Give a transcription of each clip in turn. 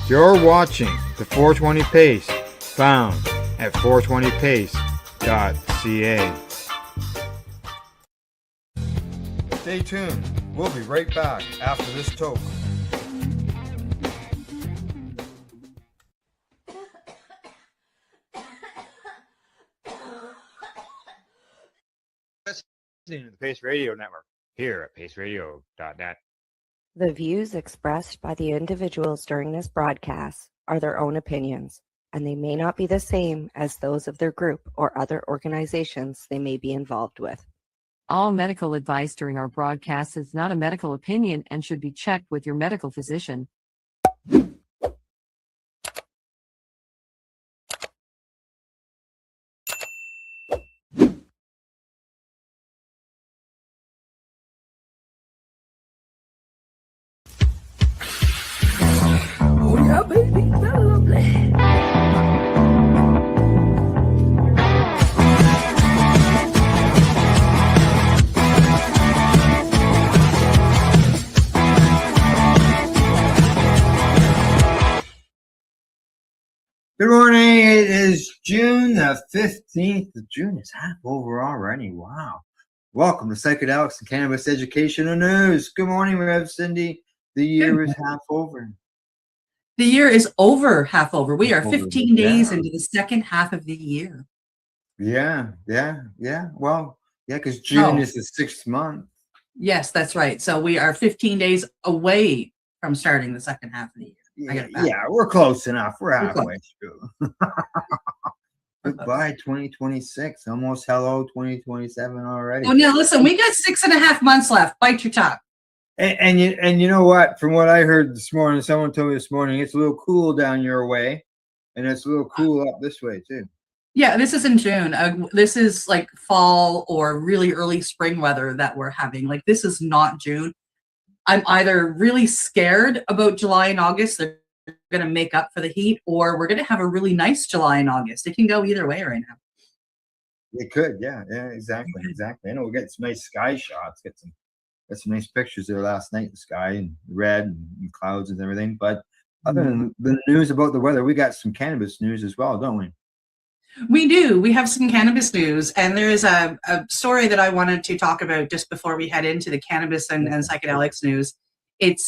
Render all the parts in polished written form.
You're watching the 420 Pace, found at 420pace.ca. Stay tuned. We'll be right back after this toke. Listening to the Pace Radio Network here at paceradio.net. The views expressed by the individuals during this broadcast are their own opinions, and they may not be the same as those of their group or other organizations they may be involved with. All medical advice during our broadcast is not a medical opinion and should be checked with your medical physician. Oh yeah, baby, that's lovely. Good morning. It is June the 15th. June is half over already. Wow. Welcome to Psychedelics and Cannabis Educational News. Good morning, Rev Cindy. The year is half over. The year is over, half over. We are 15 days into the second half of the year. Yeah. Well, yeah, because June is the 6th month. Yes, that's right. So we are 15 days away from starting the second half of the year. Yeah, we're close enough. We're halfway through. Goodbye, 2026. Almost hello, 2027 already. Oh, now listen, we got 6.5 months left. Bite your tongue. And you know what? From what I heard this morning, someone told me this morning, it's a little cool down your way, and it's a little cool up this way too. Yeah, this is in June. This is like fall or really early spring weather that we're having. Like, this is not June. I'm either really scared about July and August, they're going to make up for the heat, or we're going to have a really nice July and August. It can go either way right now. It could, yeah, exactly. I know we got some nice sky shots, got some nice pictures there last night, the sky and red and clouds and everything. But other than the news about the weather, we got some cannabis news as well, don't we? We do. We have some cannabis news, and there is a story that I wanted to talk about just before we head into the cannabis and psychedelics news. It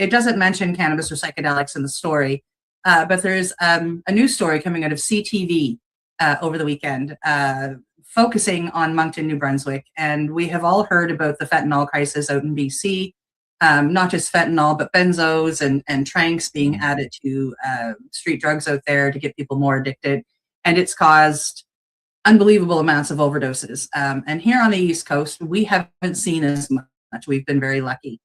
doesn't mention cannabis or psychedelics in the story, but there's a news story coming out of CTV over the weekend, focusing on Moncton, New Brunswick, and we have all heard about the fentanyl crisis out in BC. Not just fentanyl, but benzos and tranks being added to street drugs out there to get people more addicted. And it's caused unbelievable amounts of overdoses. And here on the East Coast, we haven't seen as much. We've been very lucky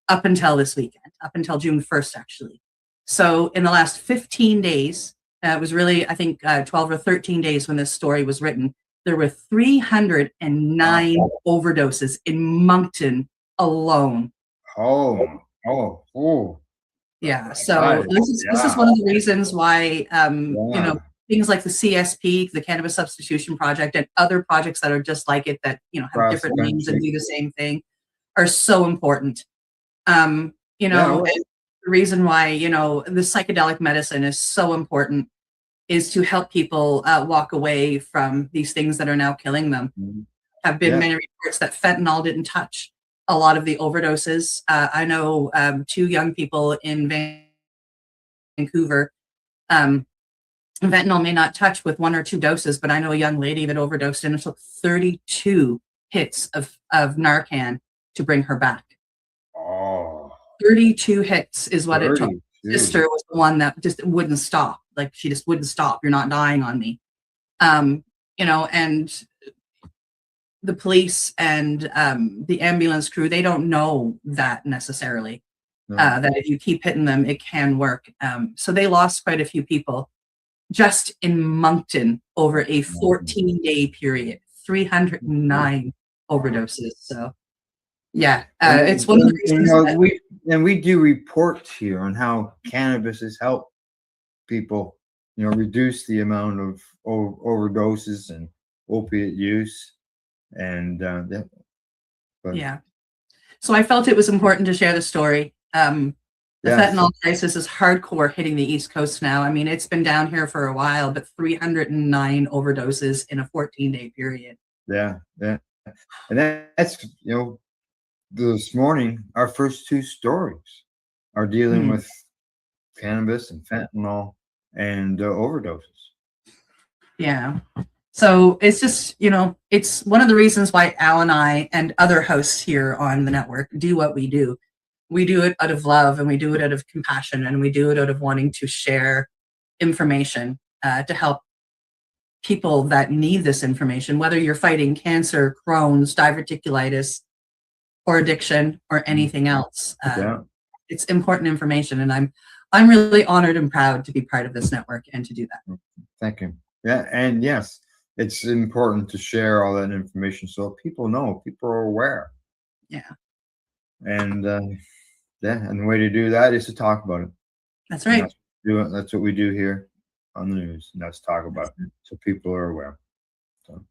up until this weekend, up until June 1st, actually. So in the last 15 days, it was really, I think, 12 or 13 days when this story was written, there were 309 overdoses in Moncton alone. Yeah, so this is one of the reasons why, things like the CSP, the Cannabis Substitution Project, and other projects that are just like it that, have different names and do the same thing are so important. The reason why, the psychedelic medicine is so important is to help people walk away from these things that are now killing them. Have been many reports that fentanyl didn't touch a lot of the overdoses. I know 2 young people in Vancouver, fentanyl may not touch with 1 or 2 doses, but I know a young lady that overdosed and it took 32 hits of Narcan to bring her back. 32 hits is what it took. Sister was the one that just wouldn't stop. Like, she just wouldn't stop. You're not dying on me. And the police and the ambulance crew, they don't know that necessarily, that if you keep hitting them, it can work. So they lost quite a few people just in Moncton over a 14-day period, 309 overdoses. So, yeah, it's one of the reasons we do reports here on how cannabis has helped people, reduce the amount of overdoses and opiate use. And So I felt it was important to share the story. The Yeah, fentanyl crisis is hardcore hitting the East Coast now. I mean, it's been down here for a while, but 309 overdoses in a 14-day period. yeah, yeah. And that's, this morning, our first two stories are dealing Mhm. with cannabis and fentanyl and overdoses. Yeah. So it's just, it's one of the reasons why Al and I and other hosts here on the network do what we do. We do it out of love, and we do it out of compassion, and we do it out of wanting to share information to help people that need this information, whether you're fighting cancer, Crohn's, diverticulitis, or addiction, or anything else. Yeah. It's important information, and I'm really honored and proud to be part of this network and to do that. Thank you. Yeah, and yes, it's important to share all that information so people know, people are aware. Yeah, And and the way to do that is to talk about it. that's And right. that's what we do here on the news. And that's talk about it so people are aware. So,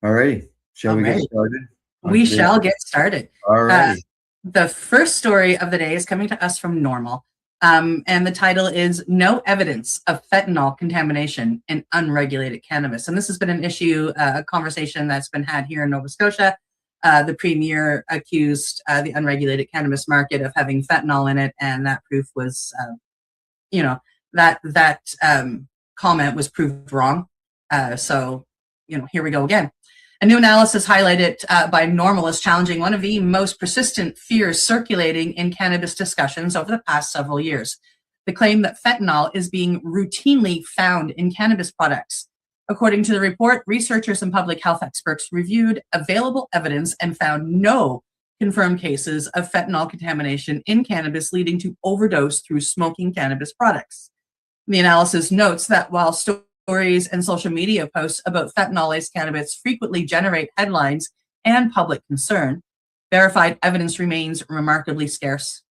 all righty. Shall we get Alright. started? We shall get started. All righty. The first story of the day is coming to us from Normal, and the title is "No Evidence of Fentanyl Contamination in Unregulated Cannabis." And this has been an issue, a conversation that's been had here in Nova Scotia. The premier accused the unregulated cannabis market of having fentanyl in it, and that proof was, that comment was proved wrong. So, here we go again. A new analysis highlighted by Normal is challenging one of the most persistent fears circulating in cannabis discussions over the past several years: the claim that fentanyl is being routinely found in cannabis products. According to the report, researchers and public health experts reviewed available evidence and found no confirmed cases of fentanyl contamination in cannabis leading to overdose through smoking cannabis products. The analysis notes that while stories and social media posts about fentanyl-laced cannabis frequently generate headlines and public concern, verified evidence remains remarkably scarce.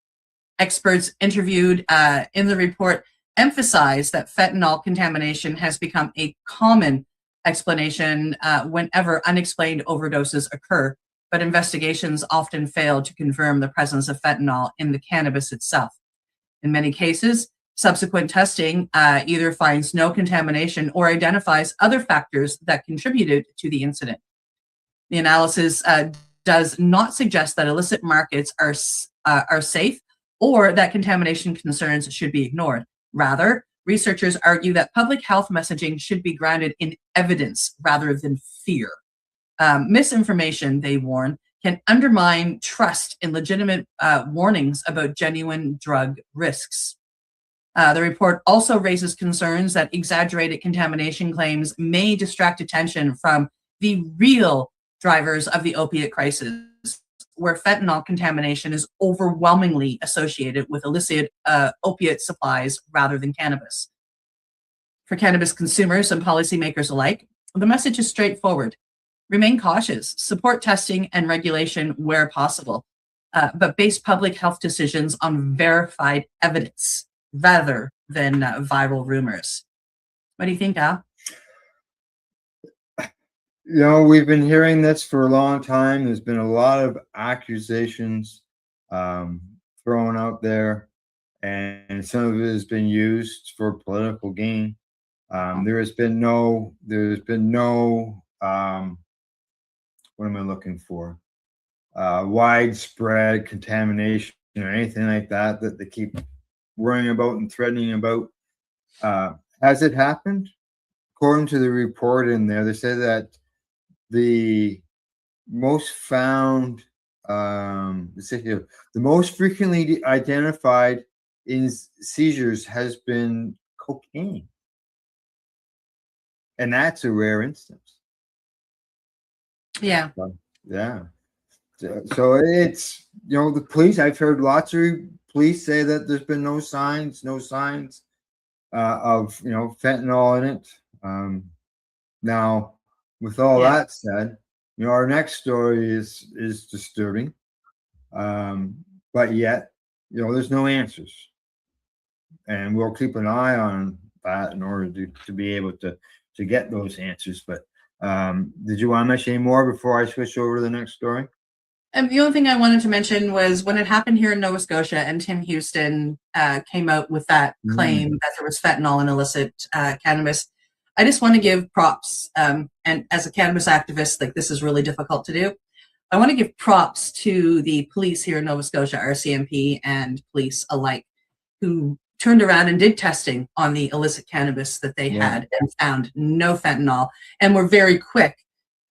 Experts interviewed in the report emphasize that fentanyl contamination has become a common explanation whenever unexplained overdoses occur, but investigations often fail to confirm the presence of fentanyl in the cannabis itself. In many cases, subsequent testing either finds no contamination or identifies other factors that contributed to the incident. The analysis does not suggest that illicit markets are safe or that contamination concerns should be ignored. Rather, researchers argue that public health messaging should be grounded in evidence rather than fear. Misinformation, they warn, can undermine trust in legitimate warnings about genuine drug risks. The report also raises concerns that exaggerated contamination claims may distract attention from the real drivers of the opiate crisis, where fentanyl contamination is overwhelmingly associated with illicit opiate supplies rather than cannabis. For cannabis consumers and policymakers alike, the message is straightforward: remain cautious, support testing and regulation where possible, but base public health decisions on verified evidence rather than viral rumors. What do you think, Al? We've been hearing this for a long time. There's been a lot of accusations thrown out there, and some of it has been used for political gain. There has been no what am I looking for? Widespread contamination or anything like that they keep worrying about and threatening about. Has it happened? According to the report in there, they say that the most found, the most frequently identified in seizures has been cocaine. And that's a rare instance. Yeah. Yeah. So it's, the police, I've heard lots of police say that there's been no signs of, fentanyl in it. Now, with all that said, our next story is disturbing. But yet, there's no answers. And we'll keep an eye on that in order to be able to get those answers. But did you want to mention any more before I switch over to the next story? And the only thing I wanted to mention was when it happened here in Nova Scotia and Tim Houston came out with that claim that there was fentanyl in illicit cannabis. I just want to give props. And as a cannabis activist, like, this is really difficult to do. I want to give props to the police here in Nova Scotia, RCMP and police alike, who turned around and did testing on the illicit cannabis that they had and found no fentanyl, and were very quick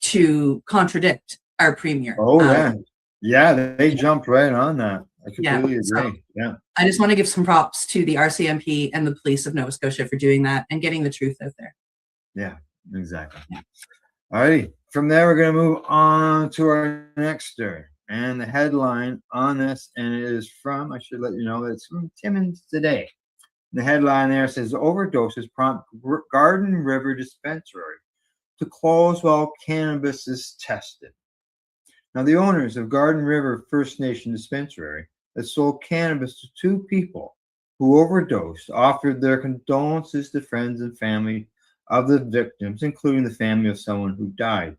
to contradict our premier. Oh, yeah, they jumped right on that. I completely agree. So yeah. I just want to give some props to the RCMP and the police of Nova Scotia for doing that and getting the truth out there. Yeah, exactly. Yeah. All righty. From there, we're going to move on to our next story. And the headline on this, and it is from, I should let you know that it's from Timmins Today. The headline there says, overdoses prompt Garden River Dispensary to close while cannabis is tested. Now, the owners of Garden River First Nation Dispensary that sold cannabis to 2 people who overdosed offered their condolences to friends and family of the victims, including the family of someone who died.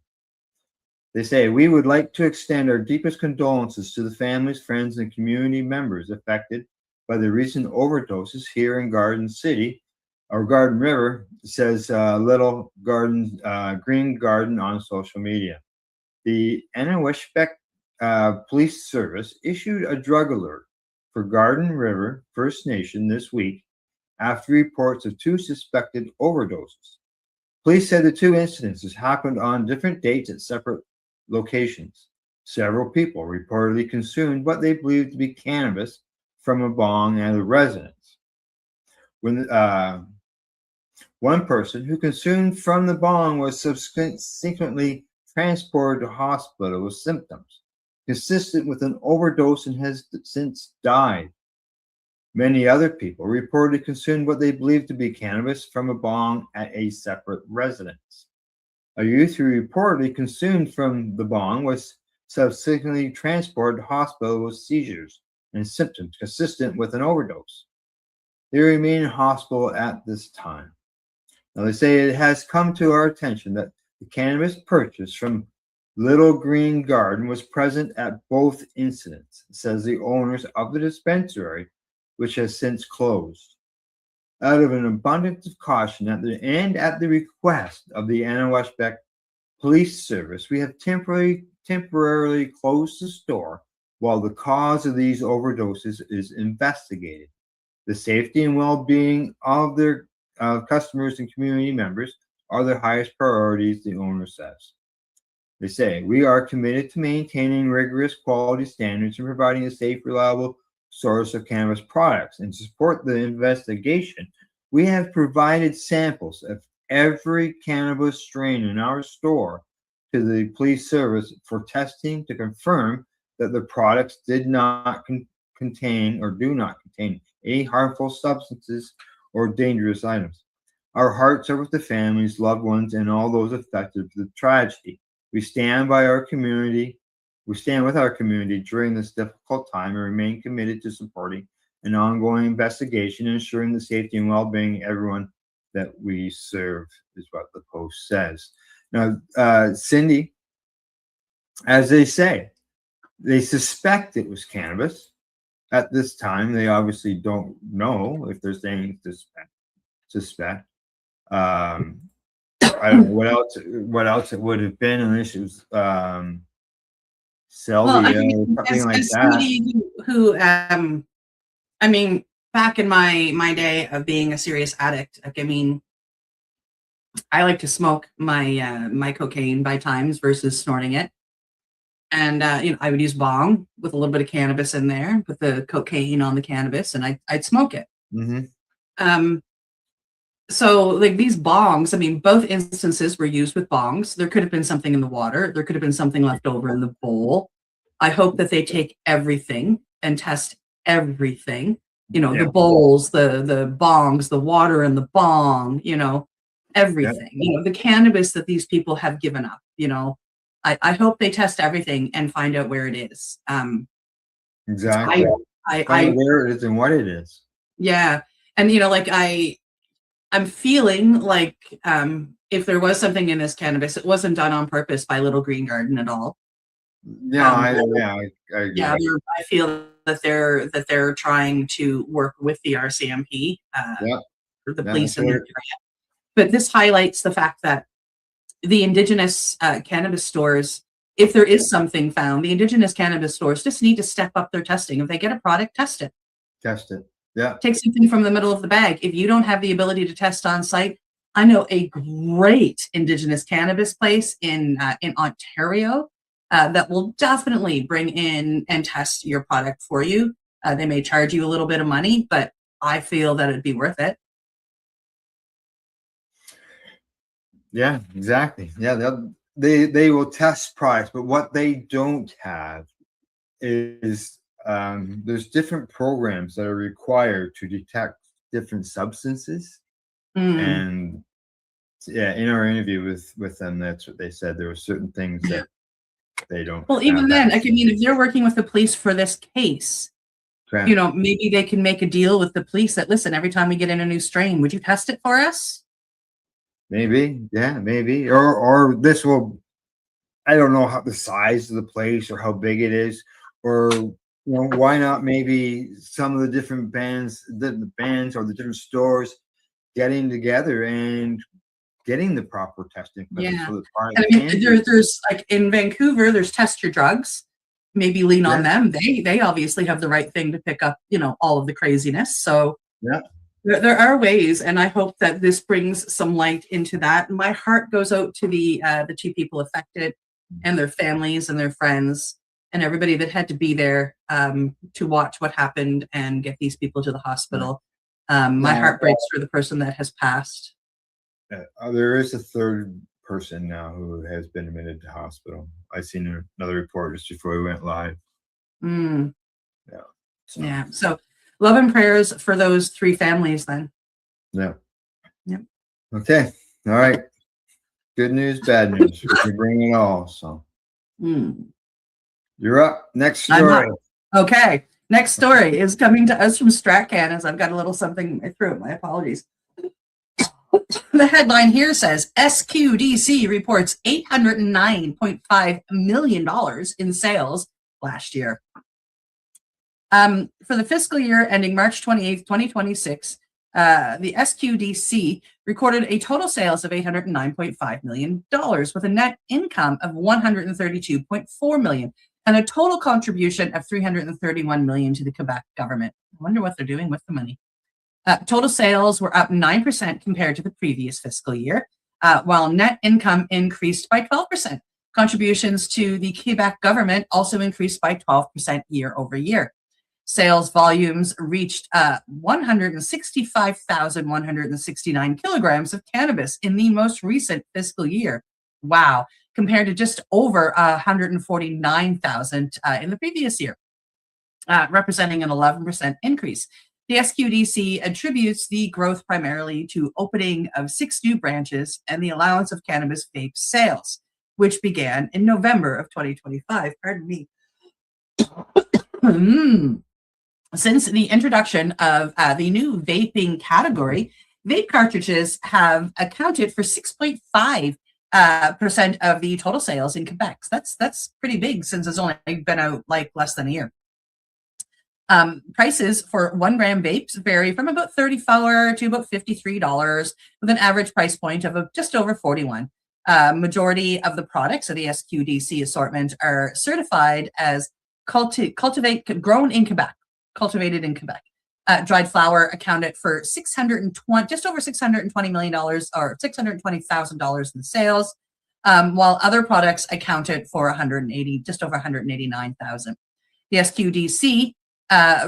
They say, we would like to extend our deepest condolences to the families, friends, and community members affected by the recent overdoses here in Garden City, or Garden River, says Little Garden, Green Garden on social media. The Anawashpek Police Service issued a drug alert for Garden River First Nation this week after reports of 2 suspected overdoses. Police said the 2 incidences happened on different dates at separate locations. Several people reportedly consumed what they believed to be cannabis from a bong at a residence. When one person who consumed from the bong was subsequently transported to hospital with symptoms consistent with an overdose and has since died. Many other people reportedly consumed what they believed to be cannabis from a bong at a separate residence. A youth who reportedly consumed from the bong was subsequently transported to hospital with seizures and symptoms consistent with an overdose. They remain in hospital at this time. Now, they say it has come to our attention that the cannabis purchased from Little Green Garden was present at both incidents, says the owners of the dispensary, which has since closed. Out of an abundance of caution at the request of the Anawashpek Police Service, we have temporarily closed the store while the cause of these overdoses is investigated. The safety and well-being of their customers and community members are their highest priorities, the owner says. They say, we are committed to maintaining rigorous quality standards and providing a safe, reliable source of cannabis products. And to support the investigation, we have provided samples of every cannabis strain in our store to the police service for testing to confirm that the products did not contain or do not contain any harmful substances or dangerous items. Our hearts are with the families, loved ones, and all those affected with the tragedy. We stand by our community. We stand with our community during this difficult time and remain committed to supporting an ongoing investigation and ensuring the safety and well-being of everyone that we serve, is what the post says. Now, Cindy, as they say, they suspect it was cannabis. At this time, they obviously don't know if there's anything to suspect. I don't know what else it would have been unless it was Selvia or something like that. Somebody who I mean, back in my day of being a serious addict, like, I mean, I like to smoke my my cocaine by times versus snorting it. And you know, I would use bong with a little bit of cannabis in there, put the cocaine on the cannabis, and I'd smoke it. Mm-hmm. So like these bongs, I mean, both instances were used with bongs. There could have been something in the water. There could have been something left over in the bowl. I hope that they take everything and test everything. You know, the bowls, the bongs, the water in the bong, you know, everything. You know, the cannabis that these people have given up, you know. I hope they test everything and find out where it is. Exactly. Where it is and what it is. Yeah. And, you know, like I'm feeling like if there was something in this cannabis, it wasn't done on purpose by Little Green Garden at all. Yeah, I agree. Yeah, I feel that they're trying to work with the RCMP, Yeah, or the yeah, police that's in the right. area. But this highlights the fact that the Indigenous cannabis stores, if there is something found, the Indigenous cannabis stores just need to step up their testing. If they get a product, test it. Test it. Yeah. Take something from the middle of the bag. If you don't have the ability to test on site, I know a great Indigenous cannabis place in Ontario that will definitely bring in and test your product for you. They may charge you a little bit of money, but I feel that it'd be worth it. Yeah, exactly. Yeah, they will test products, but what they don't have is there's different programs that are required to detect different substances. Mm. And yeah, in our interview with them, that's what they said. There were certain things that they don't. Well, even have then, I access mean, to. if they're working with the police for this case, Correct. you know, maybe they can make a deal with the police that, listen, every time we get in a new strain, would you test it for us? Maybe, yeah, maybe, or this will. I don't know how the size of the place or how big it is, or why not maybe some of the different bands, the bands or the different stores getting together and getting the proper testing. Yeah. So the And product I mean, can be- there's like in Vancouver, there's Test Your Drugs. Maybe lean on Yeah. them. They obviously have the right thing to pick up, all of the craziness. So Yeah. there are ways, and I hope that this brings some light into that. My heart goes out to the two people affected and their families and their friends and everybody that had to be there to watch what happened and get these people to the hospital. My heart breaks for the person that has passed. There is a third person now who has been admitted to hospital. I seen another report just before we went live. Mm. Yeah. Yeah. So love and prayers for those three families then. Yeah. Yep. Okay. All right. Good news, bad news. We can bring it all. So you're up. Next story. Okay. Next story is coming to us from Stratcan, as I've got a little something in my throat. My apologies. The headline here says SQDC reports $809.5 million in sales last year. For the fiscal year ending March 28th, 2026, the SQDC recorded a total sales of $809.5 million with a net income of $132.4 million and a total contribution of $331 million to the Quebec government. I wonder what they're doing with the money. Total sales were up 9% compared to the previous fiscal year, while net income increased by 12%. Contributions to the Quebec government also increased by 12% year over year. Sales volumes reached 165,169 kilograms of cannabis in the most recent fiscal year. Wow, compared to just over 149,000 in the previous year, representing an 11% increase. The SQDC attributes the growth primarily to opening of 6 new branches and the allowance of cannabis vape sales, which began in November of 2025. Pardon me. Since the introduction of the new vaping category, vape cartridges have accounted for 6.5% of the total sales in Quebec. That's pretty big since it's only been out like less than a year. Prices for 1 gram vapes vary from about $34 to about $53, with an average price point of just over $41. Majority of the products of the SQDC assortment are certified as grown in Quebec, cultivated in Quebec. Dried flower accounted for just over $620 million or $620,000 in sales, while other products accounted for just over $189,000. The SQDC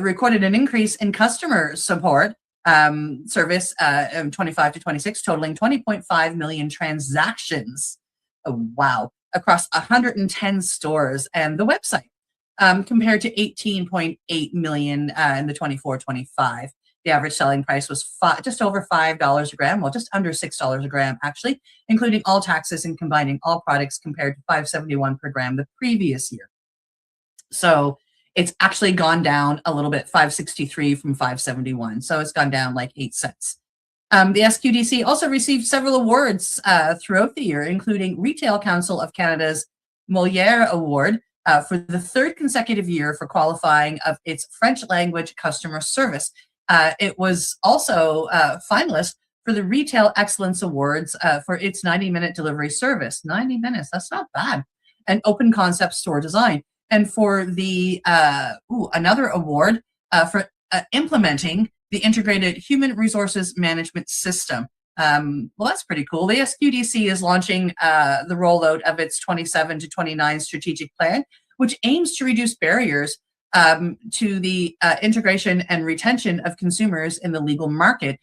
recorded an increase in customer support service 25 to 26, totaling 20.5 million transactions. Oh, wow. Across 110 stores and the website, compared to 18.8 million in the 24-25. The average selling price was just over $5 a gram, well, just under $6 a gram, actually, including all taxes and combining all products, compared to $5.71 per gram the previous year. So it's actually gone down a little bit, $5.63 from $5.71. So it's gone down like 8 cents. The SQDC also received several awards throughout the year, including Retail Council of Canada's Moliere Award for the third consecutive year for qualifying of its French language customer service. It was also finalist for the Retail Excellence Awards for its 90-minute delivery service. 90 minutes, that's not bad. And open concept store design. And for the another award for implementing the integrated human resources management system. Well, that's pretty cool. The SQDC is launching the rollout of its 27 to 29 strategic plan, which aims to reduce barriers to the integration and retention of consumers in the legal market,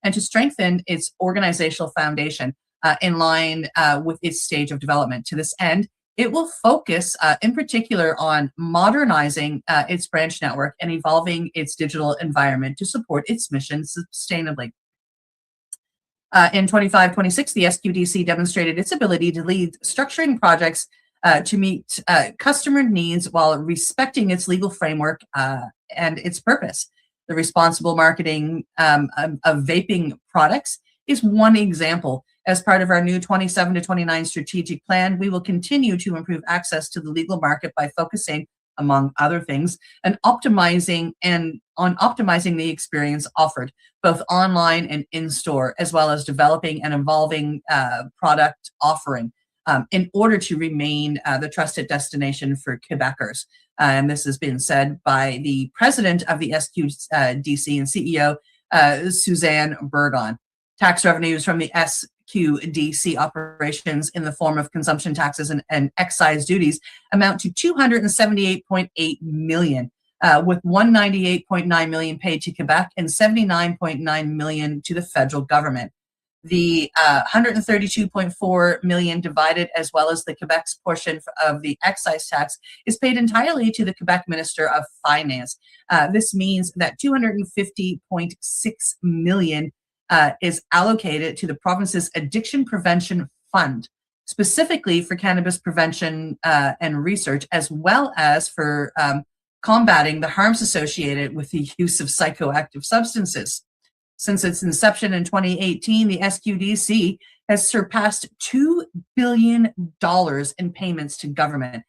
and to strengthen its organizational foundation in line with its stage of development. To this end, it will focus in particular on modernizing its branch network and evolving its digital environment to support its mission sustainably. In 25-26, the SQDC demonstrated its ability to lead structuring projects to meet customer needs while respecting its legal framework and its purpose. The responsible marketing of vaping products is one example. As part of our new 27 to 29 strategic plan, we will continue to improve access to the legal market by focusing, among other things, on optimizing the experience offered, both online and in-store, as well as developing and evolving product offering in order to remain the trusted destination for Quebecers. And this has been said by the president of the SQDC and CEO, Suzanne Burgon. Tax revenues from the SQDC operations in the form of consumption taxes and excise duties amount to $278.8 million, with $198.9 million paid to Quebec and $79.9 million to the federal government. The $132.4 million divided, as well as the Quebec's portion of the excise tax, is paid entirely to the Quebec Minister of Finance. This means that $250.6 million is allocated to the province's Addiction Prevention Fund, specifically for cannabis prevention and research, as well as for combating the harms associated with the use of psychoactive substances. Since its inception in 2018, the SQDC has surpassed $2 billion in payments to government,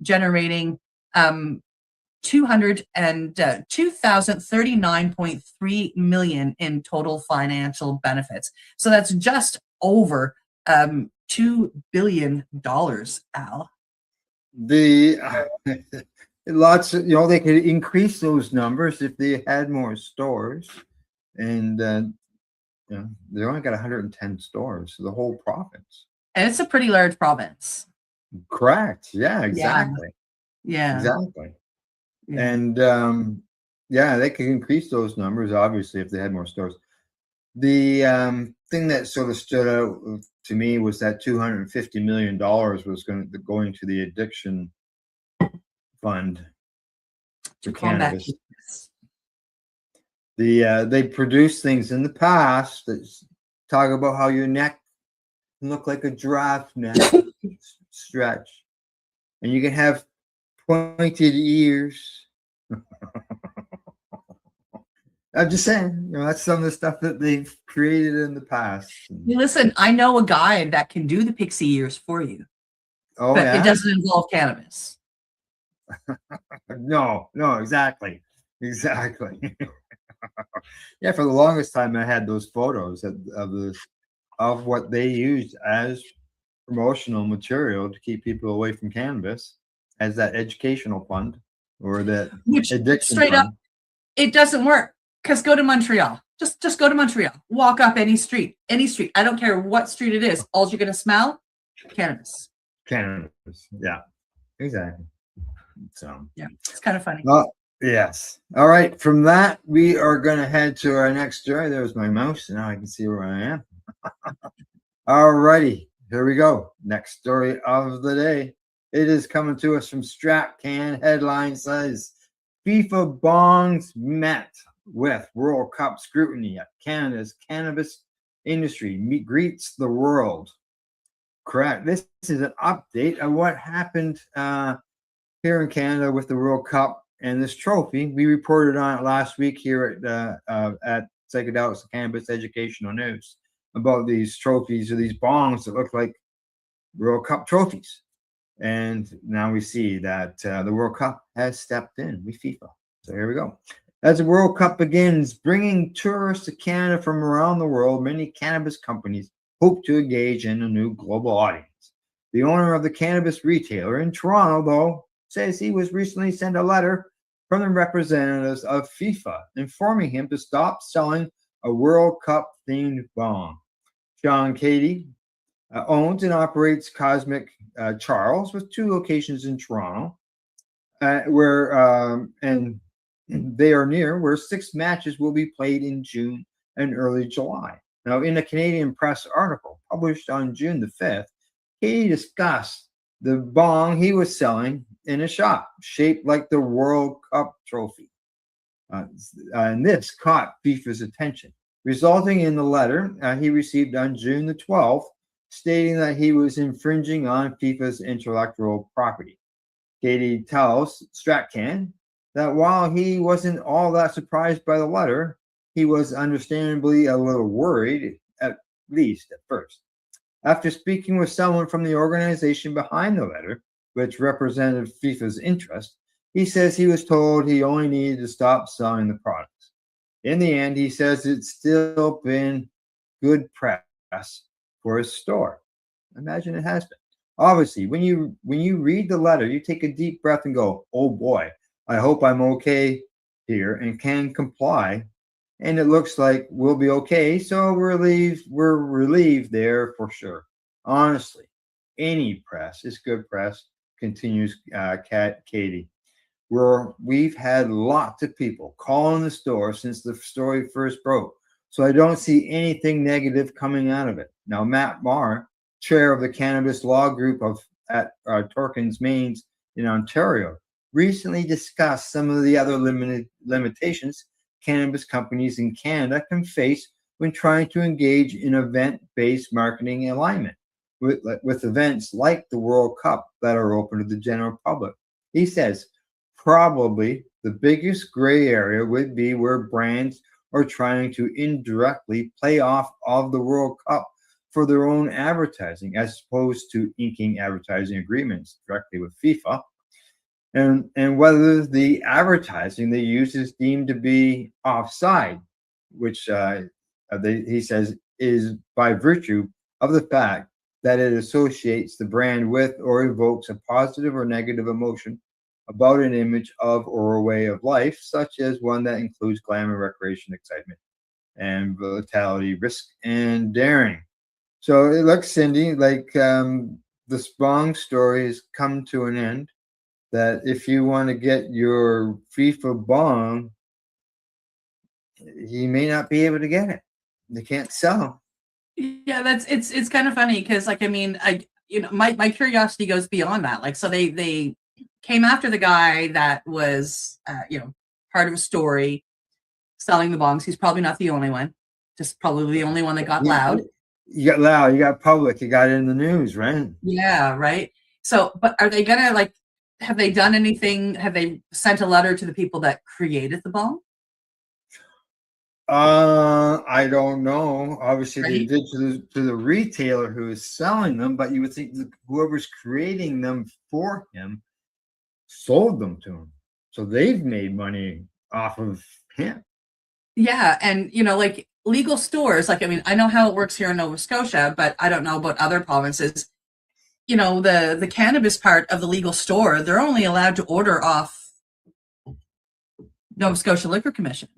generating $2,039.3 million in total financial benefits. So that's just over $2 billion, Al. The lots of, they could increase those numbers if they had more stores. And they only got 110 stores, so the whole province. And it's a pretty large province. Correct. Yeah, exactly. Yeah. Exactly. Yeah. And they could increase those numbers, obviously, if they had more stores. The thing that sort of stood out to me was that $250 million was going to the addiction fund to cannabis. They produce things in the past that talk about how your neck can look like a giraffe neck stretch, and you can have pointed ears. I'm just saying, that's some of the stuff that they've created in the past. Listen, I know a guy that can do the pixie ears for you. Oh, but yeah? It doesn't involve cannabis. No, exactly. Yeah, for the longest time, I had those photos of what they used as promotional material to keep people away from cannabis, as that educational fund or that addiction straight fund. Up, it doesn't work. Because go to Montreal. Just go to Montreal. Walk up any street. I don't care what street it is. All you're going to smell, cannabis. Cannabis. Yeah, exactly. So yeah, it's kind of funny. Well, yes. All right. From that, we are going to head to our next story. There's my mouse. Now I can see where I am. All righty. Here we go. Next story of the day. It is coming to us from StrapCan. Headline says, FIFA bongs met with World Cup scrutiny at Canada's cannabis industry greets the world. Correct. This is an update of what happened here in Canada with the World Cup and this trophy. We reported on it last week here at Psychedelics and Cannabis Educational News about these trophies or these bongs that look like World Cup trophies. And now we see that the World Cup has stepped in with FIFA. So here we go. As the World Cup begins, bringing tourists to Canada from around the world, many cannabis companies hope to engage in a new global audience. The owner of the cannabis retailer in Toronto, though, says he was recently sent a letter from the representatives of FIFA informing him to stop selling a World Cup themed bong. Sean Cady owns and operates Cosmic Charles with 2 locations in Toronto, and they are near where 6 matches will be played in June and early July. Now, in a Canadian Press article published on June the 5th, he discussed the bong he was selling in a shop shaped like the World Cup trophy. And this caught FIFA's attention, resulting in the letter he received on June the 12th, stating that he was infringing on FIFA's intellectual property. Katie tells Stratcan that while he wasn't all that surprised by the letter, he was understandably a little worried, at least at first. After speaking with someone from the organization behind the letter, which represented FIFA's interest, he says he was told he only needed to stop selling the products. In the end, he says it's still been good press for his store. Imagine it has been. Obviously, when you read the letter, you take a deep breath and go, "Oh boy, I hope I'm okay here and can comply." And it looks like we'll be okay. So we're relieved there for sure. Honestly, any press is good press, continues Katie. We've had lots of people calling the store since the story first broke. So I don't see anything negative coming out of it. Now, Matt Marr, chair of the cannabis law group at Torkins Mains in Ontario, recently discussed some of the other limitations cannabis companies in Canada can face when trying to engage in event-based marketing alignment with events like the World Cup that are open to the general public. He says, probably the biggest gray area would be where brands are trying to indirectly play off of the World Cup for their own advertising, as opposed to inking advertising agreements directly with FIFA. And whether the advertising they use is deemed to be offside, which he says is by virtue of the fact that it associates the brand with or evokes a positive or negative emotion about an image of or a way of life, such as one that includes glamour, recreation, excitement, and vitality, risk, and daring. So it looks, Cindy, like the Spong story has come to an end. That if you want to get your FIFA bong, he may not be able to get it. They can't sell. Yeah, it's kind of funny because, like, I mean, my curiosity goes beyond that. Like, so they came after the guy that was part of a story selling the bongs. He's probably not the only one, just probably the only one that got loud. You got loud, you got public, you got it in the news, right? Yeah, right. So, but are they gonna, like, have they done anything? Have they sent a letter to the people that created the bong? I don't know. Obviously, Right. they did to the retailer who is selling them, but you would think that whoever's creating them for him sold them to him, so they've made money off of him. Yeah, and like legal stores. Like, I mean, I know how it works here in Nova Scotia, but I don't know about other provinces. The cannabis part of the legal store, they're only allowed to order off Nova Scotia Liquor Commission.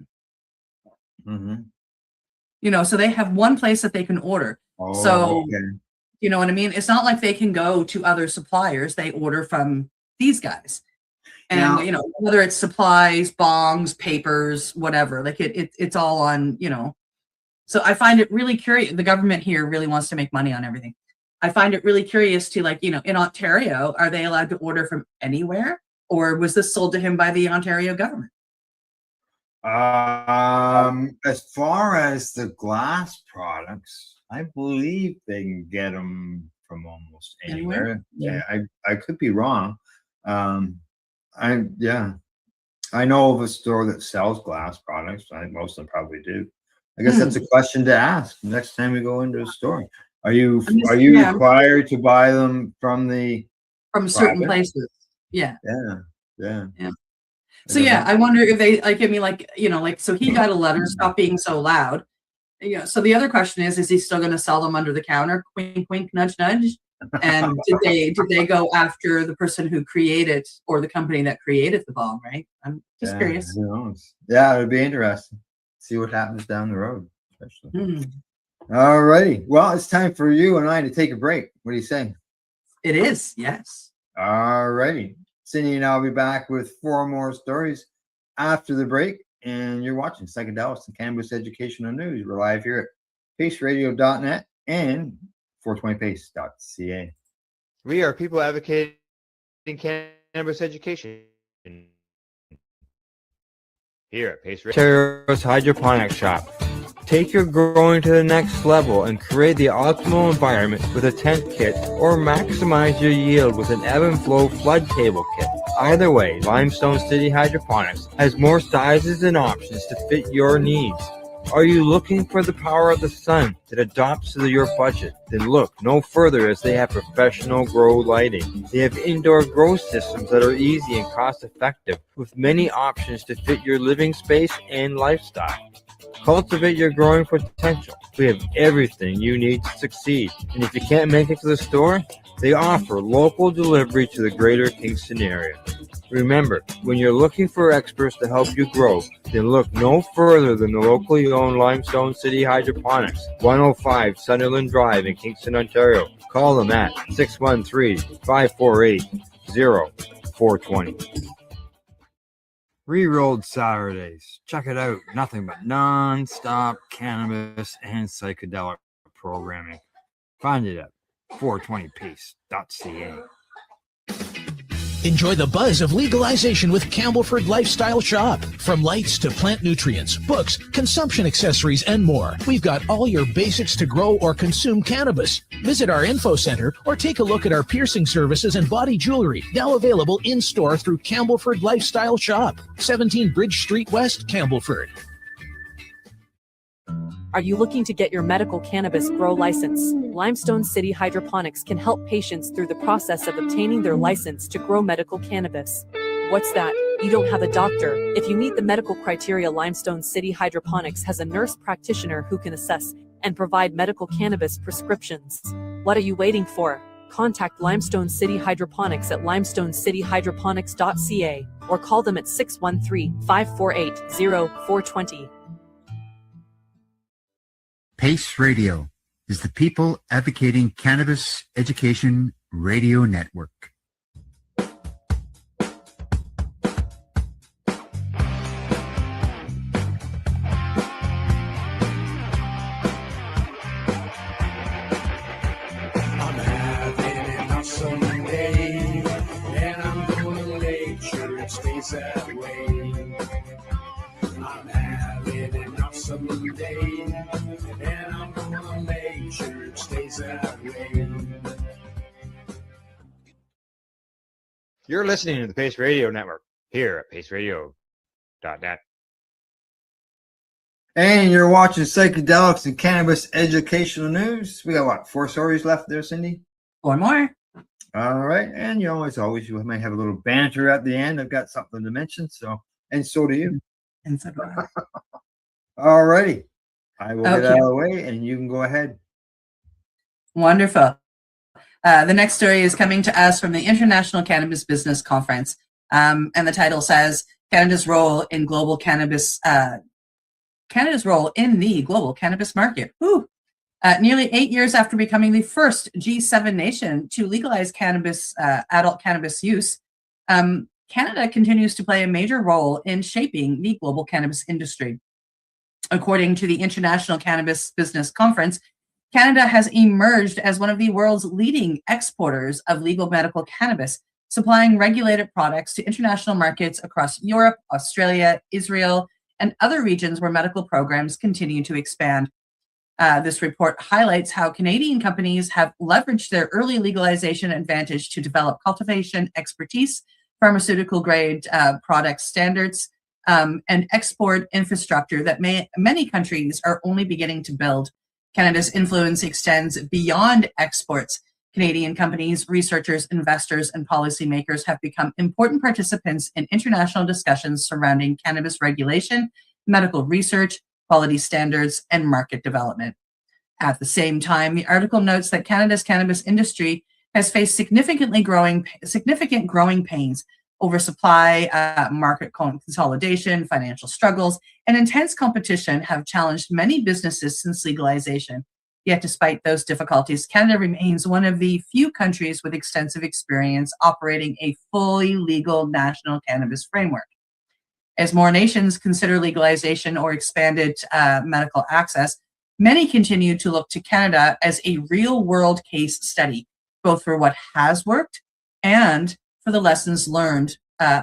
Mm-hmm. So they have one place that they can order. Oh, so okay. You know what I mean? It's not like they can go to other suppliers. They order from these guys. And, Now, whether it's supplies, bongs, papers, whatever, like it's all on, So I find it really curious. The government here really wants to make money on everything. I find it really curious to, like, in Ontario, are they allowed to order from anywhere? Or was this sold to him by the Ontario government? as far as the glass products, I believe they can get them from almost anywhere. Yeah. I could be wrong. I know of a store that sells glass products. I think most of them probably do. I guess that's a question to ask next time we go into a store. Are you required to buy them from the from certain Private. places. Yeah. Yeah. So yeah, I wonder if they like, I mean, like, you know, like, so he got a letter, stop being so loud. Yeah. So the other question is he still going to sell them under the counter? Wink, wink, nudge, nudge. And did they go after the person who created or the company that created the bomb? Right. I'm just curious. Who knows? Yeah, it'd be interesting. See what happens down the road, especially. All righty. Well, it's time for you and I to take a break. What do you say? It is. Yes. All righty. Cindy and I'll be back with 4 more stories after the break. And you're watching Psychedelics and Cannabis Educational News. We're live here at paceradio.net and 420pace.ca. We are people advocating cannabis education here at Pace Radio. Ontario's Hydroponic Shop. Take your growing to the next level and create the optimal environment with a tent kit, or maximize your yield with an ebb and flow flood table kit. Either way, Limestone City Hydroponics has more sizes and options to fit your needs. Are you looking for the power of the sun that adapts to your budget? Then look no further, as they have professional grow lighting. They have indoor grow systems that are easy and cost effective, with many options to fit your living space and lifestyle. Cultivate your growing potential. We have everything you need to succeed. And if you can't make it to the store, they offer local delivery to the greater Kingston area. Remember, when you're looking for experts to help you grow, then look no further than the locally owned Limestone City Hydroponics, 105 Sunderland Drive in Kingston, Ontario. Call them at 613-548-0420. Rerolled Saturdays. Check it out. Nothing but non-stop cannabis and psychedelic programming. Find it at 420pace.ca. Enjoy the buzz of legalization with Campbellford Lifestyle Shop. From lights to plant nutrients, books, consumption accessories, and more, we've got all your basics to grow or consume cannabis. Visit our info center or take a look at our piercing services and body jewelry, now available in-store through Campbellford Lifestyle Shop, 17 Bridge Street West, Campbellford. Are you looking to get your medical cannabis grow license? Limestone City Hydroponics can help patients through the process of obtaining their license to grow medical cannabis. What's that? You don't have a doctor. If you meet the medical criteria, Limestone City Hydroponics has a nurse practitioner who can assess and provide medical cannabis prescriptions. What are you waiting for? Contact Limestone City Hydroponics at limestonecityhydroponics.ca or call them at 613-548-0420. Pace Radio is the People Advocating Cannabis Education Radio Network. I'm having an awesome day, and I'm gonna make sure it stays that way. I'm having an awesome day, and I'm gonna make sure it stays that way. You're listening to the Pace Radio Network here at paceradio.net. And you're watching Psychedelics and Cannabis Educational News. We got what, 4 stories left there, Cindy? 4 more. All right. And you always you might have a little banter at the end. I've got something to mention. And so do you. And so do I. All righty. I will get out of the way and you can go ahead. Wonderful. The next story is coming to us from the International Cannabis Business Conference. And the title says, Canada's role in global cannabis, Canada's role in the global cannabis market. Woo. Nearly 8 years after becoming the first G7 nation to legalize cannabis, adult cannabis use, Canada continues to play a major role in shaping the global cannabis industry. According to the International Cannabis Business Conference, Canada has emerged as one of the world's leading exporters of legal medical cannabis, supplying regulated products to international markets across Europe, Australia, Israel, and other regions where medical programs continue to expand. This report highlights how Canadian companies have leveraged their early legalization advantage to develop cultivation expertise, pharmaceutical-grade product standards, and export infrastructure that many countries are only beginning to build. Canada's influence extends beyond exports. Canadian companies, researchers, investors, and policymakers have become important participants in international discussions surrounding cannabis regulation, medical research, quality standards, and market development. At the same time, the article notes that Canada's cannabis industry has faced significant growing pains. Oversupply, market consolidation, financial struggles, and intense competition have challenged many businesses since legalization. Yet, despite those difficulties, Canada remains one of the few countries with extensive experience operating a fully legal national cannabis framework. As more nations consider legalization or expanded medical access, many continue to look to Canada as a real-world case study, both for what has worked and for the lessons learned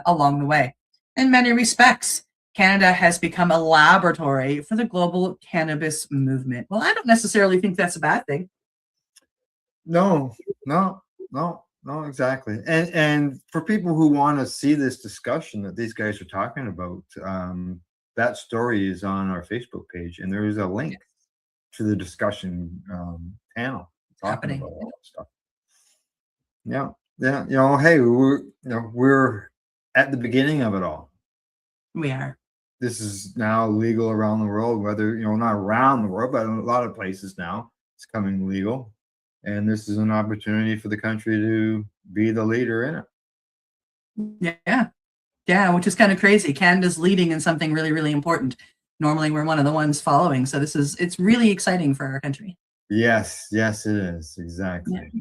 along the way. In many respects, Canada has become a laboratory for the global cannabis movement. Well, I don't necessarily think that's a bad thing. No, exactly. And for people who want to see this discussion that these guys are talking about, that story is on our Facebook page, and there is a link to the discussion panel talking about all that stuff. Yeah. Hey, we're at the beginning of it all. We are. This is now legal around the world, whether, not around the world, but in a lot of places now it's coming legal. And this is an opportunity for the country to be the leader in it. Yeah, which is kind of crazy. Canada's leading in something really, really important. Normally we're one of the ones following. So it's really exciting for our country. Yes, it is. Exactly. Yeah.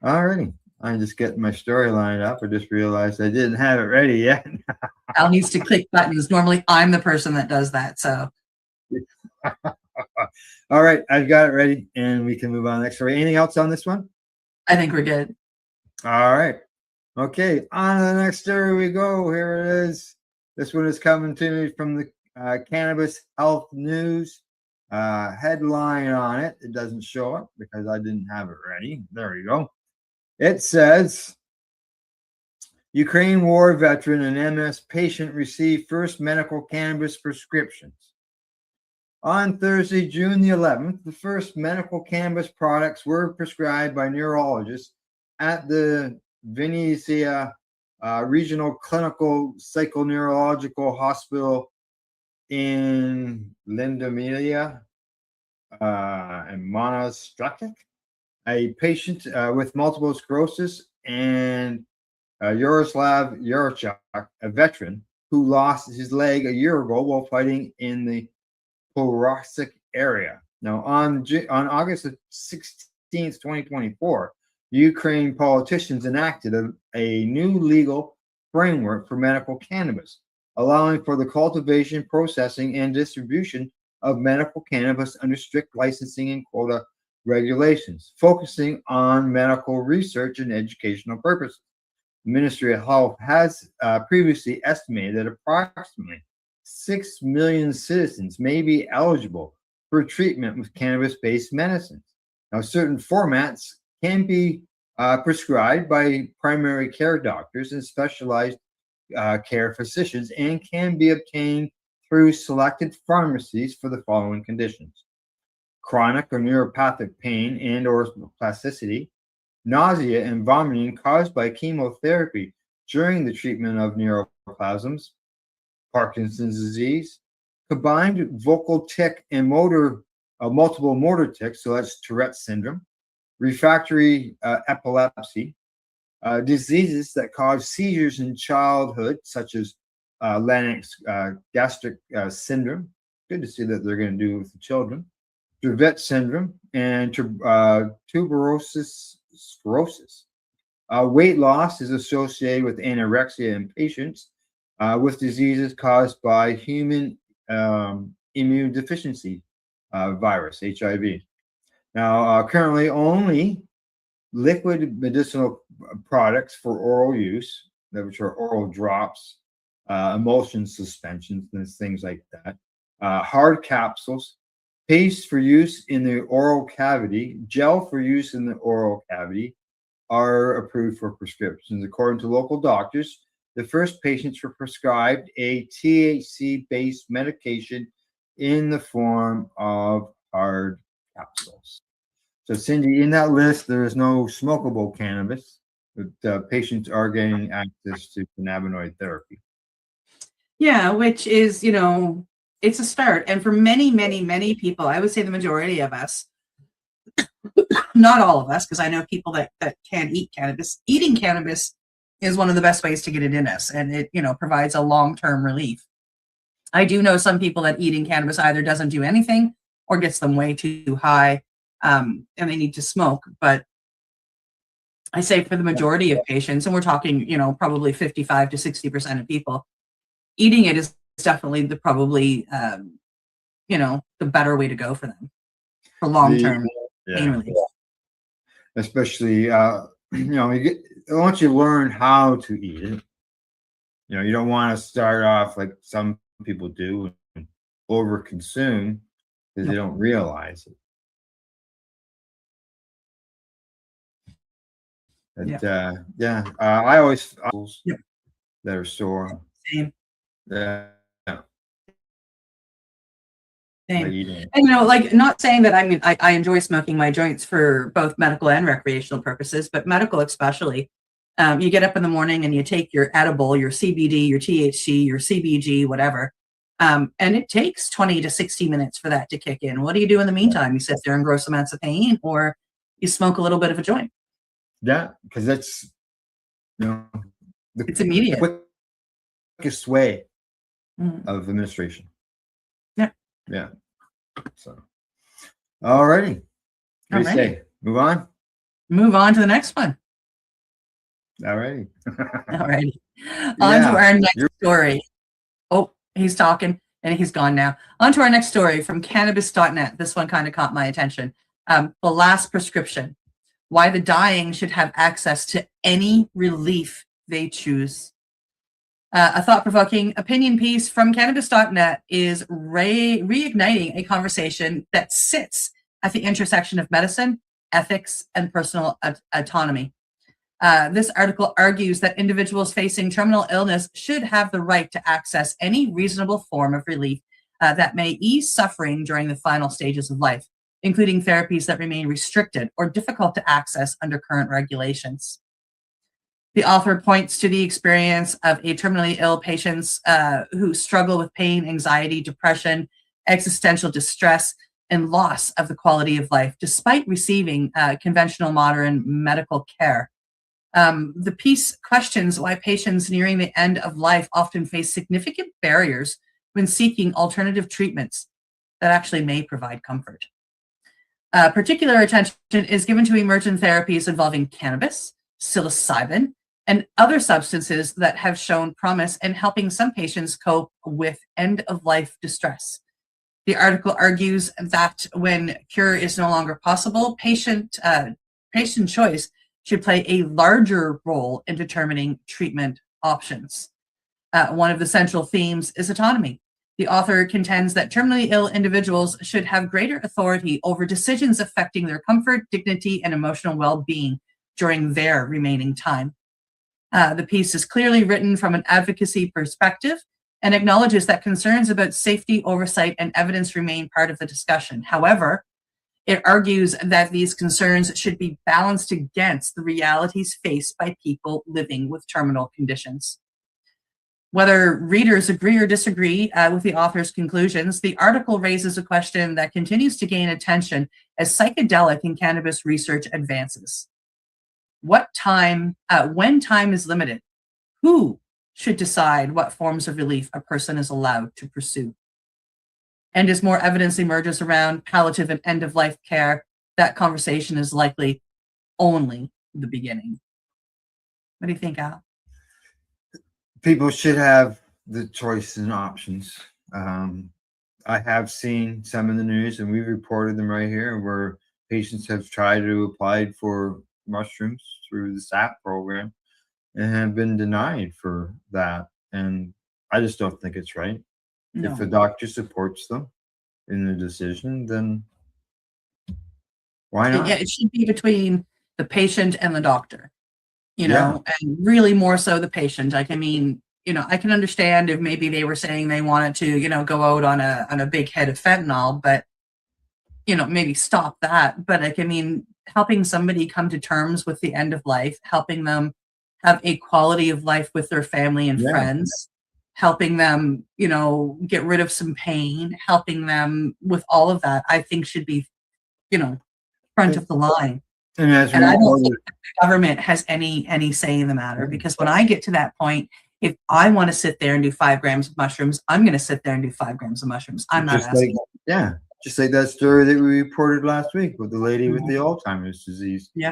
All righty. I'm just getting my story lined up. I just realized I didn't have it ready yet. Al needs to click buttons. Normally I'm the person that does that. So. All right. I've got it ready and we can move on next story. Anything else on this one? I think we're good. All right. Okay. On to the next story we go. Here it is. This one is coming to me from the Cannabis Health News. Headline on it. It doesn't show up because I didn't have it ready. There we go. It says, Ukraine war veteran and MS patient receive first medical cannabis prescriptions. On Thursday, June the 11th, the first medical cannabis products were prescribed by neurologists at the Vinnytsia Regional Clinical Psychoneurological Hospital in Lindomelia and Monastrakic. A patient with multiple sclerosis, and Yaroslav Yarchuk, a veteran who lost his leg a year ago while fighting in the Porosik area. Now, on August 16th, 2024, Ukraine politicians enacted a new legal framework for medical cannabis, allowing for the cultivation, processing, and distribution of medical cannabis under strict licensing and quota regulations, focusing on medical research and educational purposes. The Ministry of Health has previously estimated that approximately 6 million citizens may be eligible for treatment with cannabis-based medicines. Now, certain formats can be prescribed by primary care doctors and specialized care physicians and can be obtained through selected pharmacies for the following conditions: chronic or neuropathic pain and or plasticity, nausea and vomiting caused by chemotherapy during the treatment of neuroplasms, Parkinson's disease, combined vocal tic and multiple motor tics, so that's Tourette's syndrome, refractory epilepsy, diseases that cause seizures in childhood, such as Lennox gastric syndrome. Good to see that they're going to do with the children. Dravet syndrome and tuberous sclerosis. Weight loss is associated with anorexia in patients with diseases caused by human immune deficiency virus, HIV. Now, currently only liquid medicinal products for oral use, which are oral drops, emulsion suspensions, and things like that, hard capsules, paste for use in the oral cavity, gel for use in the oral cavity are approved for prescriptions. According to local doctors, the first patients were prescribed a THC-based medication in the form of hard capsules. So, Cindy, in that list, there is no smokable cannabis, but patients are getting access to cannabinoid therapy. Yeah, which is, it's a start. And for many, many, many people, I would say the majority of us, not all of us, because I know people that can't eat cannabis. Eating cannabis is one of the best ways to get it in us, and it, provides a long-term relief. I do know some people that eating cannabis either doesn't do anything or gets them way too high, and they need to smoke. But I say for the majority of patients, and we're talking, probably 55 to 60% of people, eating it is definitely the better way to go for them for long-term pain relief. Especially, once you learn how to eat it, you don't want to start off like some people do and overconsume because they don't realize it. But, I always that are sore. Same. Yeah. Same. And not saying that I enjoy smoking my joints for both medical and recreational purposes, but medical especially. You get up in the morning and you take your edible, your CBD, your THC, your CBG, whatever, and it takes 20 to 60 minutes for that to kick in. What do you do in the meantime? You sit there in gross amounts of pain, or you smoke a little bit of a joint. Yeah, because that's it's immediate. Quickest way of administration. Yeah. So, all righty. What do you say? Move on? Move on to the next one. All righty. All righty. On to our next story. Oh, he's talking and he's gone now. On to our next story from cannabis.net. This one kind of caught my attention. The last prescription. Why the dying should have access to any relief they choose. A thought-provoking opinion piece from cannabis.net is reigniting a conversation that sits at the intersection of medicine, ethics, and personal autonomy. This article argues that individuals facing terminal illness should have the right to access any reasonable form of relief that may ease suffering during the final stages of life, including therapies that remain restricted or difficult to access under current regulations. The author points to the experience of a terminally ill patients who struggle with pain, anxiety, depression, existential distress, and loss of the quality of life, despite receiving conventional modern medical care. The piece questions why patients nearing the end of life often face significant barriers when seeking alternative treatments that actually may provide comfort. Particular attention is given to emergent therapies involving cannabis, psilocybin, and other substances that have shown promise in helping some patients cope with end-of-life distress. The article argues that when cure is no longer possible, patient choice should play a larger role in determining treatment options. One of the central themes is autonomy. The author contends that terminally ill individuals should have greater authority over decisions affecting their comfort, dignity, and emotional well-being during their remaining time. The piece is clearly written from an advocacy perspective and acknowledges that concerns about safety, oversight, and evidence remain part of the discussion. However, it argues that these concerns should be balanced against the realities faced by people living with terminal conditions. Whether readers agree or disagree with the author's conclusions, the article raises a question that continues to gain attention as psychedelic and cannabis research advances. When time is limited, who should decide what forms of relief a person is allowed to pursue? And as more evidence emerges around palliative and end-of-life care, that conversation is likely only the beginning. What do you think, Al? People should have the choice and options. I have seen some in the news, and we've reported them right here, where patients have tried to apply for mushrooms through the SAP program and have been denied for that. And I just don't think it's right. No. If the doctor supports them in the decision, then why not? Yeah, it should be between the patient and the doctor, and really more so the patient. Like, I mean, I can understand if maybe they were saying they wanted to, go out on a big head of fentanyl, but maybe stop that. But like, I mean, helping somebody come to terms with the end of life, helping them have a quality of life with their family and Yeah. friends, helping them, get rid of some pain, helping them with all of that, I think should be, front of the line. And as And I don't reported, think that the government has any say in the matter, because when I get to that point, if I want to sit there and do 5 grams of mushrooms, I'm going to sit there and do 5 grams of mushrooms. I'm not just asking. just like that story that we reported last week with the lady with the Alzheimer's disease. Yeah.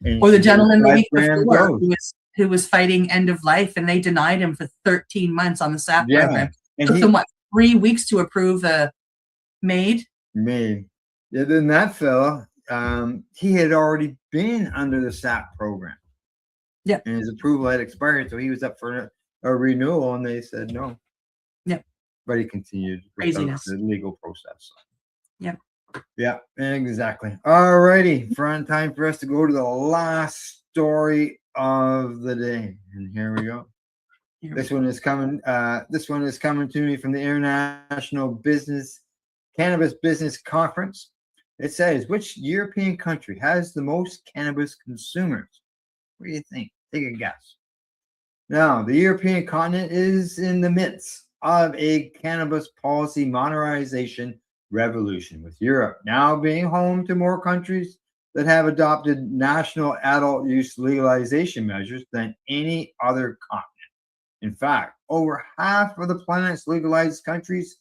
And Or the she did gentleman the 5 week gram before dose. who was fighting end of life, and they denied him for 13 months on the SAP Yeah. program. And Took he them 3 weeks to approve the MAID. Yeah, then that fella, he had already been under the SAP program. Yeah. And his approval had expired, so he was up for a renewal, and they said no. Yeah. But he continued without Craziness. the legal process. Yeah. Yeah, exactly. All righty, time for us to go to the last story of the day, and here we go. This one is coming to me from the International Cannabis Business Conference. It says, which European country has the most cannabis consumers? What do you think? Take a guess. Now, the European continent is in the midst of a cannabis policy modernization revolution, with Europe now being home to more countries that have adopted national adult use legalization measures than any other continent. In fact, over half of the planet's legalized countries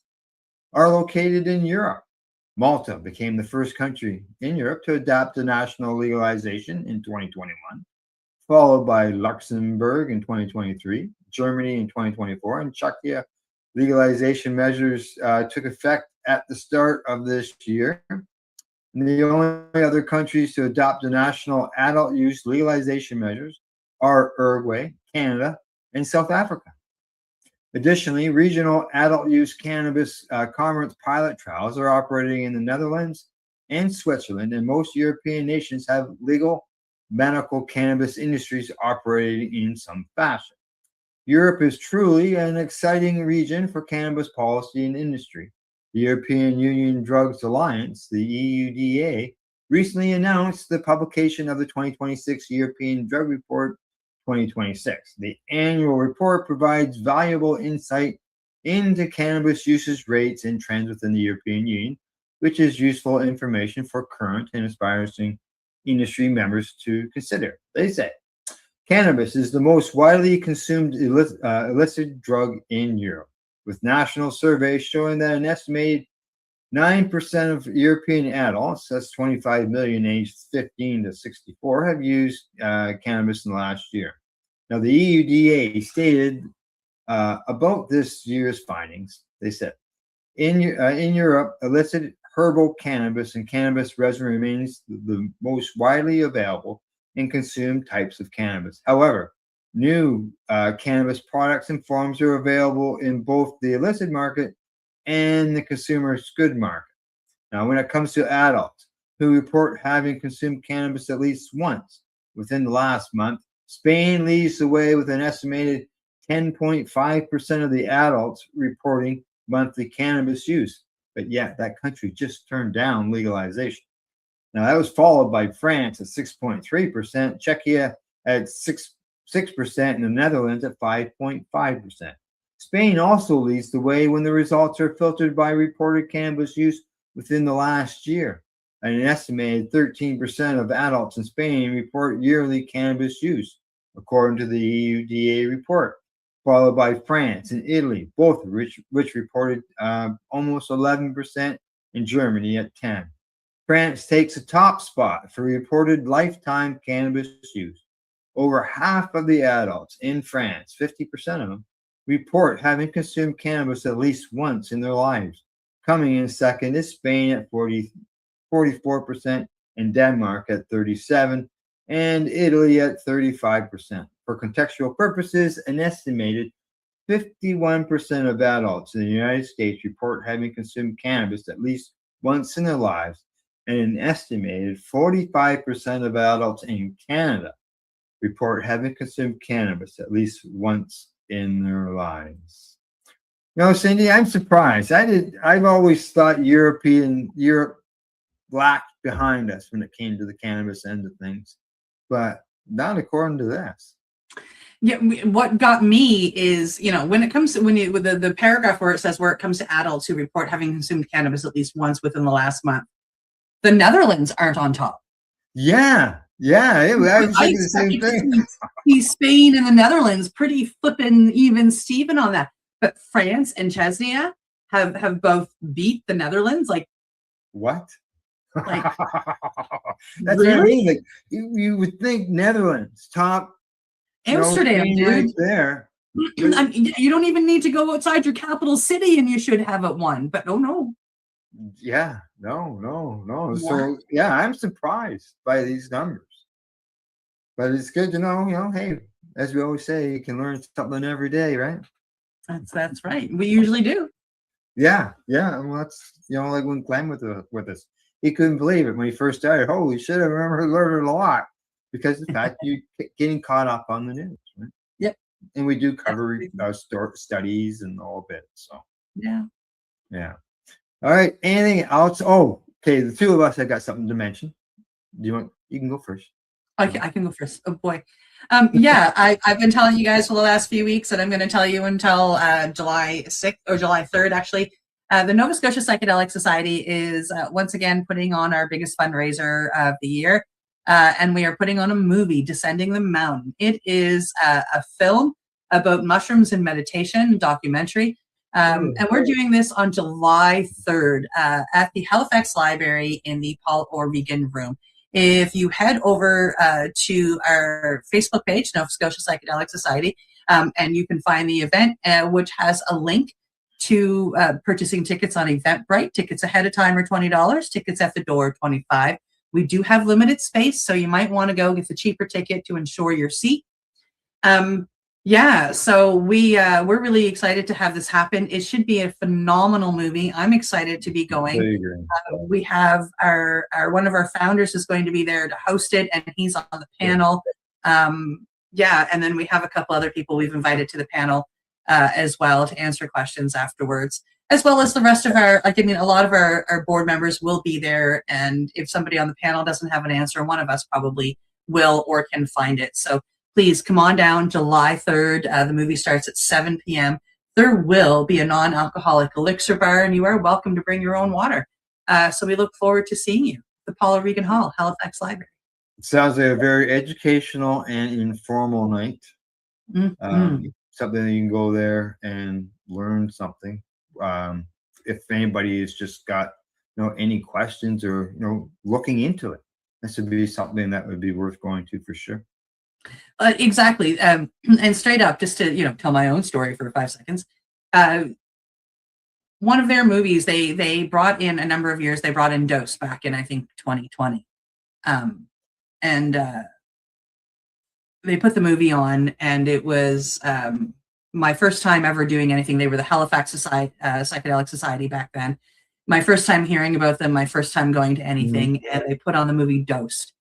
are located in Europe. Malta became the first country in Europe to adopt the national legalization in 2021, followed by Luxembourg in 2023, Germany in 2024, and Czechia. Legalization measures took effect at the start of this year. And the only other countries to adopt the national adult use legalization measures are Uruguay, Canada, and South Africa. Additionally, regional adult use cannabis commerce pilot trials are operating in the Netherlands and Switzerland, and most European nations have legal medical cannabis industries operating in some fashion. Europe is truly an exciting region for cannabis policy and industry. The European Union Drugs Alliance, the EUDA, recently announced the publication of the 2026 European Drug Report 2026. The annual report provides valuable insight into cannabis usage rates and trends within the European Union, which is useful information for current and aspiring industry members to consider. They say cannabis is the most widely consumed illicit drug in Europe, with national surveys showing that an estimated 9% of European adults, that's 25 million aged 15 to 64, have used cannabis in the last year. Now, the EUDA stated about this year's findings, they said, in Europe, illicit herbal cannabis and cannabis resin remains the most widely available and consumed types of cannabis. However, new cannabis products and forms are available in both the illicit market and the consumer's good market. Now, when it comes to adults who report having consumed cannabis at least once within the last month, Spain leads the way with an estimated 10.5% of the adults reporting monthly cannabis use. But yet, that country just turned down legalization. Now, that was followed by France at 6.3%, Czechia at 6%, and the Netherlands at 5.5%. Spain also leads the way when the results are filtered by reported cannabis use within the last year. And an estimated 13% of adults in Spain report yearly cannabis use, according to the EUDA report, followed by France and Italy, both which reported almost 11%, and Germany at 10%. France takes a top spot for reported lifetime cannabis use. Over half of the adults in France, 50% of them, report having consumed cannabis at least once in their lives. Coming in second is Spain at 44%, and Denmark at 37%, and Italy at 35%. For contextual purposes, an estimated 51% of adults in the United States report having consumed cannabis at least once in their lives, and an estimated 45% of adults in Canada report having consumed cannabis at least once in their lives. You know, Cindy, I'm surprised. I've always thought Europe lacked behind us when it came to the cannabis end of things, but not according to this. Yeah, what got me is, when it comes to with the paragraph where it says where it comes to adults who report having consumed cannabis at least once within the last month, the Netherlands aren't on top. Yeah, I was I thinking the same thing. see Spain and the Netherlands pretty flippin' even Steven on that, but France and Chechnya have both beat the Netherlands. Like what? Like, that's really? what I mean. Like you would think Netherlands top. Amsterdam, dude. Right there. I mean, you don't even need to go outside your capital city and you should have it won, but no. Yeah, no. What? So yeah, I'm surprised by these numbers, but it's good to know. Hey, as we always say, you can learn something every day, right? That's right. We usually do. Yeah. Well, that's like when Glenn was with us, he couldn't believe it when he first started. Holy shit! I remember learning a lot because of the fact you getting caught up on the news, right? Yep. And we do cover studies and all of it. So yeah. All right. Anything else? Oh, okay. The two of us have got something to mention. You can go first. I can go first. Oh boy. Yeah, I've been telling you guys for the last few weeks, and I'm going to tell you until July 6th or July 3rd, actually. The Nova Scotia Psychedelic Society is once again putting on our biggest fundraiser of the year, and we are putting on a movie, Descending the Mountain. It is a film about mushrooms and meditation, documentary, and we're doing this on July 3rd at the Halifax Library in the Paul Orvegan Room. If you head over to our Facebook page, Nova Scotia Psychedelic Society, and you can find the event, which has a link to purchasing tickets on Eventbrite. Tickets ahead of time are $20. Tickets at the door are $25. We do have limited space, so you might want to go get the cheaper ticket to ensure your seat. Yeah, so we're really excited to have this happen. It should be a phenomenal movie. I'm excited to be going. We have our one of our founders is going to be there to host it, and he's on the panel. Yeah, and then we have a couple other people we've invited to the panel as well to answer questions afterwards, as well as the rest of our, a lot of our board members will be there, and if somebody on the panel doesn't have an answer, one of us probably will or can find it. So please come on down July 3rd. The movie starts at 7 p.m. There will be a non-alcoholic elixir bar, and you are welcome to bring your own water. So we look forward to seeing you at the Paul Regan Hall, Halifax Library. It sounds like a very educational and informal night. Something that you can go there and learn something. If anybody has just got any questions or looking into it, this would be something that would be worth going to for sure. Exactly. And straight up, just to tell my own story for 5 seconds. One of their movies, they brought in a number of years. They brought in Dose back in, I think, 2020, and they put the movie on, and it was my first time ever doing anything. They were the Halifax Psychedelic Society back then. My first time hearing about them. My first time going to anything, and they put on the movie Dosed.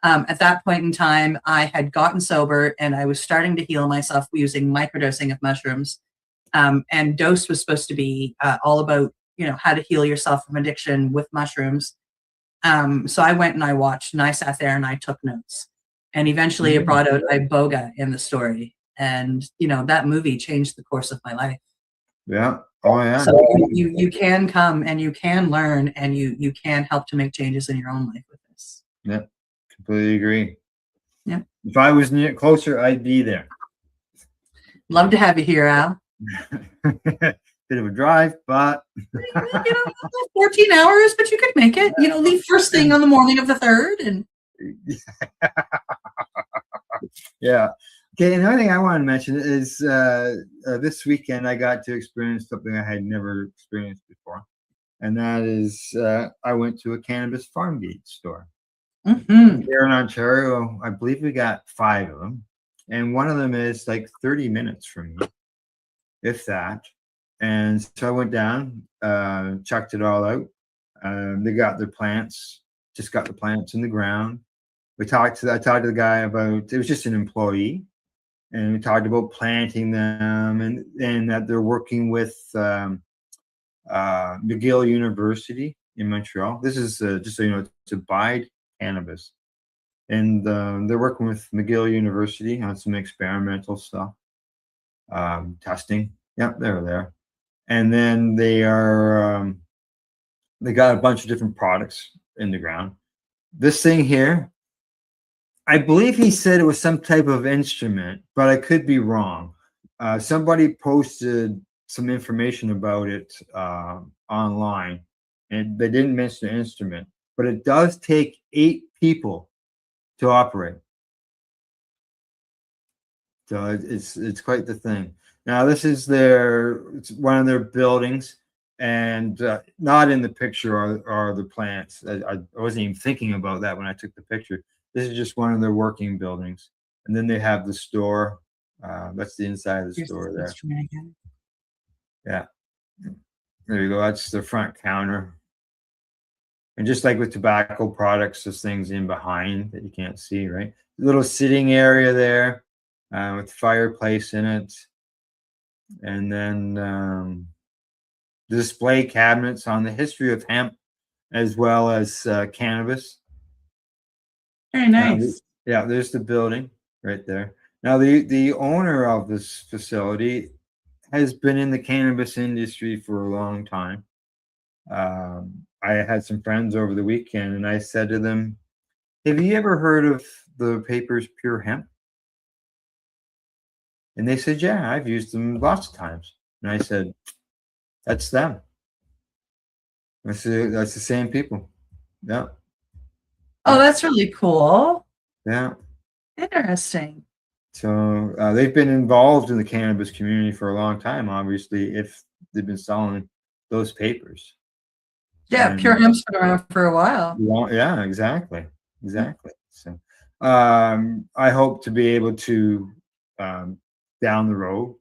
At that point in time, I had gotten sober and I was starting to heal myself using microdosing of mushrooms. And Dose was supposed to be all about, how to heal yourself from addiction with mushrooms. So I went and I watched and I sat there and I took notes. And eventually it brought out Iboga in the story. And, that movie changed the course of my life. Yeah. Oh, yeah. So you can come and you can learn and you can help to make changes in your own life with this. Yeah. Completely agree. Yeah. If I was closer, I'd be there. Love to have you here, Al. Bit of a drive, but 14 hours, but you could make it. Leave first thing on the morning of the 3rd, and yeah. Okay. Another thing I want to mention is this weekend I got to experience something I had never experienced before, and that is I went to a cannabis farm gate store. Here in Ontario, I believe we got 5 of them, and one of them is like 30 minutes from me, if that. And so I went down, checked it all out. They got their plants, just got the plants in the ground. I talked to the guy about, it was just an employee, and we talked about planting them and that they're working with McGill University in Montreal. This is just so you know, it's Abide Cannabis, and they're working with McGill University on some experimental stuff, testing. Yep, they're there, and then they are they got a bunch of different products in the ground. This thing here, I believe he said it was some type of instrument, but I could be wrong. Somebody posted some information about it online, and they didn't mention the instrument, but it does take 8 people to operate. So it's quite the thing. Now this is it's one of their buildings, and not in the picture are the plants. I wasn't even thinking about that when I took the picture. This is just one of their working buildings, and then they have the store. That's the inside of the store there. Yeah, there you go. That's the front counter. And just like with tobacco products, there's things in behind that you can't see, right? Little sitting area there with fireplace in it. And then display cabinets on the history of hemp as well as cannabis. Very nice. Yeah, there's the building right there. Now, the owner of this facility has been in the cannabis industry for a long time. I had some friends over the weekend, and I said to them, "Have you ever heard of the papers Pure Hemp?" And they said, "Yeah, I've used them lots of times." And I said, "That's them. That's the same people." Yeah. Oh, that's really cool. Yeah. Interesting. So they've been involved in the cannabis community for a long time, obviously, if they've been selling those papers. Yeah, And, Pure Hemp's been around for a while. yeah, exactly. So I hope to be able to down the road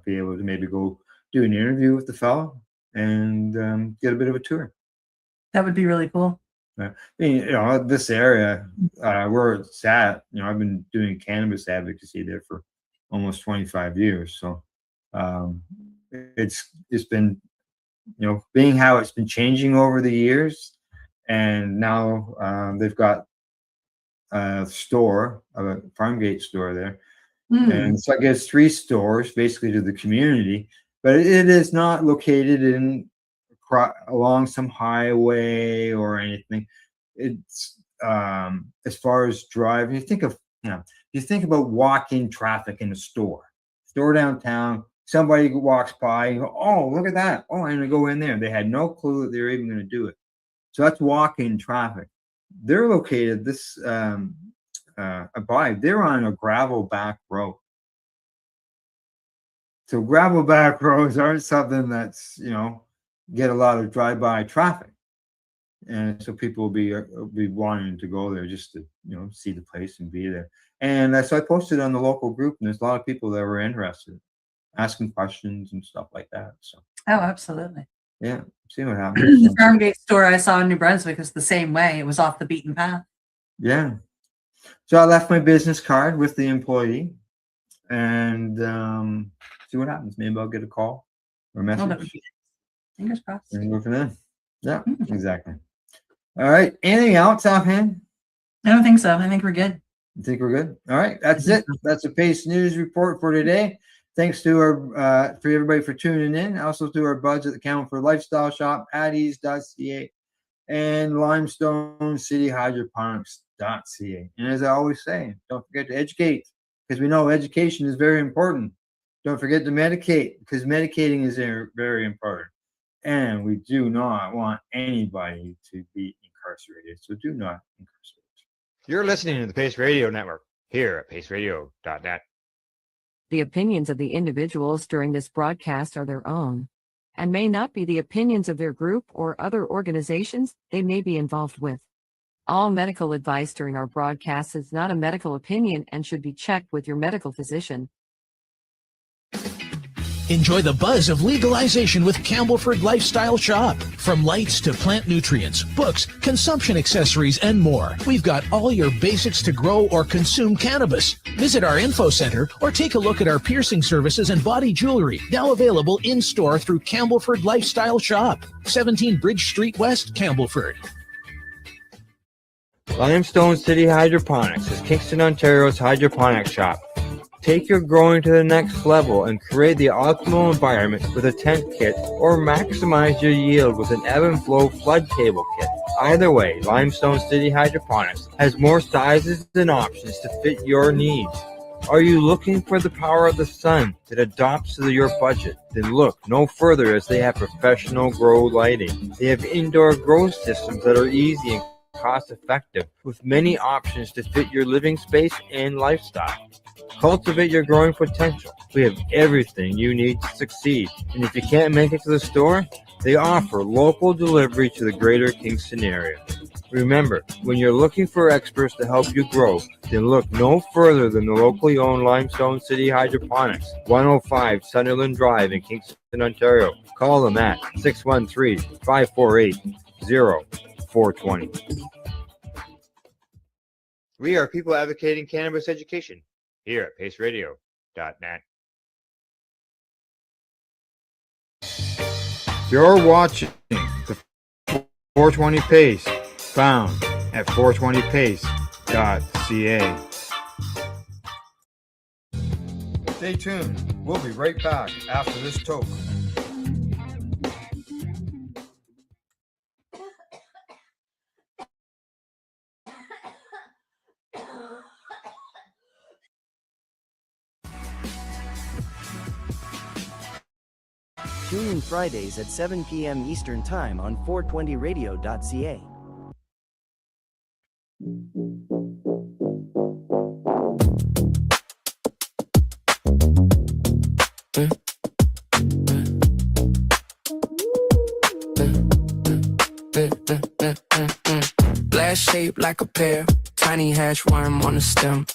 be able to maybe go do an interview with the fellow and get a bit of a tour. That would be really cool. I mean, you know, this area where it's at, you know, I've been doing cannabis advocacy there for almost 25 years. So it's been, you know, being how it's been changing over the years, and now they've got a store, a farm gate store there, and so I guess 3 stores basically to the community, but it is not located along some highway or anything. It's as far as driving, you think about walk-in traffic in a store downtown. Somebody walks by, you go, "Oh, look at that. Oh, I'm gonna go in there." They had no clue that they were even gonna do it. So that's walk-in traffic. They're located Abide, they're on a gravel back road. So gravel back roads aren't something that's, you know, get a lot of drive-by traffic, and so people will be wanting to go there just to, you know, see the place and be there. And so I posted on the local group, and there's a lot of people that were interested, asking questions and stuff like that. So Oh, absolutely. yeah, see what happens. The farm gate store I saw in New Brunswick is the same way. It was off the beaten path. Yeah. So I left my business card with the employee, and see what happens. Maybe I'll get a call or a Oh, that would message. be fingers crossed. And go from there. Yeah, exactly. All right. Anything else offhand? I don't think so. I think we're good. You think we're good? All right. That's it. That's the Pace News Report for today. Thanks to our for everybody for tuning in. Also to our buds at the Campbell Lifestyle Shop, Paddy's.ca, and Limestone City Hydroponics.ca. And as I always say, don't forget to educate, because we know education is very important. Don't forget to medicate, because medicating is very important. And we do not want anybody to be incarcerated. So do not incarcerate. You're listening to the Pace Radio Network here at paceradio.net. The opinions of the individuals during this broadcast are their own and may not be the opinions of their group or other organizations they may be involved with. All medical advice during our broadcast is not a medical opinion and should be checked with your medical physician. Enjoy the buzz of legalization with Campbellford Lifestyle Shop. From lights to plant nutrients, books, consumption accessories, and more, we've got all your basics to grow or consume cannabis. Visit our info center or take a look at our piercing services and body jewelry, now available in-store through Campbellford Lifestyle Shop, 17 Bridge Street West, Campbellford. Limestone City Hydroponics is Kingston, Ontario's hydroponics shop. Take your growing to the next level and create the optimal environment with a tent kit or maximize your yield with an ebb and flow flood table kit. Either way, Limestone City Hydroponics has more sizes and options to fit your needs. Are you looking for the power of the sun that adapts to your budget? Then look no further, as they have professional grow lighting. They have indoor grow systems that are easy and cost effective, with many options to fit your living space and lifestyle. Cultivate your growing potential. We have everything you need to succeed. And if you can't make it to the store, they offer local delivery to the greater Kingston area. Remember, when you're looking for experts to help you grow, then look no further than the locally owned Limestone City Hydroponics, 105 Sunderland Drive in Kingston, Ontario. Call them at 613-548-0420. We are people advocating cannabis education here at paceradio.net. You're watching the 420 Pace, found at 420pace.ca. Stay tuned. We'll be right back after this toke. Tune in Fridays at 7 p.m. Eastern Time on 420radio.ca. Glass shaped like a pear, tiny hash worm on the stem.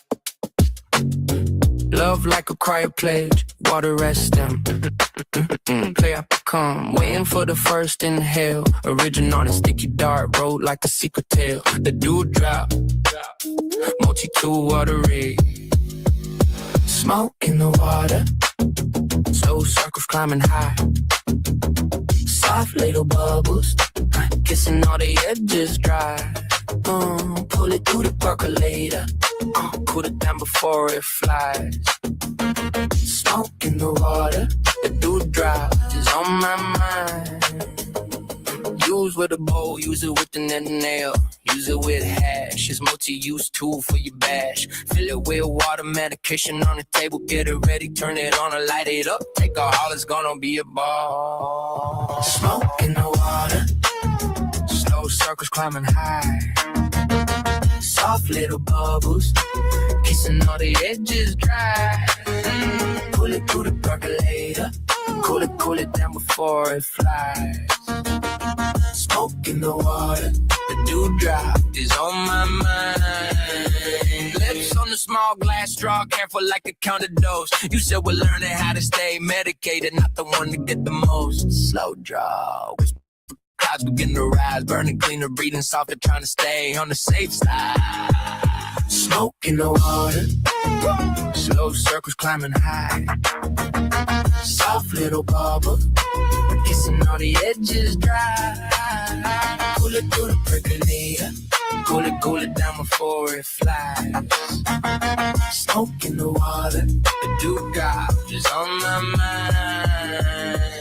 Love like a cryo pledge, water at stem. Play up come, waiting for the first inhale. Original on a sticky dart, road like a secret tale. The dude drop, multi-tool watery. Smoke in the water, slow circles climbing high. Soft little bubbles, kissing all the edges dry. Pull it through the percolator, cool it down before it flies. Smoke in the water, the dewdrop is on my mind. Use with a bowl, use it with the net and nail. Use it with hash, it's multi-use tool for your bash. Fill it with water, medication on the table. Get it ready, turn it on or light it up. Take a haul, it's gonna be a ball. Smoke in the water, slow circles climbing high. Soft little bubbles, kissing all the edges dry. Pull it through the percolator, cool it down before it flies. Smoke in the water, the dewdrop is on my mind. Lips on the small glass straw, careful like a counter dose. You said we're learning how to stay medicated, not the one to get the most. Slow draw, clouds begin to rise, burning cleaner, breathing softer, trying to stay on the safe side. Smoke in the water, slow circles climbing high. Soft little bubble, kissing all the edges dry. Pull it through the percolator, cool it down before it flies. Smoke in the water, the dewdrop is on my mind.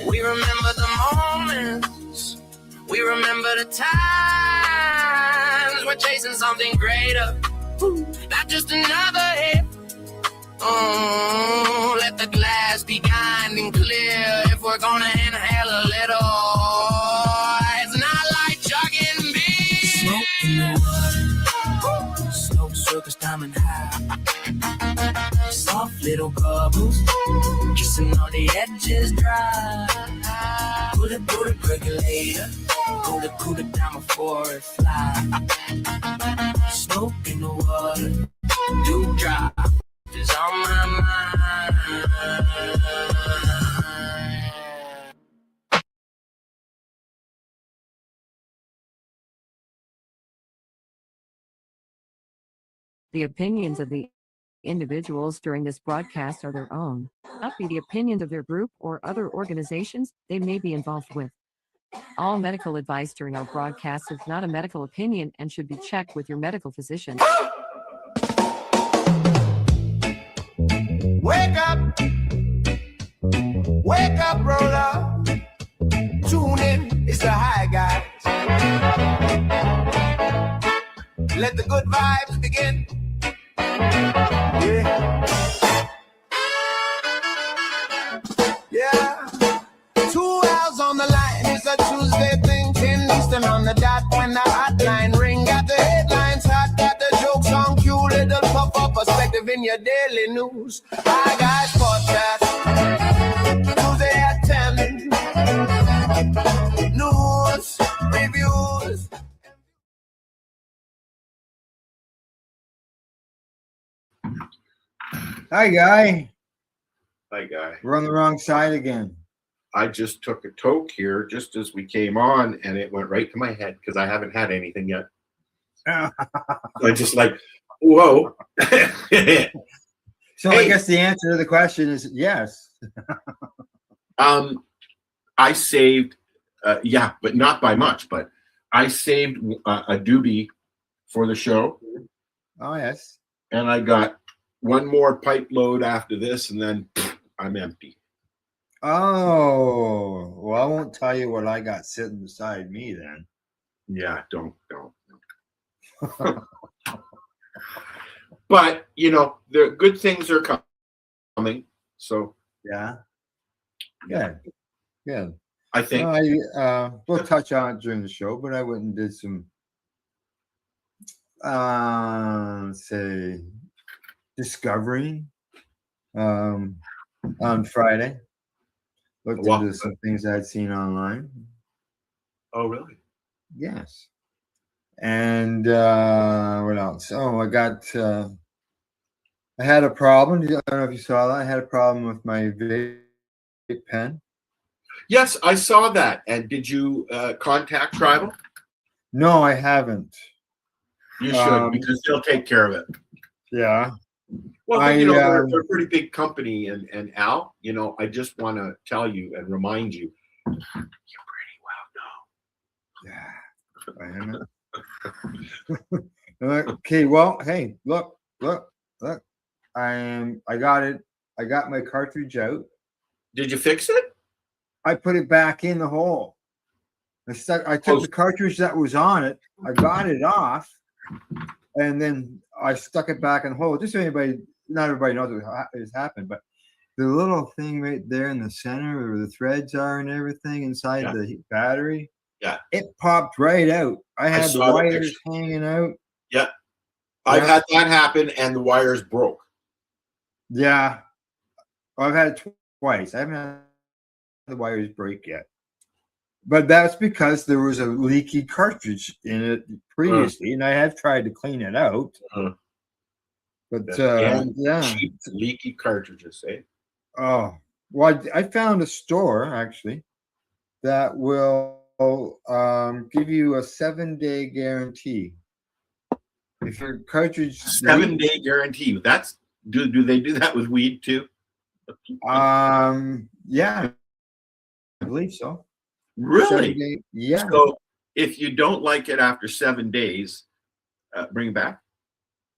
We remember the moments, we remember the times. We're chasing something greater, not just another hit. Let the glass be kind and clear. If we're gonna inhale a little, it's not like chugging beer. Smoke in the water, slow circles diamond high. Soft little bubbles, kissing all the edges dry. Pull it through the percolator, cool it down before it flies. Smoke in the water, dewdrop is on my mind. The opinions of the individuals during this broadcast are their own, not be the opinions of their group or other organizations they may be involved with. All medical advice during our broadcast is not a medical opinion and should be checked with your medical physician. Wake up, brother. Tune in, it's the high guys. Let the good vibes begin. Yeah. Yeah. 2 hours on the line. It's a Tuesday thing. 10 Eastern on the dot. When the hotline ring, got the headlines hot, got the jokes on cue. Little puff up perspective in your daily news. High guys podcast. Tuesday at 10. News, reviews. Hi, Guy. Hi, Guy. We're on the wrong side again. I just took a toke here just as we came on, and it went right to my head because I haven't had anything yet. I just like, whoa. So I guess the answer to the question is yes. I saved, yeah, but not by much, but I saved a doobie for the show. Oh, yes. And I got one more pipe load after this, and then I'm empty. Oh, well, I won't tell you what I got sitting beside me then. Yeah, don't. But, you know, the good things are coming. So, yeah. Good. Good. I think. We'll touch on it during the show, but I went and did some, say, discovery on Friday. Looked into some things I'd seen online. Oh, really? Yes. And what else? Oh, I had a problem. I don't know if you saw that. I had a problem with my vape pen. Yes, I saw that. And did you contact Tribal? No, I haven't. You should, because they'll take care of it. Yeah. Well, they're a pretty big company, and Al, I just want to tell you and remind you, you're pretty well known. Yeah. Okay. Well, hey, look. I got it. I got my cartridge out. Did you fix it? I put it back in the hole. I took the cartridge that was on it. I got it off, and then I stuck it back in the hole. Just so not everybody knows what has happened, but the little thing right there in the center where the threads are and everything inside the battery, it popped right out. I had the wires hanging out. Yeah. I've had that happen, and the wires broke. Yeah. I've had it twice. I haven't had the wires break yet. But that's because there was a leaky cartridge in it previously, and I have tried to clean it out. But cheap leaky cartridges, eh? Oh, well, I found a store actually that will give you a 7-day guarantee. If your cartridge 7-day guarantee. That's do they do that with weed too? Yeah, I believe so. Really? Yeah. So if you don't like it after 7 days, bring it back.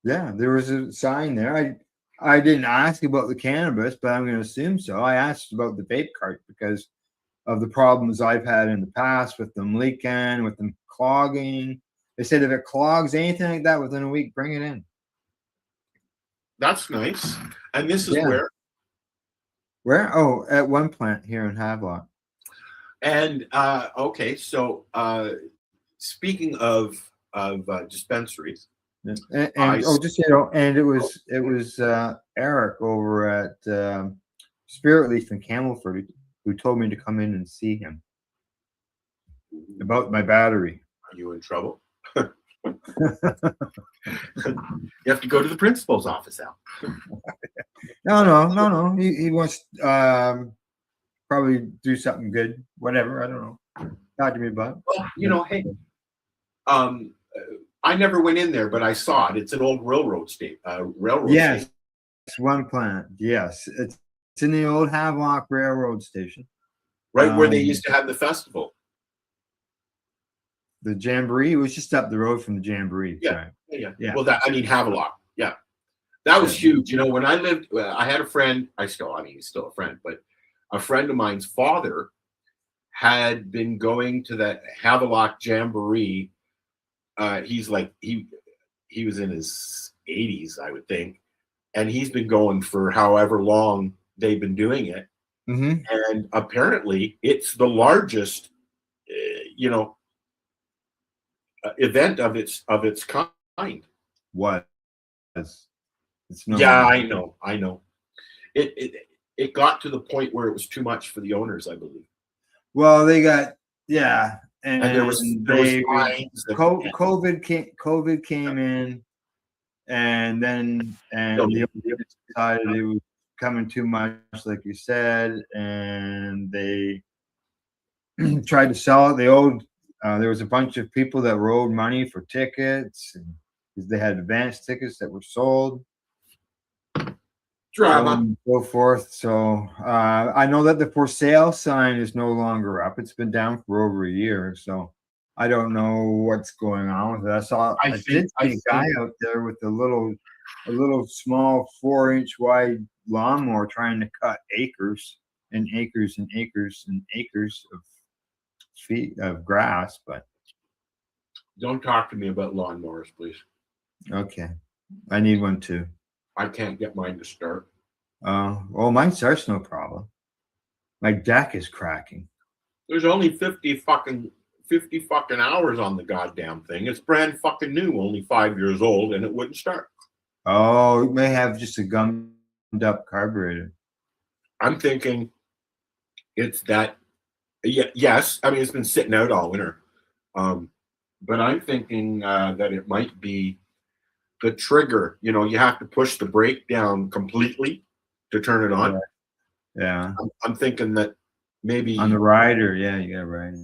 Yeah, there was a sign there. I didn't ask about the cannabis, but I'm going to assume so. I asked about the vape cart because of the problems I've had in the past with them leaking, with them clogging. They said if it clogs anything like that within a week, bring it in. That's nice. And this is where? Where? Oh, at one plant here in Havelock. And okay, so speaking of dispensaries, and it was Eric over at Spirit Leaf in Camelford who told me to come in and see him about my battery. Are you in trouble? You have to go to the principal's office, Al. No. He wants probably do something good. Whatever. I don't know. Talk to me about it. Well, hey, I never went in there, but I saw it. It's an old railroad Yes, station. it's one plant. Yes, it's in the old Havelock Railroad Station. Right where they used to have the festival. The Jamboree was just up the road from the Jamboree. Yeah, Right. yeah. Well, Havelock. Yeah, that was huge. You know, when I lived, I had a friend. He's still a friend, but a friend of mine's father had been going to that Havelock Jamboree. He's like he was in his 80s, I would think, and he's been going for however long they've been doing it. Mm-hmm. And apparently, it's the largest, event of its kind. What? It's no Yeah, longer. I know. It got to the point where it was too much for the owners, I believe. Well, they got and there was fines. COVID came in, and then the owners decided it was coming too much, like you said, and they tried to sell it. They owed. There was a bunch of people that were owed money for tickets, because they had advance tickets that were sold. Drama. And so forth. So I know that the for sale sign is no longer up. It's been down for over a year. So I don't know what's going on with it. I did see a guy out there with a little small 4-inch wide lawnmower trying to cut acres and acres and acres and acres of feet of grass. But don't talk to me about lawnmowers, please. Okay, I need one too. I can't get mine to start. Well, mine starts no problem. My deck is cracking. There's only 50 fucking hours on the goddamn thing. It's brand fucking new, only 5 years old, and it wouldn't start. Oh, it may have just a gummed up carburetor. I'm thinking it's that. Yes, I mean it's been sitting out all winter, but I'm thinking that it might be the trigger. You know, you have to push the brake down completely to turn it on. Yeah. I'm thinking that maybe on the rider. Yeah, you got a rider.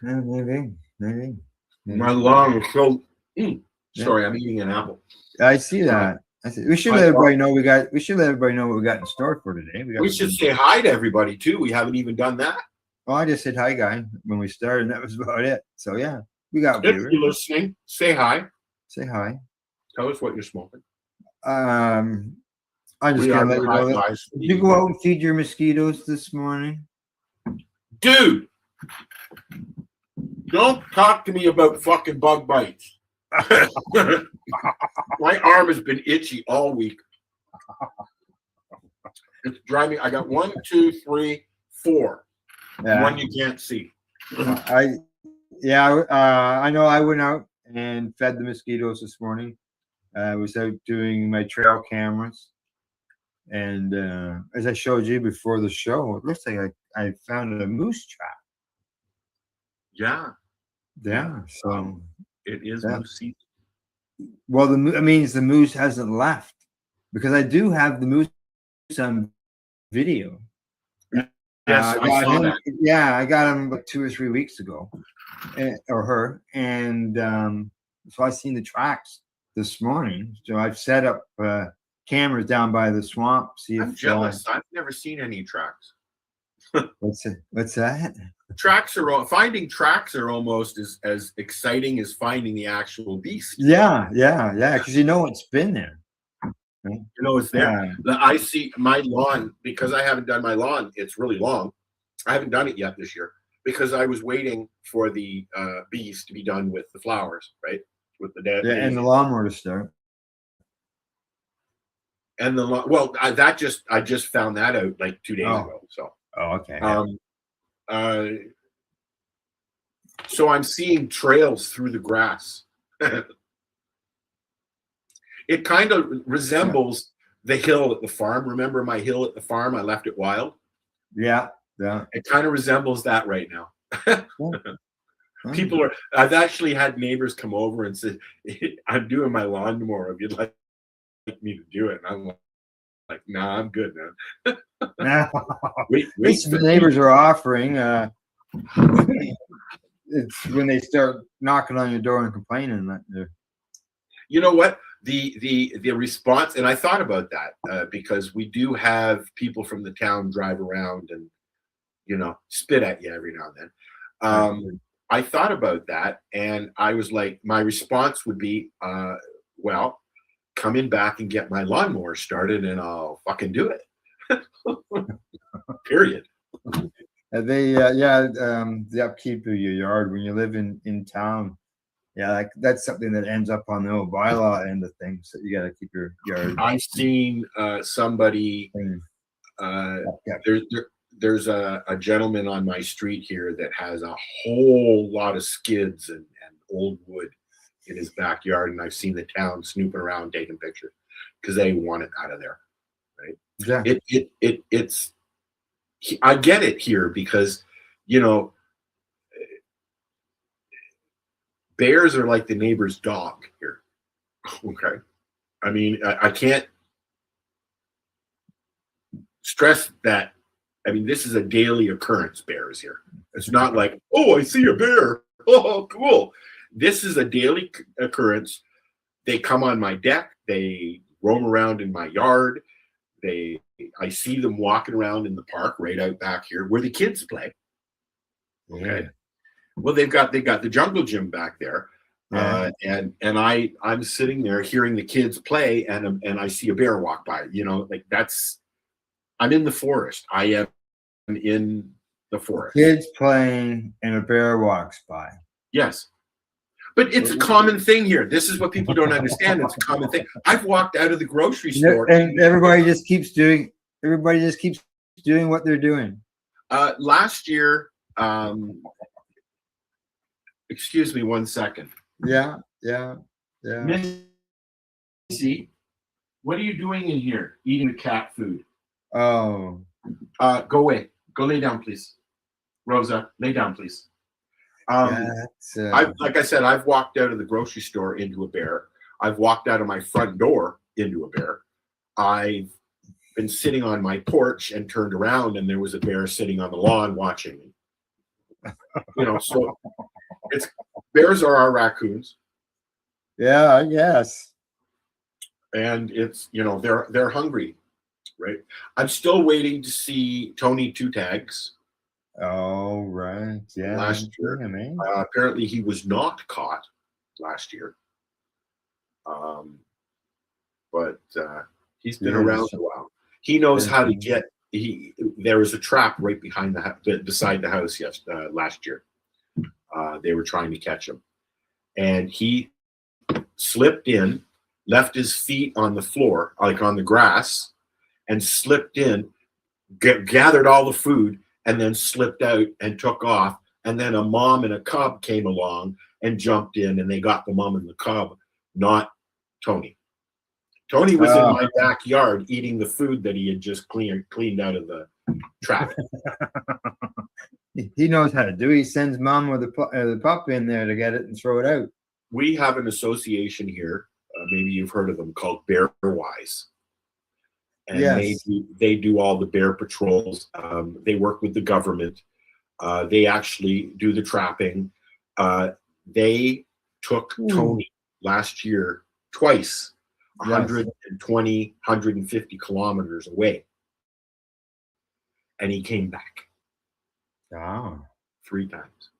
Yeah, maybe. My lawn is so. Sorry, I'm eating an apple. I see that. We should let everybody know we got. We should let everybody know what we got in store for today. We should say hi to everybody too. We haven't even done that. Well, I just said hi, guy, when we started, and that was about it. So yeah, we got If viewers. you're listening, say hi. Say hi. Tell us what you're smoking. I'm just gonna let you know that. Did you go out and feed your mosquitoes this morning? Dude, don't talk to me about fucking bug bites. My arm has been itchy all week. It's driving. I got 1, 2, 3, 4. Yeah. One you can't see. I know I went out and fed the mosquitoes this morning. I was out doing my trail cameras, and as I showed you before the show, it looks like I found a moose trap. Yeah. So it is moose season. Well, that means the moose hasn't left, because I do have the moose on video. Yes, I saw that. Yeah, I got him like 2 or 3 weeks ago, or her, and so I seen the tracks this morning. So I've set up cameras down by the swamp. See if I'm jealous. I've never seen any tracks. What's that? Finding tracks are almost as exciting as finding the actual beast. Yeah, because you know it's been there. You know it's there. Yeah. I see my lawn, because I haven't done my lawn. It's really long. I haven't done it yet this year because I was waiting for the bees to be done with the flowers, right? With the dead. Yeah, and the lawnmower to start. And I just found that out like 2 days ago. So. Oh, okay. So I'm seeing trails through the grass. It kind of resembles the hill at the farm. Remember my hill at the farm? I left it wild. Yeah. It kind of resembles that right now. I've actually had neighbors come over and said, I'm doing my lawnmower. If you'd like me to do it. And I'm like, nah, I'm good, man. Wait, the neighbors are offering. it's when they start knocking on your door and complaining that they're. You know what? The response, and I thought about that because we do have people from the town drive around and, you know, spit at you every now and then. I thought about that, and I was like, my response would be, well, come in back and get my lawnmower started, and I'll fucking do it. Period. The upkeep of your yard when you live in town. Yeah, like that's something that ends up on the old bylaw end of things. That you got to keep your yard. I've seen somebody. There's a gentleman on my street here that has a whole lot of skids and old wood in his backyard, and I've seen the town snooping around taking pictures because they want it out of there. Right? Yeah. It's. I get it here because, you know, bears are like the neighbor's dog here. Okay. I mean, I can't stress that. I mean, this is a daily occurrence, bears here. It's not like, oh, I see a bear. Oh, cool. This is a daily occurrence. They come on my deck. They roam around in my yard. I see them walking around in the park right out back here where the kids play. Okay. Well, they've got the jungle gym back there. And I'm sitting there hearing the kids play, and I see a bear walk by. You know, like I'm in the forest. I am in the forest. Kids playing and a bear walks by. Yes. But it's a common thing here. This is what people don't understand. It's a common thing. I've walked out of the grocery store. And everybody just keeps doing what they're doing. Last year, excuse me 1 second. Yeah. Missy, what are you doing in here? Eating the cat food. Oh. Go away. Go lay down, please. Rosa, lay down, please. Like I said, I've walked out of the grocery store into a bear. I've walked out of my front door into a bear. I've been sitting on my porch and turned around, and there was a bear sitting on the lawn watching me. You know, so bears are our raccoons. Yeah, I guess. And it's, you know, they're hungry, right? I'm still waiting to see Tony Two Tags. Oh, right. Yeah. Last year. Yeah, man. Apparently he was not caught last year. But he's been around a while. He knows how to get. There was a trap right behind beside the house last year. They were trying to catch him, and he slipped in, left his feet on the floor, like on the grass, and slipped in, gathered all the food, and then slipped out and took off. And then a mom and a cub came along and jumped in, and they got the mom and the cub, not Tony. Tony was in my backyard eating the food that he had just cleaned out of the trap. He knows how to do. He sends mom or the pup in there to get it and throw it out. We have an association here. Maybe you've heard of them, called Bear Wise. And yes. they do all the bear patrols. They work with the government. They actually do the trapping. They took Tony last year twice, 120, 150 kilometers away. And he came back. Oh. 3 times.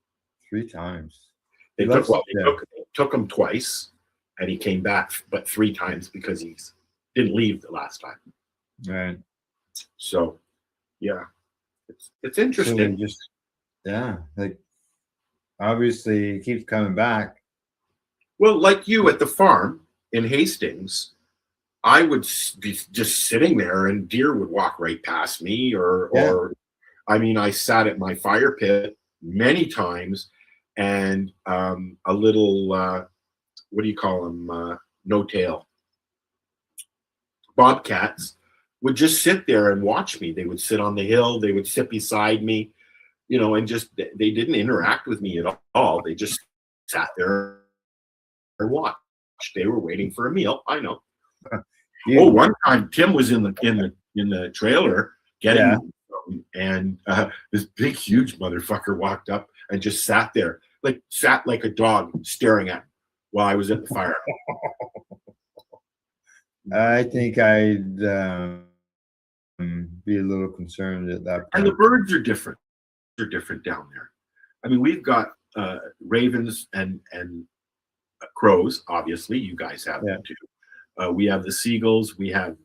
3 times. They took him twice, and he came back, but 3 times because he didn't leave the last time. Right. So, yeah, it's interesting. So like obviously it keeps coming back. Well, like you at the farm in Hastings, I would be just sitting there, and deer would walk right past me, or I mean, I sat at my fire pit many times, and a little what do you call them? No tail bobcats would just sit there and watch me. They would sit on the hill. They would sit beside me, you know, and just, they didn't interact with me at all. They just sat there and watched. They were waiting for a meal. I know. One time Tim was in the trailer getting, and this big, huge motherfucker walked up and just sat there like sat like a dog staring at me while I was at the fire. I think I'd be a little concerned at that And the point. birds are different. They're different down there. I mean, we've got ravens and crows. Obviously, you guys have them too. We have the seagulls. We have,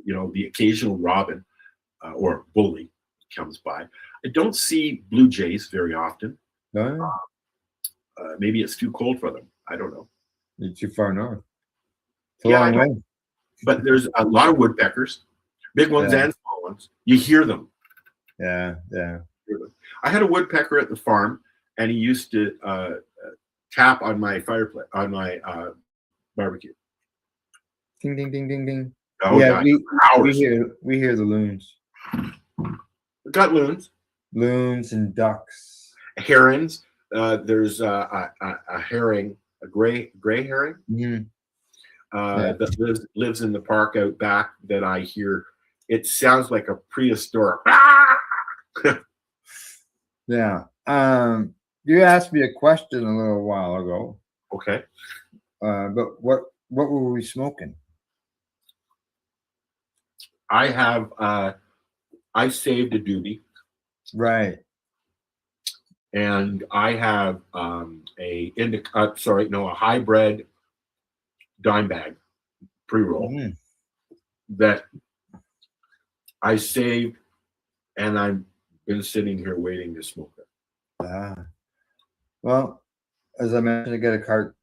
the occasional robin or bully comes by. I don't see blue jays very often. No, Maybe it's too cold for them. I don't know. you're too far north. It's a Yeah, I long know. way. But there's a lot of woodpeckers, big ones Yeah. and small ones. You hear them. Yeah, yeah. I had a woodpecker at the farm, and he used to tap on my fireplace, on my barbecue. Ding, ding, ding, ding, ding. Oh, yeah, yeah, hours. we hear the loons. We got loons, Loons and ducks. herons. There's a herring, a gray herring, Mhm. that lives in the park out back. That I hear. It sounds like a prehistoric. Yeah. You asked me a question a little while ago. Okay. But what were we smoking? I have I saved a doobie, Right. and I have a hybrid dime bag pre-roll Mhm. that I saved, and I've been sitting here waiting to smoke it. Well, as I mentioned, I got a cart.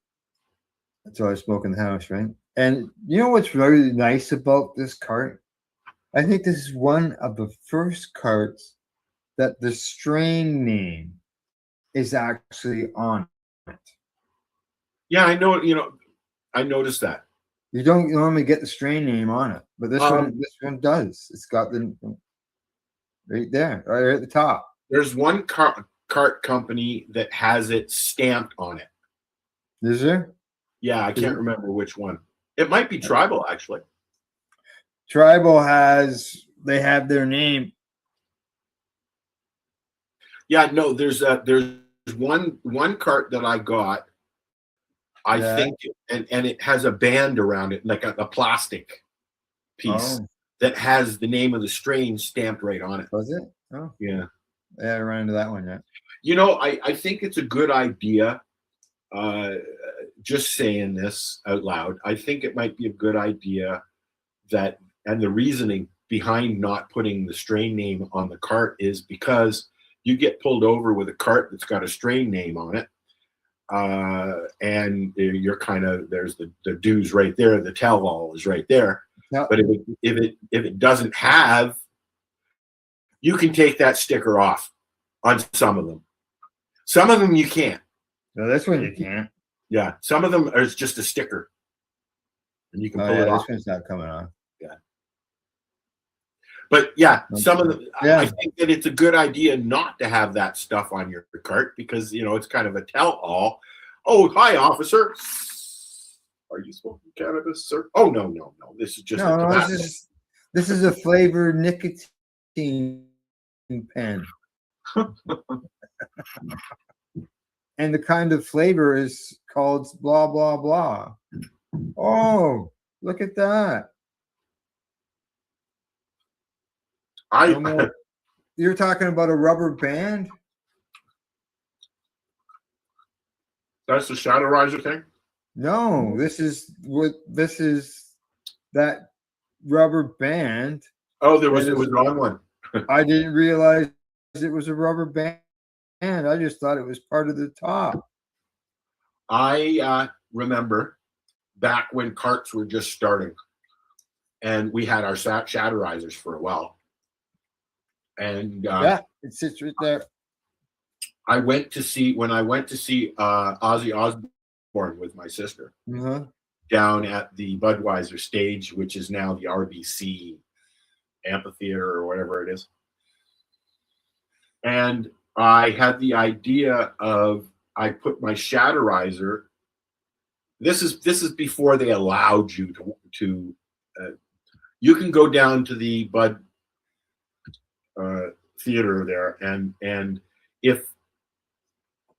That's all I smoke in the house, right? And you know what's really nice about this cart? I think this is one of the first carts that the strain name is actually on it. Yeah, I know. I noticed that. You don't normally get the strain name on it, but this Um, one does. It's got the right there, right at the top. There's one cart company that has it stamped on it. Is there? Yeah, I can't remember which one. It might be Tribal, actually. Tribal they have their name. Yeah, no, there's one cart that I got. I Yeah. think, and it has a band around it, like a plastic piece Oh, that has the name of the strain stamped right on it. was it? Oh, Yeah. yeah, I ran into that one yet. I think it's a good idea. Just saying this out loud, I think it might be a good idea and the reasoning behind not putting the strain name on the cart is because you get pulled over with a cart that's got a strain name on it. And you're there's the dues right there, the tell all is right there. Now, But if it doesn't have, you can take that sticker off on some of them. Some of them you can't. no, this one you can't. Yeah, some of them are just a sticker, and you can Oh, pull yeah, it this off. one's not coming off. Yeah, but yeah, some of them. Yeah. I think that it's a good idea not to have that stuff on your cart because it's kind of a tell-all. Oh, hi, officer. Are you smoking cannabis, sir? Oh, no. This is just a No, tobacco. this is a flavored nicotine pen. And the kind of flavor is called blah blah blah. Oh, look at that. No more- You're talking about a rubber band? That's the shadow riser thing. No, this is that rubber band. Oh, it was on one. I didn't realize it was a rubber band. I just thought it was part of the top. I remember back when carts were just starting, and we had our shadow risers for a while. And Yeah, it sits right there. when I went to see Ozzy Osbourne with my sister Uh-huh. down at the Budweiser stage, which is now the RBC amphitheater or whatever it is. And I had the idea I put my Shatterizer. This is before they allowed you to you can go down to the Bud theater there, and if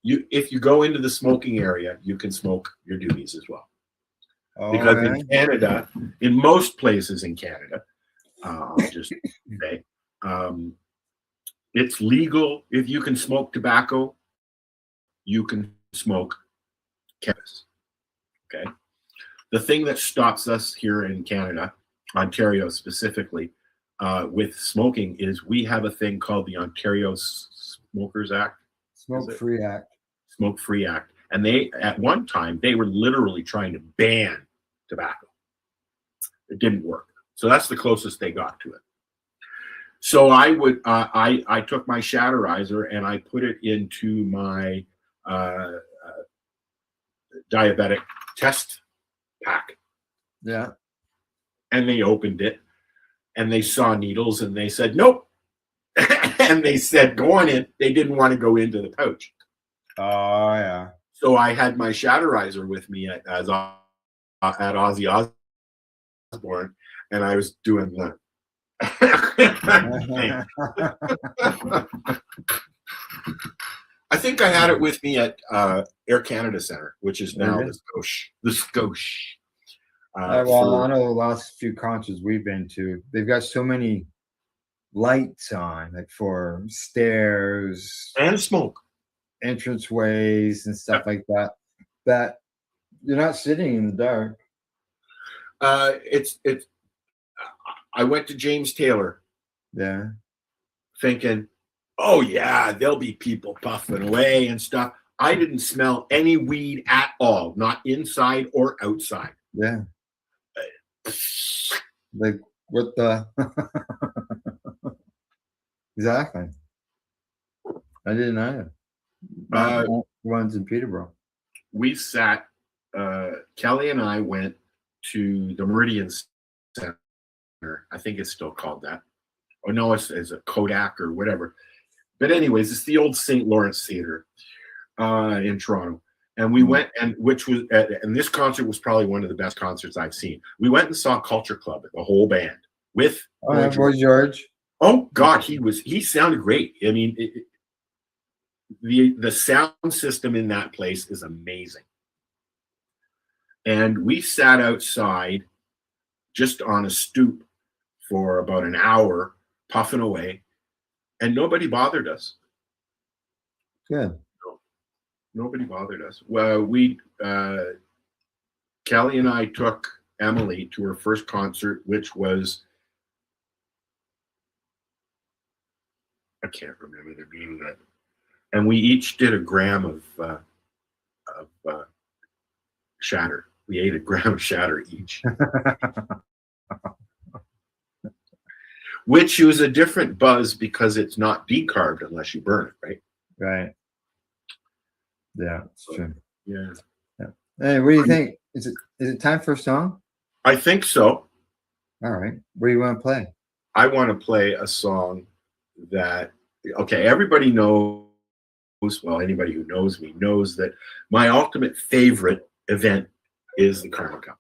if you go into the smoking area, you can smoke your doobies as well. Oh, Because yeah. in Canada, in most places in Canada, I'll just say, it's legal. If you can smoke tobacco, you can smoke cannabis. Okay. The thing that stops us here in Canada, Ontario specifically, with smoking is we have a thing called the Ontario Smokers Act. Smoke Free Act. Smoke Free Act. And they, at one time, they were literally trying to ban tobacco. It didn't work. So that's the closest they got to it. So I took my Shatterizer and I put it into my diabetic test pack. Yeah. And they opened it and they saw needles and they said, nope. And they said, go on in. They didn't want to go into the pouch. Oh, yeah. So I had my Shatterizer with me at Ozzy Osbourne, and I was doing the. I think I had it with me at Air Canada Centre, which is now the Scotia. Well, I know the last few concerts we've been to, they've got so many lights on, like for stairs and smoke, entranceways and stuff like that, that you're not sitting in the dark. I went to James Taylor. Yeah. Thinking, oh yeah, there'll be people puffing away and stuff. I didn't smell any weed at all, not inside or outside. Yeah. Like what the exactly. I didn't either. Ones in Peterborough. We sat, Kelly and I went to the Meridian Center. I think it's still called that. Oh no, it's a Kodak or whatever. But anyways, it's the old St. Lawrence Theater in Toronto. And we went, and this concert was probably one of the best concerts I've seen. We went and saw Culture Club, the whole band, with Boy George. Oh God, he sounded great. I mean, the sound system in that place is amazing. And we sat outside just on a stoop for about an hour, puffing away, and nobody bothered us. Good. Nobody bothered us. Well, Kelly and I took Emily to her first concert, which was, I can't remember the name of it. And we each did a gram of shatter. We ate a gram of shatter each. Which was a different buzz because it's not decarbed unless you burn it, right? Right. Yeah, it's true. Yeah. Hey, what do you think? Is it time for a song? I think so. All right. What do you want to play? I want to play a song that, okay, everybody knows, well, anybody who knows me knows that my ultimate favorite event is the Karma Cup.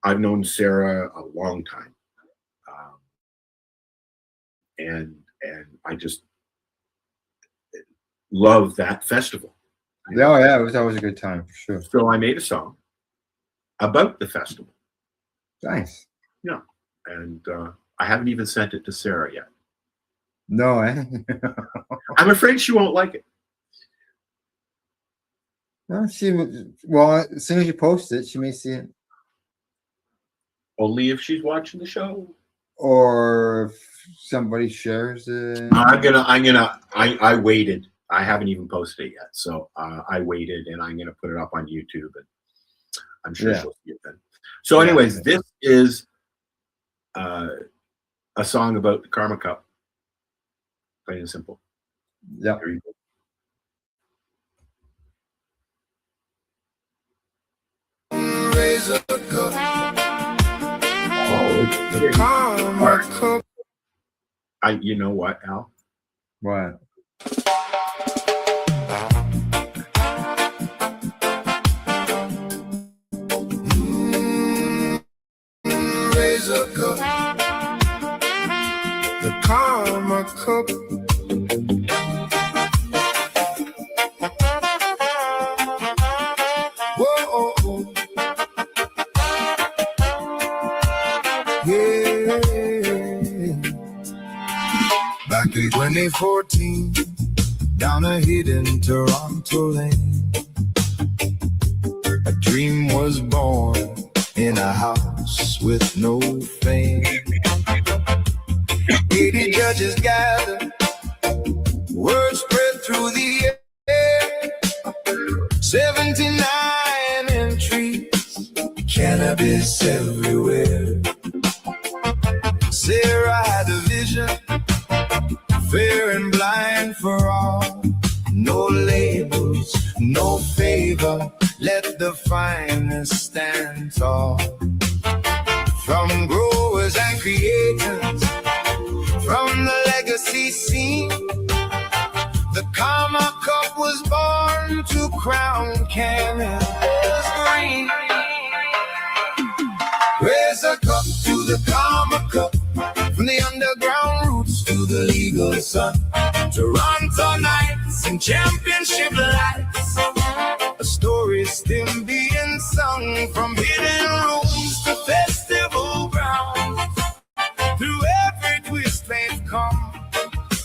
I've known Sarah a long time. And I just love that festival. Oh yeah, it was always a good time for sure. So I made a song about the festival. Nice. Yeah, and I haven't even sent it to Sarah yet. No, I'm afraid she won't like it. No, well, as soon as you post it, she may see it. Only if she's watching the show. Or if somebody shares it. I waited. I haven't even posted it yet. So I waited and I'm going to put it up on YouTube and I'm sure she'll see it then. So anyways, this is a song about the Karma Cup. Plain and simple. Yeah. Here you go. Raise a cup. The Karma Cup. You know what, Al? What? Raise a cup. The Karma Cup. 2014, down a hidden Toronto lane, a dream was born in a house with no fame. 80 judges gathered, word spread through the air. 79 entries, cannabis everywhere. Sarah had a vision, fair and blind for all. No labels, no favor, let the finest stand tall. From growers and creators, from the legacy scene, the Karma Cup was born to crown cannabis green. Raise a cup to the Karma Cup, from the underground roots to the legal sun. Toronto nights and championship lights, a story still being sung from hidden rooms to festival grounds. Through every twist they've come,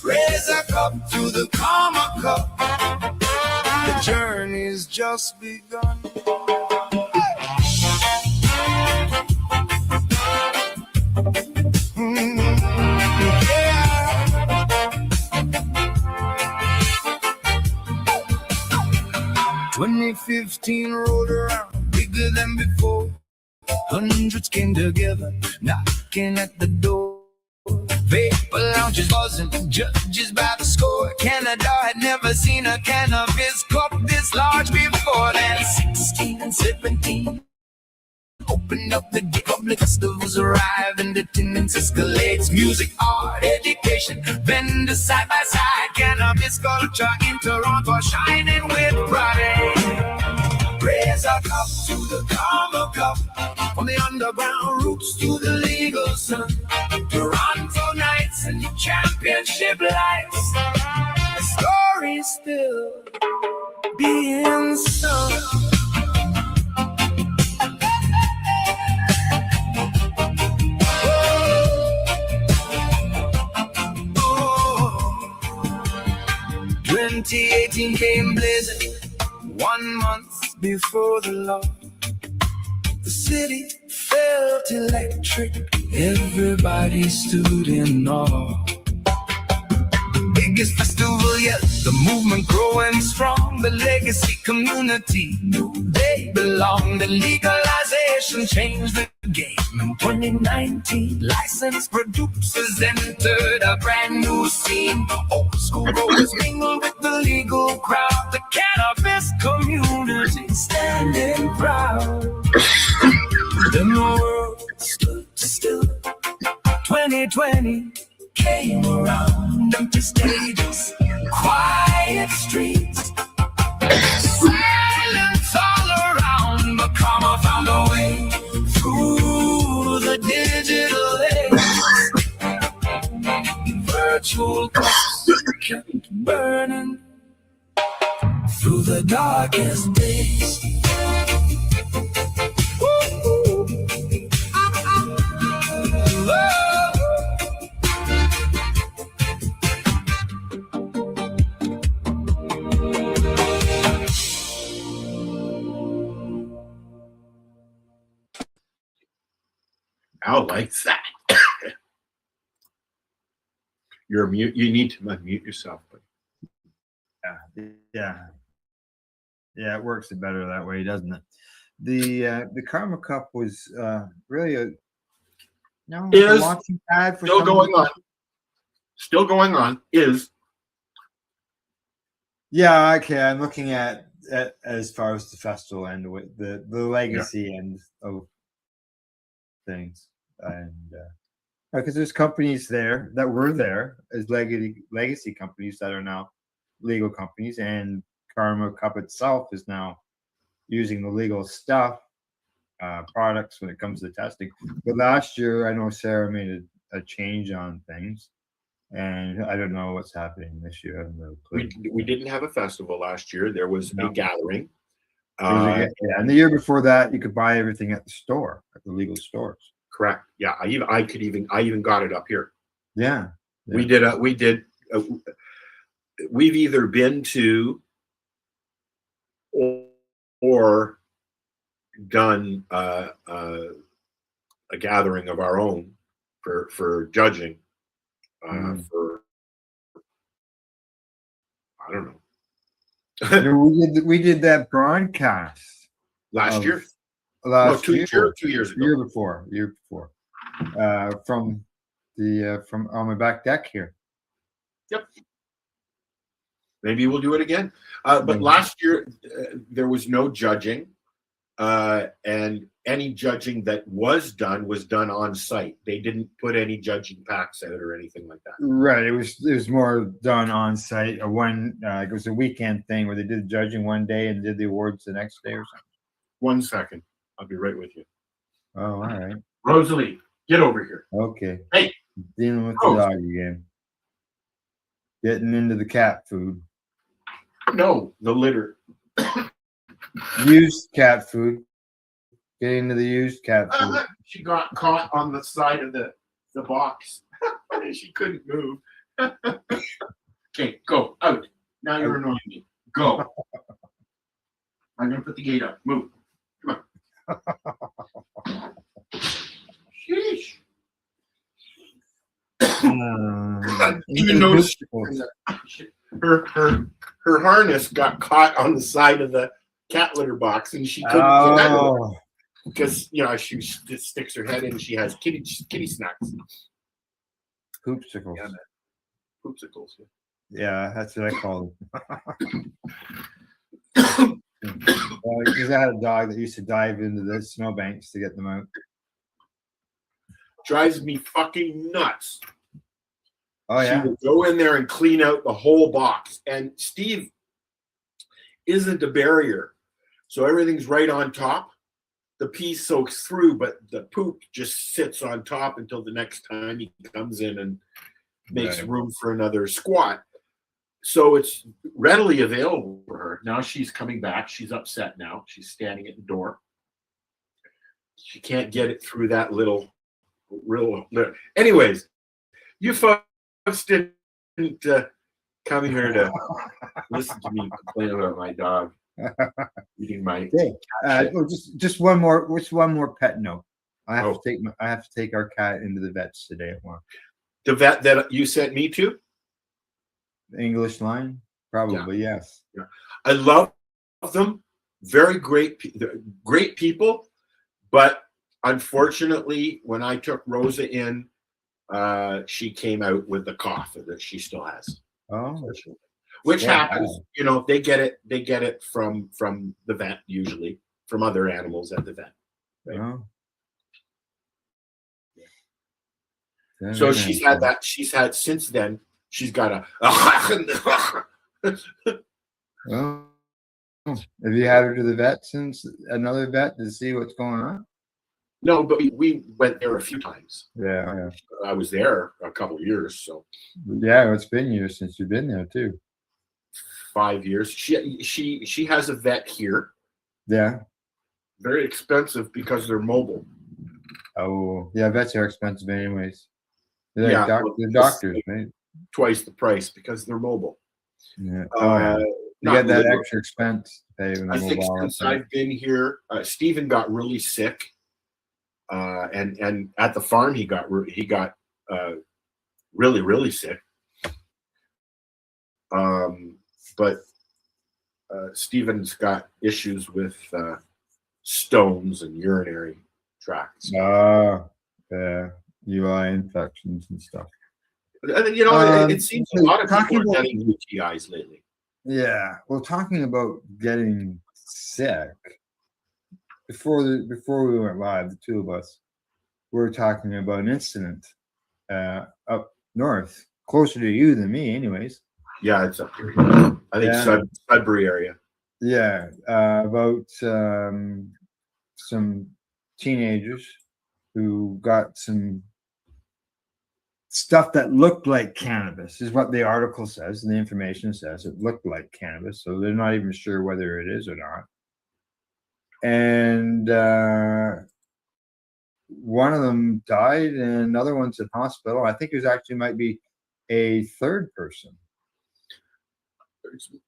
raise a cup to the Karma Cup. The journey's just begun. Yeah. 2015 rolled around, bigger than before. Hundreds came together, knocking at the door. Vapor lounges buzzing, judges by the score. Canada had never seen a cannabis cup this large before. Then 16 and 17 opened up the gate. Public festivals arrive and attendance escalates. Music, art, education, vendors side by side. Cannabis culture in Toronto shining with pride. Raise a cup to the Karma Cup, from the underground roots to the legal sun. Toronto nights and championship lights, the story still being sung. Oh, 2018 came blazing, 1 month before the law. The city felt electric, everybody stood in awe. Biggest festival yet, the movement growing strong. The legacy community knew they belonged. The legalization changed the game. In 2019, licensed producers entered a brand new scene. Old school growers mingled with the legal crowd. The cannabis community standing proud. Then the world stood still. 2020 came around, empty stages, quiet streets, silence all around. But Karma found a way through the digital age. Virtual cups kept burning through the darkest days. I like that. You're mute. You need to unmute yourself. Yeah, it works better that way, doesn't it? The Karma Cup was really a launching pad for still going on. Still going on. Yeah, okay. I'm looking at as far as the festival and with the legacy end of things, and because there's companies there that were there as legacy companies that are now legal companies, and Karma Cup itself is now using the legal stuff products when it comes to testing. But last year, I know Sarah made a change on things, and I don't know what's happening this year. I have no clue. We didn't have a festival last year. There was a gathering. Yeah, and the year before that, you could buy everything at the store, at the legal stores. Correct. Yeah, I even got it up here. Yeah. We did we've either been to or done a gathering of our own for judging for I don't know. we did that broadcast Last year. Last two year, 2 years ago. year before, from on my back deck here. Yep. Maybe we'll do it again. But last year there was no judging, and any judging that was done on site. They didn't put any judging packs out or anything like that. Right. It was more done on site. It was a weekend thing where they did the judging one day and did the awards the next day or something. 1 second. I'll be right with you. Oh, all right. Rosalie, get over here. Okay. Hey. Dealing with the dog again. Getting into the cat food. No, the litter. Used cat food. Getting into the used cat food. She got caught on the side of the box. She couldn't move. Okay, go out. Now you're annoying me. Go. I'm gonna put the gate up. Move. Come on. Sheesh. Even noticed her harness got caught on the side of the cat litter box, and she couldn't get out because she just sticks her head in. She has kitty snacks. Poopsicles. Yeah, poopsicles. Yeah, that's what I call them. Because I had a dog that used to dive into the snowbanks to get them out. Drives me fucking nuts. Oh yeah. She would go in there and clean out the whole box. And Steve isn't a barrier, so everything's right on top. The pee soaks through, but the poop just sits on top until the next time he comes in and makes room for another squat. So it's readily available for her. Now she's coming back. She's upset now. She's standing at the door. She can't get it through that little. Anyways, you folks didn't come here to listen to me complain about my dog eating my. Just one more. What's one more pet note? I have to take our cat into the vets today at 1. The vet that you sent me to. English line, probably yes. Yeah. I love them. Very great people, but unfortunately, when I took Rosa in, she came out with the cough that she still has. Oh, which happens. They get it from the vet, usually from other animals at the vet. Right? Oh. Yeah. So she's had that. She's had since then. She's got a. Well, have you had her to the vet since another vet to see what's going on? No, but we went there a few times. Yeah. I was there a couple of years, so. Yeah, it's been years since you've been there too. 5 years. She has a vet here. Yeah. Very expensive because they're mobile. Oh, yeah, vets are expensive anyways. They're they're doctors, right? Twice the price because they're mobile. Yeah. You get that extra expense to pay. I think since I've been here, Stephen got really sick, and at the farm he got really, really sick. But Stephen's got issues with stones and urinary tracts. Yeah, UI infections and stuff. It seems a lot of people are getting UTIs lately. Yeah, well, talking about getting sick, before we went live, the two of us were talking about an incident up north, closer to you than me, anyways. Yeah, it's up here. I think Sudbury area. Yeah, about some teenagers who got some stuff that looked like cannabis, is what the article says, and the information says it looked like cannabis, so they're not even sure whether it is or not. And one of them died, and another one's in hospital. I think it was actually might be a third person.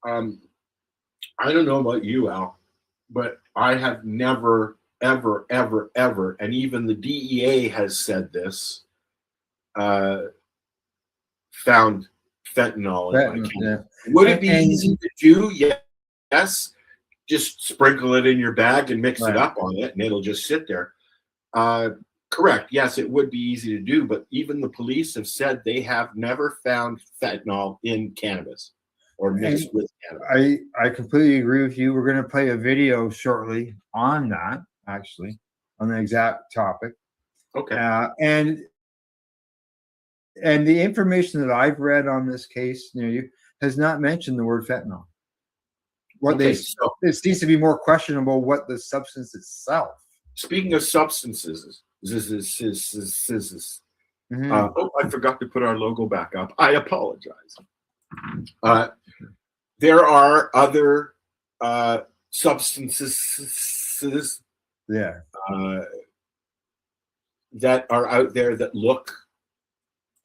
I don't know about you, Al, but I have never, ever, ever, ever, and even the DEA has said this, found fentanyl in my Fentanyl, camera. yeah. Would it be And- easy to do? Yes. Just sprinkle it in your bag and mix it Right. up on it, and it'll just sit there. Correct. Yes, it would be easy to do, but even the police have said they have never found fentanyl in cannabis or mixed And with cannabis. I completely agree with you. We're going to play a video shortly on that, actually, on the exact topic. Okay. And the information that I've read on this case near you has not mentioned the word fentanyl. What Okay, it seems to be more questionable what the substance itself. Speaking of substances, oh, I forgot to put our logo back up. I apologize. There are other substances Yeah. that are out there that look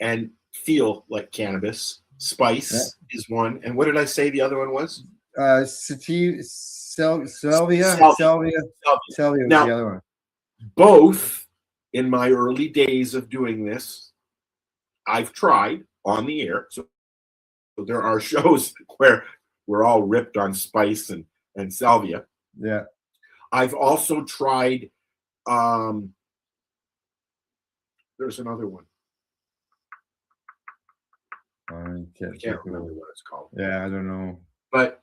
and feel like cannabis. Spice is one. And what did I say the other one was? Salvia was Now, the other one. Both, in my early days of doing this, I've tried on the air. So there are shows where we're all ripped on spice and salvia. Yeah. I've also tried, there's another one. I can't remember what it's called. Yeah, I don't know. But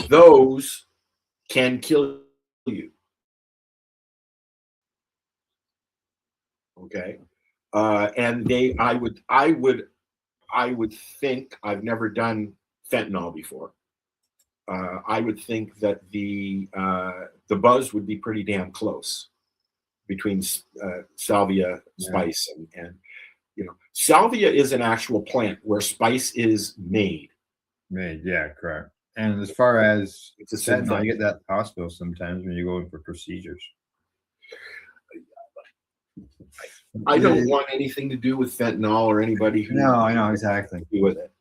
those can kill you. Okay. And I would think, I've never done fentanyl before. I would think that the buzz would be pretty damn close between salvia, spice, and salvia is an actual plant where spice is made. Yeah, correct. And as far as it's a fentanyl, synthetic. you get that at the hospital sometimes when you go in for procedures. I don't want anything to do with fentanyl or anybody who. No, I know exactly. Do with it.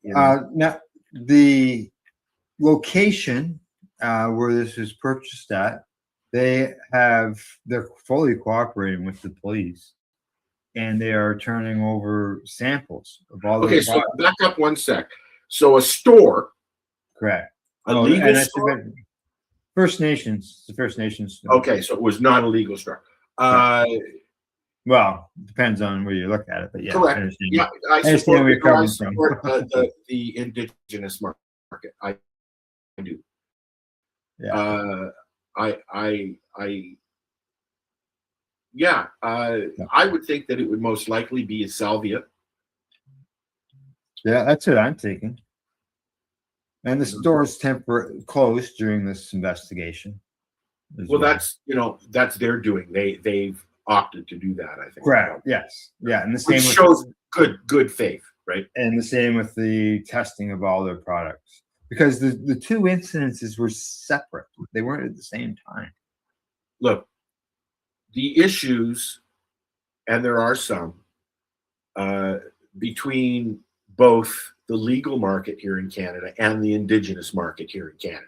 You know? Now, the location where this was purchased at, they're fully cooperating with the police, and they are turning over samples of all. Okay, so back up one sec. So a store, correct? A legal store. First Nations, the First Nations. Okay, so it was not a legal store. Well, depends on where you look at it, but yeah, correct. I understand. Yeah, I understand where you're coming from. support the indigenous market. I do. Yeah. I would think that it would most likely be a salvia. Yeah, that's what I'm thinking. And the store is temporarily closed during this investigation. Well, that's their doing. They've opted to do that, I think. Correct. Yes. Yeah, and the same Which with shows good faith, right? And the same with the testing of all their products, because the two incidences were separate. They weren't at the same time. Look, the issues, and there are some, between both the legal market here in Canada and the indigenous market here in Canada.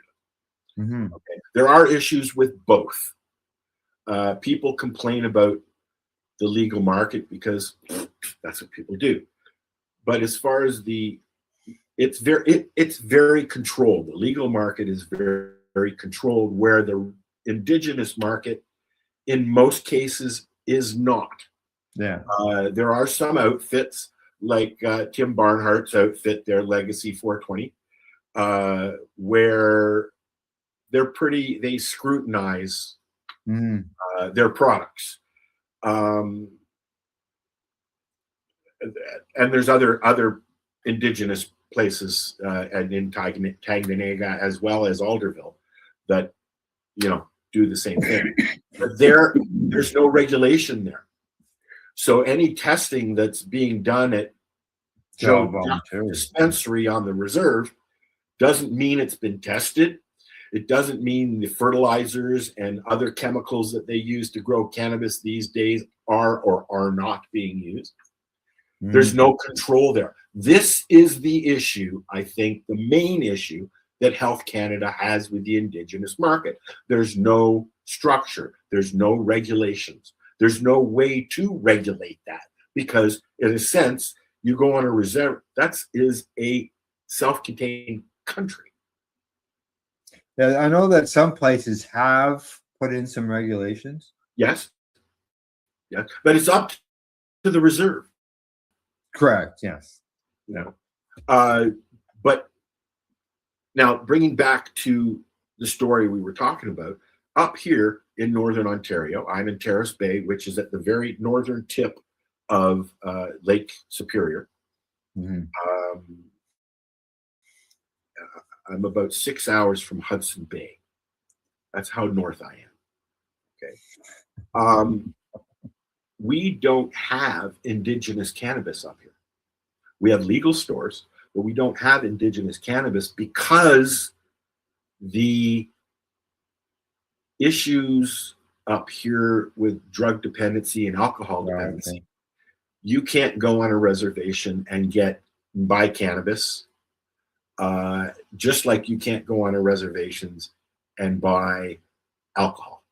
Mm-hmm. Okay. There are issues with both. People complain about the legal market because that's what people do. But as far as it's very controlled. The legal market is very, very controlled, where the indigenous market, in most cases, is not. Yeah. There are some outfits like Tim Barnhart's outfit, their Legacy 420, where they scrutinize their products. And there's other indigenous places and in Tanganyika as well as Alderville that do the same thing. But there's no regulation there. So any testing that's being done at Joe dispensary on the reserve doesn't mean it's been tested. It doesn't mean the fertilizers and other chemicals that they use to grow cannabis these days are or are not being used. There's no control there. This is the issue, I think, the main issue that Health Canada has with the Indigenous market. There's no structure. There's no regulations. There's no way to regulate that because, in a sense, you go on a reserve. That is a self-contained country. Yeah, I know that some places have put in some regulations. Yes. Yeah, but it's up to the reserve. Correct. Yes. You know, but now bringing back to the story we were talking about, up here in Northern Ontario, I'm in Terrace Bay, which is at the very northern tip of Lake Superior. I'm about 6 hours from Hudson Bay. That's how north I am. Okay. We don't have Indigenous cannabis up here. We have legal stores, but we don't have Indigenous cannabis because the issues up here with drug dependency and alcohol dependency, you can't go on a reservation and buy cannabis, just like you can't go on a reservations and buy alcohol.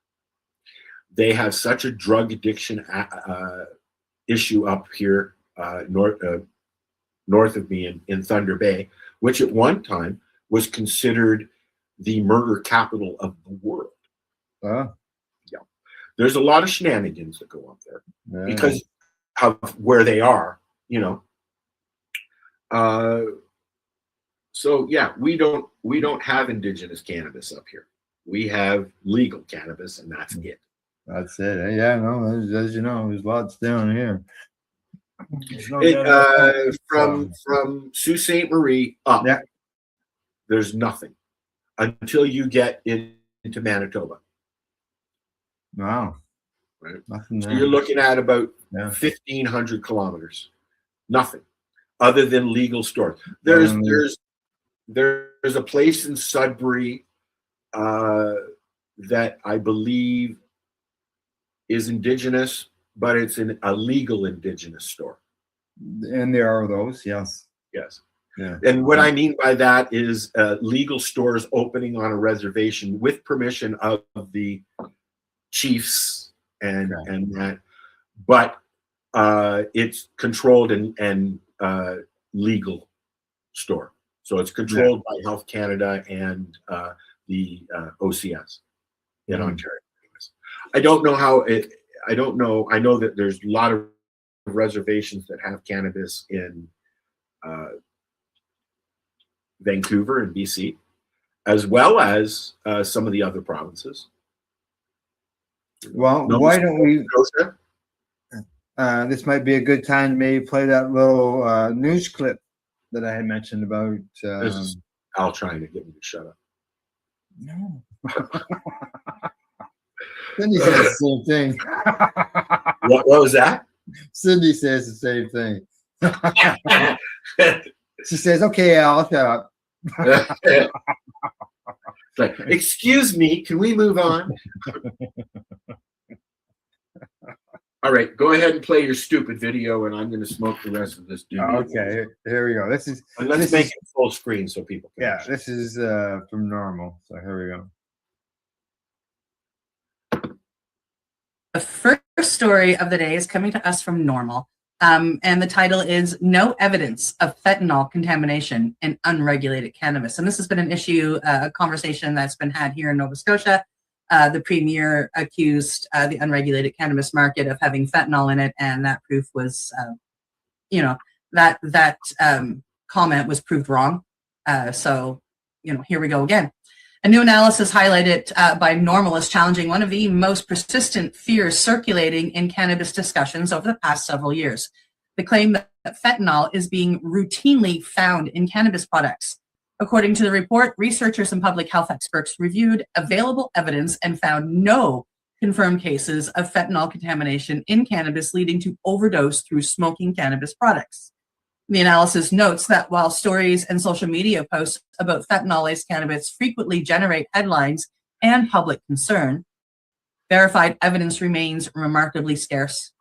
They have such a drug addiction issue up here north of me in Thunder Bay, which at one time was considered the murder capital of the world. Yeah. There's a lot of shenanigans that go up there because of where they are, you know. So yeah, we don't have Indigenous cannabis up here. We have legal cannabis, and that's it. That's it. Yeah, no, as you know, there's lots down here. From Sault Ste. Marie up, there's nothing until you get into Manitoba. Wow. Right. Nothing so there. you're looking at about 1,500 kilometers. Nothing other than legal stores. There's a place in Sudbury that I believe is Indigenous, but it's a legal Indigenous store. And there are those, yes. Yes. Yeah. And what I mean by that is legal stores opening on a reservation with permission of the chiefs and that, but it's controlled and legal store. So it's controlled by Health Canada and the OCS in Ontario. I don't know how it. I don't know. I know that there's a lot of reservations that have cannabis in Vancouver and BC, as well as some of the other provinces. Well, why don't we? This might be a good time to maybe play that little news clip that I had mentioned about. This is Al trying to get me to shut up. No. Cindy says the same thing. What was that? Cindy says the same thing. She says, "Okay, Al, shut up." Like, excuse me, can we move on? All right, go ahead and play your stupid video, and I'm going to smoke the rest of this. Okay, here we go. Let's make it full screen so people can. Yeah, this is from Normal. So here we go. The first story of the day is coming to us from Normal, and the title is "No Evidence of Fentanyl Contamination in Unregulated Cannabis." And this has been an issue, a conversation that's been had here in Nova Scotia. The premier accused the unregulated cannabis market of having fentanyl in it, and that proof was, that comment was proved wrong. So, here we go again. A new analysis highlighted by Normal is challenging one of the most persistent fears circulating in cannabis discussions over the past several years. The claim that fentanyl is being routinely found in cannabis products. According to the report, researchers and public health experts reviewed available evidence and found no confirmed cases of fentanyl contamination in cannabis leading to overdose through smoking cannabis products. The analysis notes that while stories and social media posts about fentanyl-laced cannabis frequently generate headlines and public concern, verified evidence remains remarkably scarce.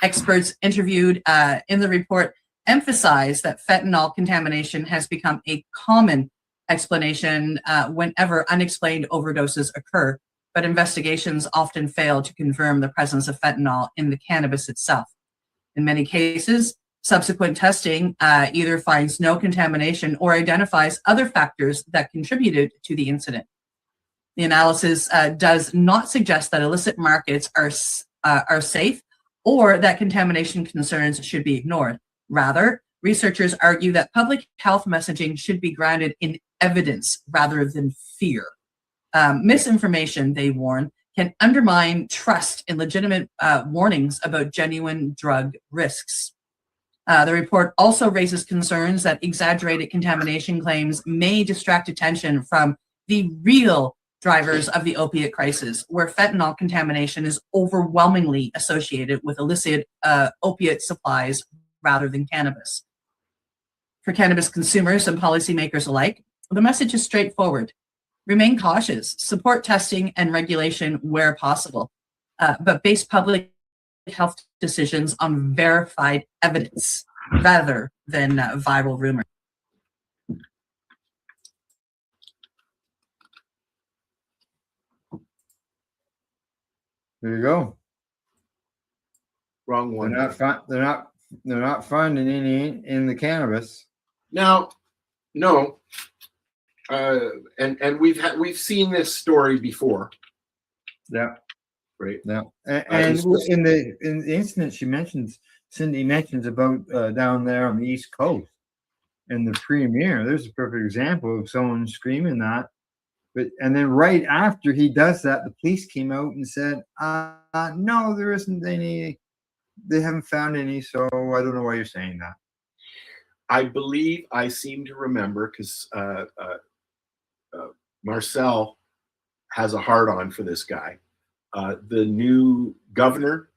Experts interviewed in the report emphasize that fentanyl contamination has become a common explanation whenever unexplained overdoses occur, but investigations often fail to confirm the presence of fentanyl in the cannabis itself. In many cases, subsequent testing either finds no contamination or identifies other factors that contributed to the incident. The analysis does not suggest that illicit markets are safe or that contamination concerns should be ignored. Rather, researchers argue that public health messaging should be grounded in evidence rather than fear. Misinformation, they warn, can undermine trust in legitimate warnings about genuine drug risks. The report also raises concerns that exaggerated contamination claims may distract attention from the real drivers of the opiate crisis, where fentanyl contamination is overwhelmingly associated with illicit opiate supplies rather than cannabis. For cannabis consumers and policymakers alike, the message is straightforward. Remain cautious, support testing and regulation where possible, but base public health decisions on verified evidence rather than viral rumor. There you go. Wrong one. They're not finding any in the cannabis. Now, no. And we've seen this story before. Yeah. Right. Yeah. And in the incident Cindy mentions about down there on the East Coast in the premiere, there's a perfect example of someone screaming that. And then right after he does that, the police came out and said, no, there isn't any. They haven't found any, so I don't know why you're saying that. I believe I seem to remember because Marcel has a hard-on for this guy. The new governor,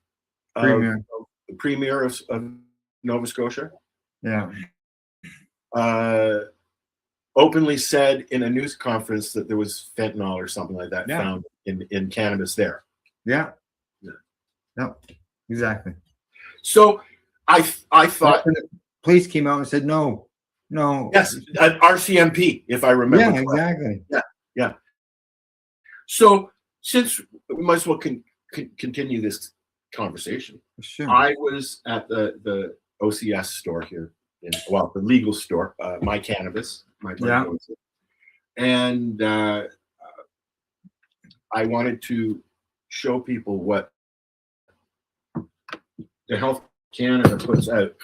the premier of Nova Scotia, openly said in a news conference that there was fentanyl or something like that found in cannabis there. Yeah. No, exactly. So I thought police came out and said no. Yes, RCMP, if I remember. Yeah, exactly. Yeah. So since we might as well continue this conversation, sure. I was at the OCS store here, the legal store, My Cannabis, and I wanted to show people what the Health Canada puts out.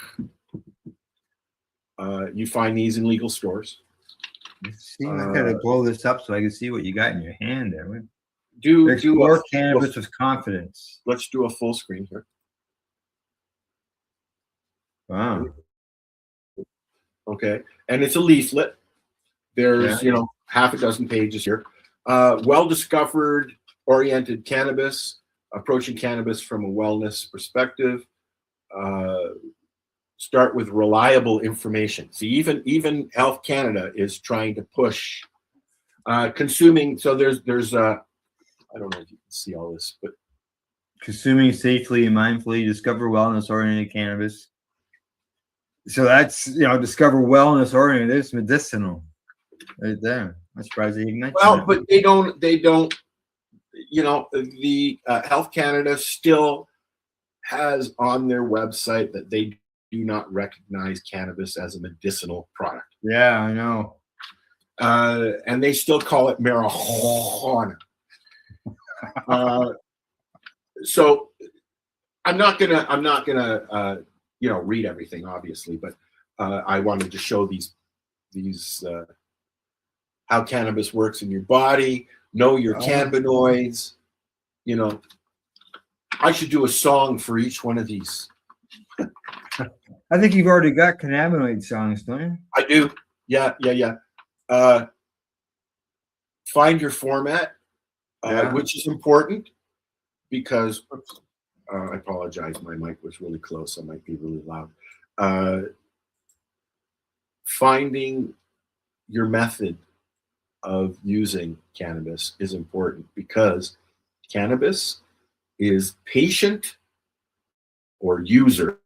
You find these in legal stores. See, I gotta blow this up so I can see what you got in your hand there. Do cannabis with confidence. Let's do a full screen here. Wow. Okay, and it's a leaflet. There's half a dozen pages here. Well-discovered oriented cannabis, approaching cannabis from a wellness perspective. Start with reliable information. See, even Health Canada is trying to push consuming. So there's I don't know if you can see all this, but consuming safely and mindfully, discover wellness oriented cannabis. So that's discover wellness oriented. It's medicinal, right there. I'm surprised they even mentioned that. But they don't. The Health Canada still has on their website that they do not recognize cannabis as a medicinal product. Yeah, I know. And they still call it marijuana. So I'm not gonna read everything, obviously, but I wanted to show these how cannabis works in your body. Know your cannabinoids. I should do a song for each one of these. I think you've already got cannabinoid songs, don't you? I do. Yeah. Find your format, which is important because I apologize. My mic was really close. I might be really loud. Finding your method of using cannabis is important because cannabis is patient or user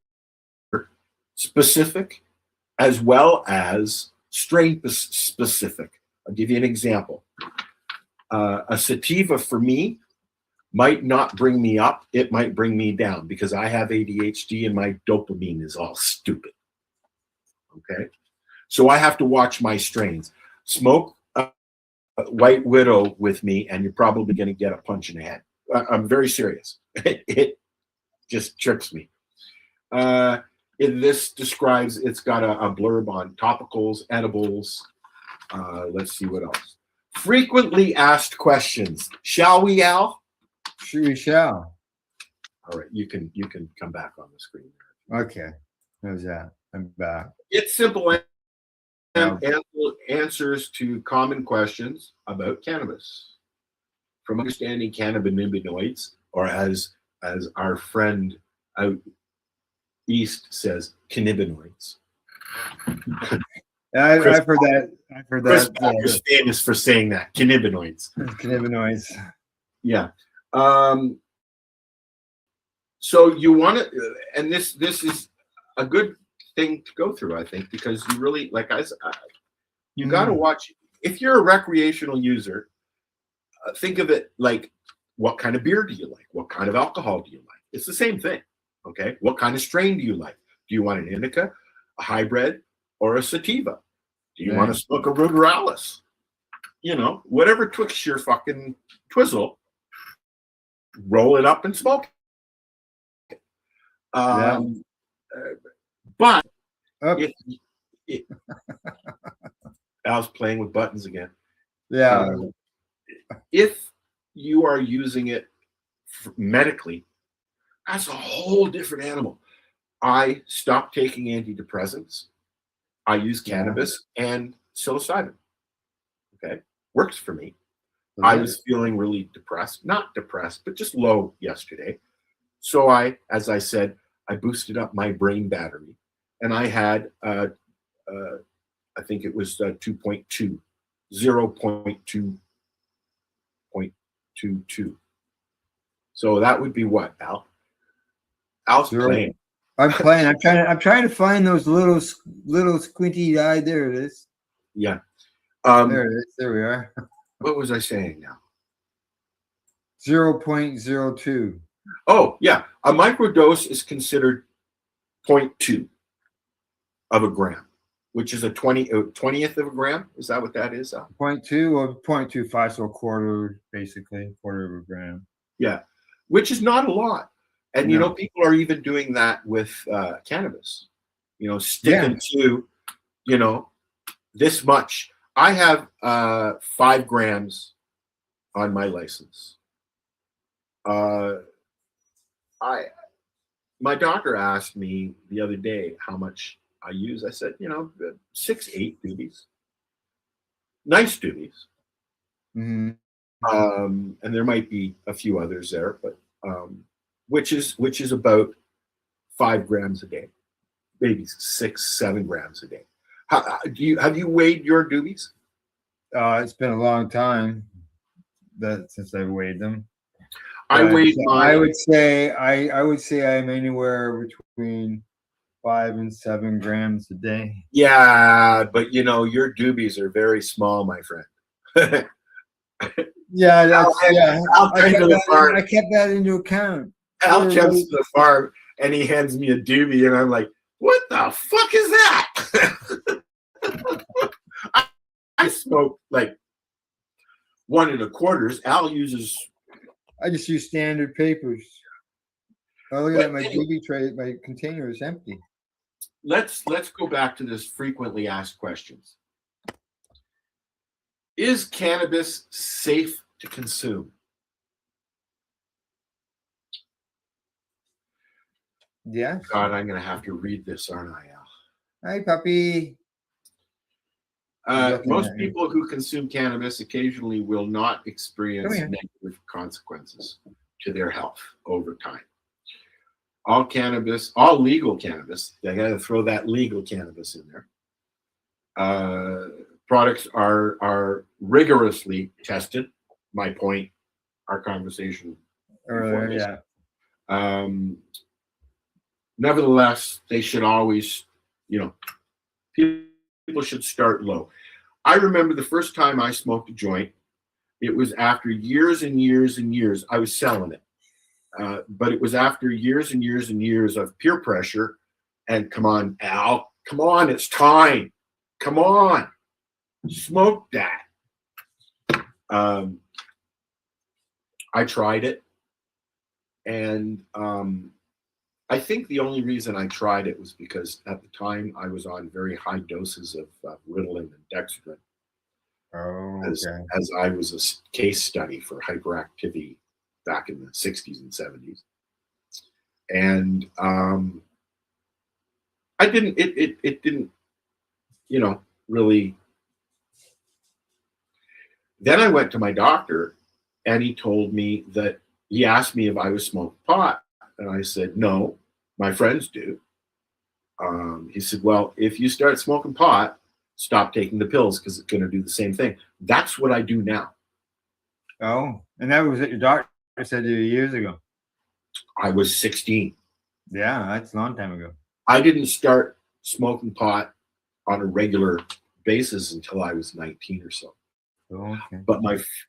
specific as well as strain specific. I'll give you an example. A sativa for me might not bring me up. It might bring me down because I have ADHD and my dopamine is all stupid. Okay. So I have to watch my strains. Smoke White Widow with me and you're probably going to get a punch in the head. I'm very serious. It just trips me. This describes, it's got a blurb on topicals, edibles. Let's see what else. Frequently asked questions. Shall we, Al? Sure, we shall. All right, you can come back on the screen. Okay, how's that? I'm back. It's simple answers to common questions about cannabis. From understanding cannabinoids, or as our friend out east says, cannabinoids. I've heard that. I've heard Chris that. Is famous for saying that, cannabinoids. Cannabinoids. Yeah. So you want to, and this is a good thing to go through, I think, because you really, like you got to watch. If you're a recreational user, think of it like, what kind of beer do you like? What kind of alcohol do you like? It's the same thing. Okay. What kind of strain do you like? Do you want an indica, a hybrid, or a sativa? Do you want to smoke a ruderalis? You know, whatever twixt your fucking twizzle, roll it up and smoke it. But if Al's playing with buttons again. Yeah. If you are using it medically, that's a whole different animal. I stopped taking antidepressants. I use cannabis and psilocybin. Okay, works for me. I was feeling really depressed, not depressed, but just low yesterday. So as I said, I boosted up my brain battery, and I had, I think it was 2.2, 0.2.22. So that would be what, Al? Al's playing. I'm playing. I'm trying to find those little squinty eye. There it is. Yeah. There it is. There we are. What was I saying now? 0.02. Oh, yeah. A microdose is considered 0.2 of a gram, which is a 20th of a gram. Is that what that is? 0.2 or 0.25, so a quarter, basically, quarter of a gram. Yeah, which is not a lot. And, you know, people are even doing that with cannabis, you know, sticking to, you know, this much. I have 5 grams on my license. My doctor asked me the other day how much I use. I said, you know, 6, 8 doobies. Nice doobies. Mm-hmm. And there might be a few others there, but which is about 5 grams a day, maybe 6, 7 grams a day. Have you weighed your doobies? It's been a long time since I've weighed them. I weighed mine. I would say I'm anywhere between 5 and 7 grams a day. Yeah, but you know your doobies are very small, my friend. Yeah, that's, I kept that into account. Al comes to the farm and he hands me a doobie, and I'm like, "What the fuck is that?" I smoke like 1 1/4. Al uses. I just use standard papers. Oh, look at that! My doobie tray, my container is empty. Let's go back to this frequently asked questions. Is cannabis safe to consume? Yeah. God, I'm going to have to read this, aren't I, Al? Hi, puppy. Most people who consume cannabis occasionally will not experience negative consequences to their health over time. All legal cannabis, I got to throw that legal cannabis in there. Products are rigorously tested. My point, our conversation earlier, yeah. nevertheless, they should always, people should start low. I remember the first time I smoked a joint, it was after years and years and years. I was selling it. But it was after years and years and years of peer pressure and come on, Al, come on, it's time. Come on, smoke that. I tried it. And I think the only reason I tried it was because at the time I was on very high doses of Ritalin and Dextrin. Oh, okay. As I was a case study for hyperactivity back in the 60s and 70s. And it didn't, really. Then I went to my doctor and he told me that he asked me if I was smoking pot. And I said, no, my friends do. He said, well, if you start smoking pot, stop taking the pills because it's going to do the same thing. That's what I do now. Oh, and that was what your doctor said to you years ago. I was 16. Yeah, that's a long time ago. I didn't start smoking pot on a regular basis until I was 19 or so. Oh, okay. But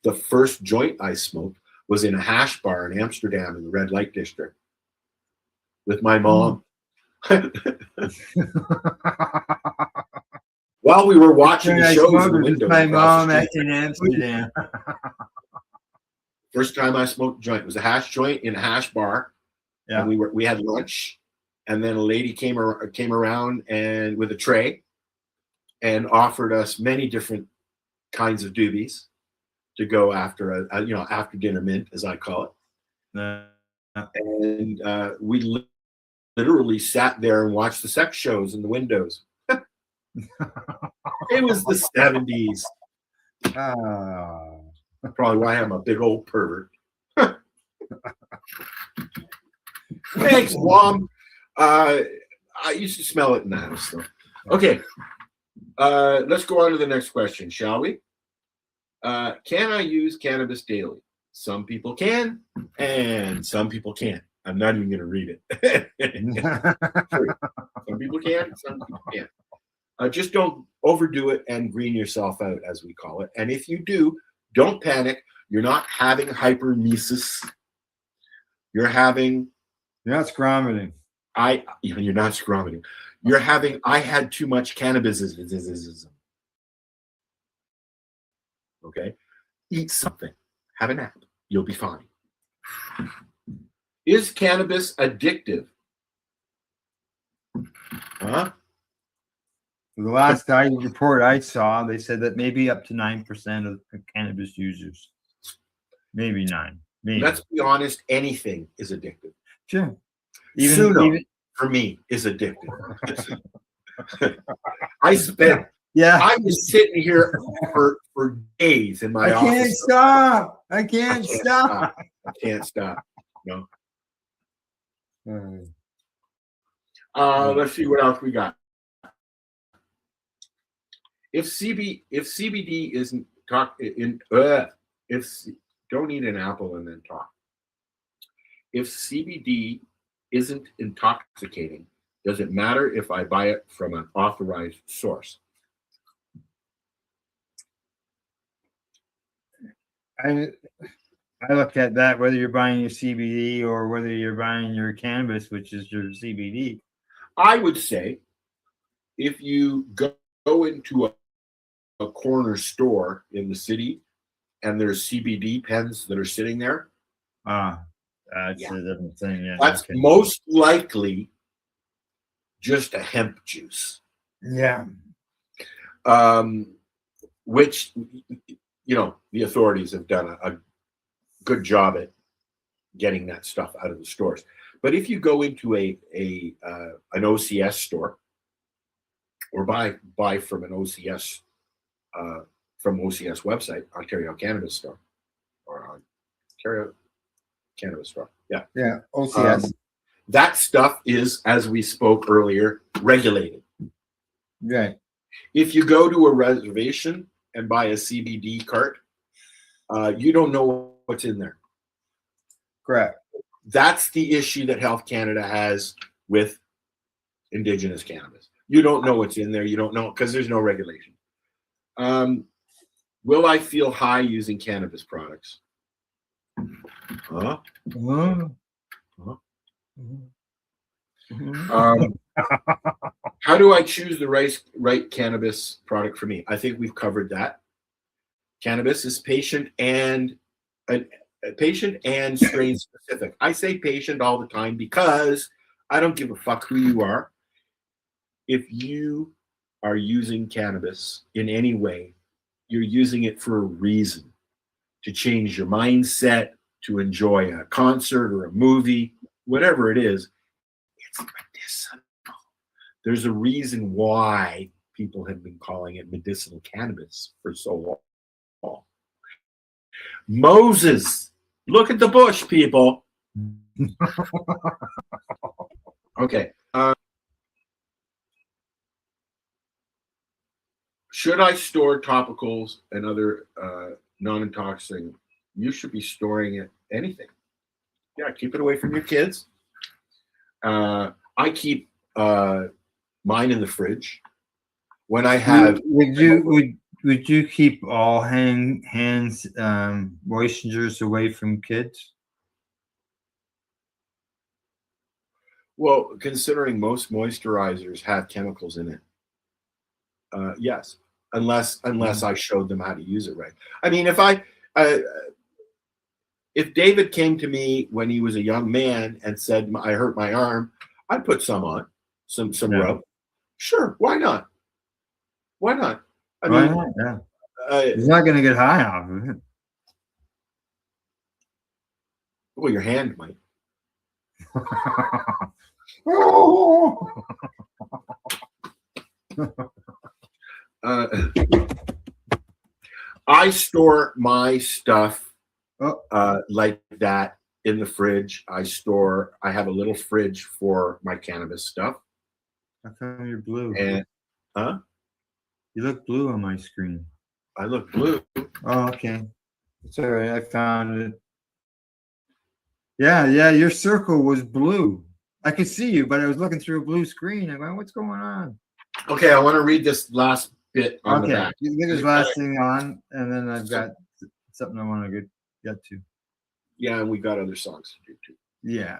the first joint I smoked was in a hash bar in Amsterdam in the red light district with my mom. While we were watching the shows in the window. My mom in Amsterdam. First time I smoked a joint was a hash joint in a hash bar. Yeah. And we had lunch, and then a lady came around and with a tray and offered us many different kinds of doobies to go after after dinner mint, as I call it. And we literally sat there and watched the sex shows in the windows. It was the 70s. Probably why I'm a big old pervert. Thanks, Mom. I used to smell it in the house. So. Okay. Let's go on to the next question, shall we? Can I use cannabis daily? Some people can, and some people can't. I'm not even going to read it. Some people can, some people can't. Just don't overdo it and green yourself out, as we call it. And if you do, don't panic. You're not having hypermesis. You're not scromiting. You're not scromiting. You're having, I had too much cannabis. Okay? Eat something. Have a nap. You'll be fine. Is cannabis addictive? Huh? The last report I saw, they said that maybe up to 9% of cannabis users. Maybe 9. Maybe. Let's be honest, anything is addictive. Sure. Even for me, is addictive. I was sitting here for days in my office. I can't stop. I can't stop. No. Let's see what else we got. If CBD isn't don't eat an apple and then talk. If CBD isn't intoxicating, does it matter if I buy it from an authorized source? I look at that, whether you're buying your CBD or whether you're buying your cannabis, which is your CBD. I would say if you go into a corner store in the city and there's CBD pens that are sitting there. That's a different thing. Yeah, that's most likely just a hemp juice. Yeah. Which, the authorities have done a good job at getting that stuff out of the stores. But if you go into an OCS store or buy from an OCS from OCS website, Ontario Cannabis Store, or Ontario Cannabis Store. Yeah. Yeah, OCS. That stuff is, as we spoke earlier, regulated. Right. If you go to a reservation and buy a CBD cart, you don't know what's in there. Correct. That's the issue that Health Canada has with indigenous cannabis. You don't know what's in there. You don't know because there's no regulation. Will I feel high using cannabis products? Huh? How do I choose the right cannabis product for me? I think we've covered that. Cannabis is patient and strain specific. I say patient all the time because I don't give a fuck who you are. If you are using cannabis in any way, you're using it for a reason, to change your mindset, to enjoy a concert or a movie, whatever it is. It's medicinal. There's a reason why people have been calling it medicinal cannabis for so long. Moses, look at the bush, people. Okay. Should I store topicals and other non-intoxicating? You should be storing it. Anything. Yeah, keep it away from your kids. I keep mine in the fridge. When I have, would you keep all hands moisteners away from kids? Well, considering most moisturizers have chemicals in it, yes, unless I showed them how to use it right. I mean, if David came to me when he was a young man and said I hurt my arm, I'd put some on, some rub. Sure, why not? Why not? I mean, Yeah. He's not going to get high off of it. Well, your hand might. I store my stuff like that in the fridge. I have a little fridge for my cannabis stuff. How come you're blue? And you look blue on my screen. I look blue. Oh, okay. It's all right. I found it. Yeah, your circle was blue. I could see you, but I was looking through a blue screen. I'm going, what's going on? Okay, I want to read this last bit on the back. You get this last thing on, and then I've got something I want to get to. Yeah, and we got other songs to do too. Yeah.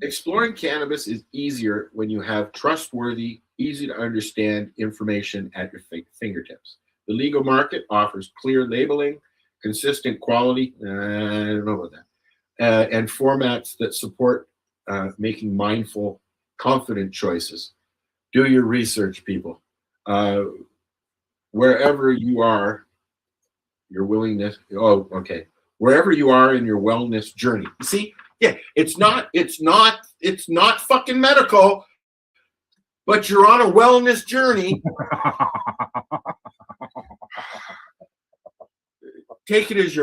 Exploring cannabis is easier when you have trustworthy, easy to understand information at your fingertips. The legal market offers clear labeling, consistent quality, I don't know about that, and formats that support making mindful, confident choices. Do your research, people. Wherever you are, your willingness. Oh, okay. Wherever you are in your wellness journey. You see, yeah, it's not fucking medical, but you're on a wellness journey. Take it as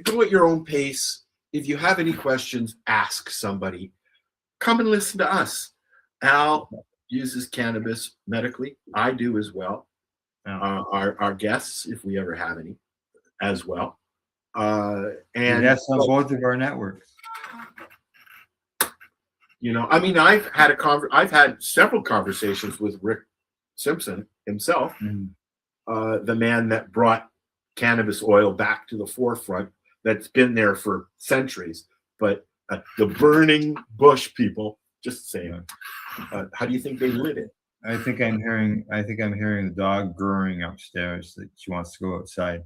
go at your own pace. If you have any questions, ask somebody. Come and listen to us. Al uses cannabis medically. I do as well. Our guests, if we ever have any, as well. And that's on both of our networks. You know, I mean, I've had several conversations with Rick Simpson himself, the man that brought cannabis oil back to the forefront. That's been there for centuries, but the burning bush people, just saying. How do you think they lit it? I think I'm hearing the dog growing upstairs that she wants to go outside.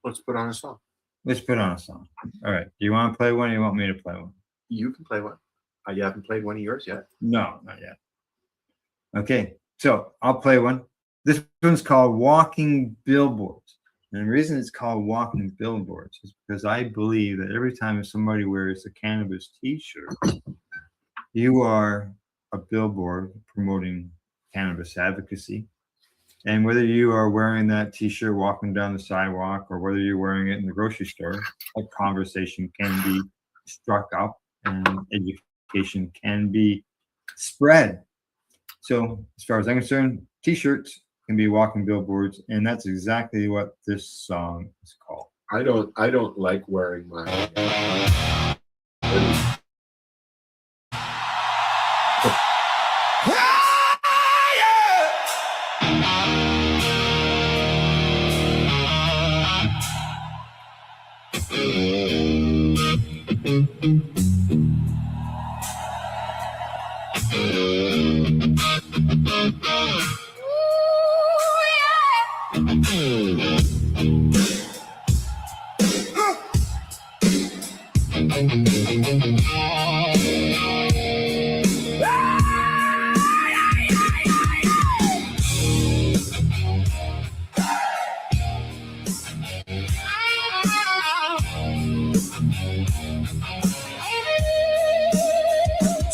Let's put on a song. All right. Do you want to play one or you want me to play one? You can play one. You haven't played one of yours yet? No, not yet. Okay. So I'll play one. This one's called Walking Billboards. And the reason it's called Walking Billboards is because I believe that every time somebody wears a cannabis t-shirt, you are a billboard promoting cannabis advocacy. And whether you are wearing that t-shirt walking down the sidewalk or whether you're wearing it in the grocery store, a conversation can be struck up and education can be spread. So as far as I'm concerned, t-shirts can be walking billboards, and that's exactly what this song is called. I don't like wearing my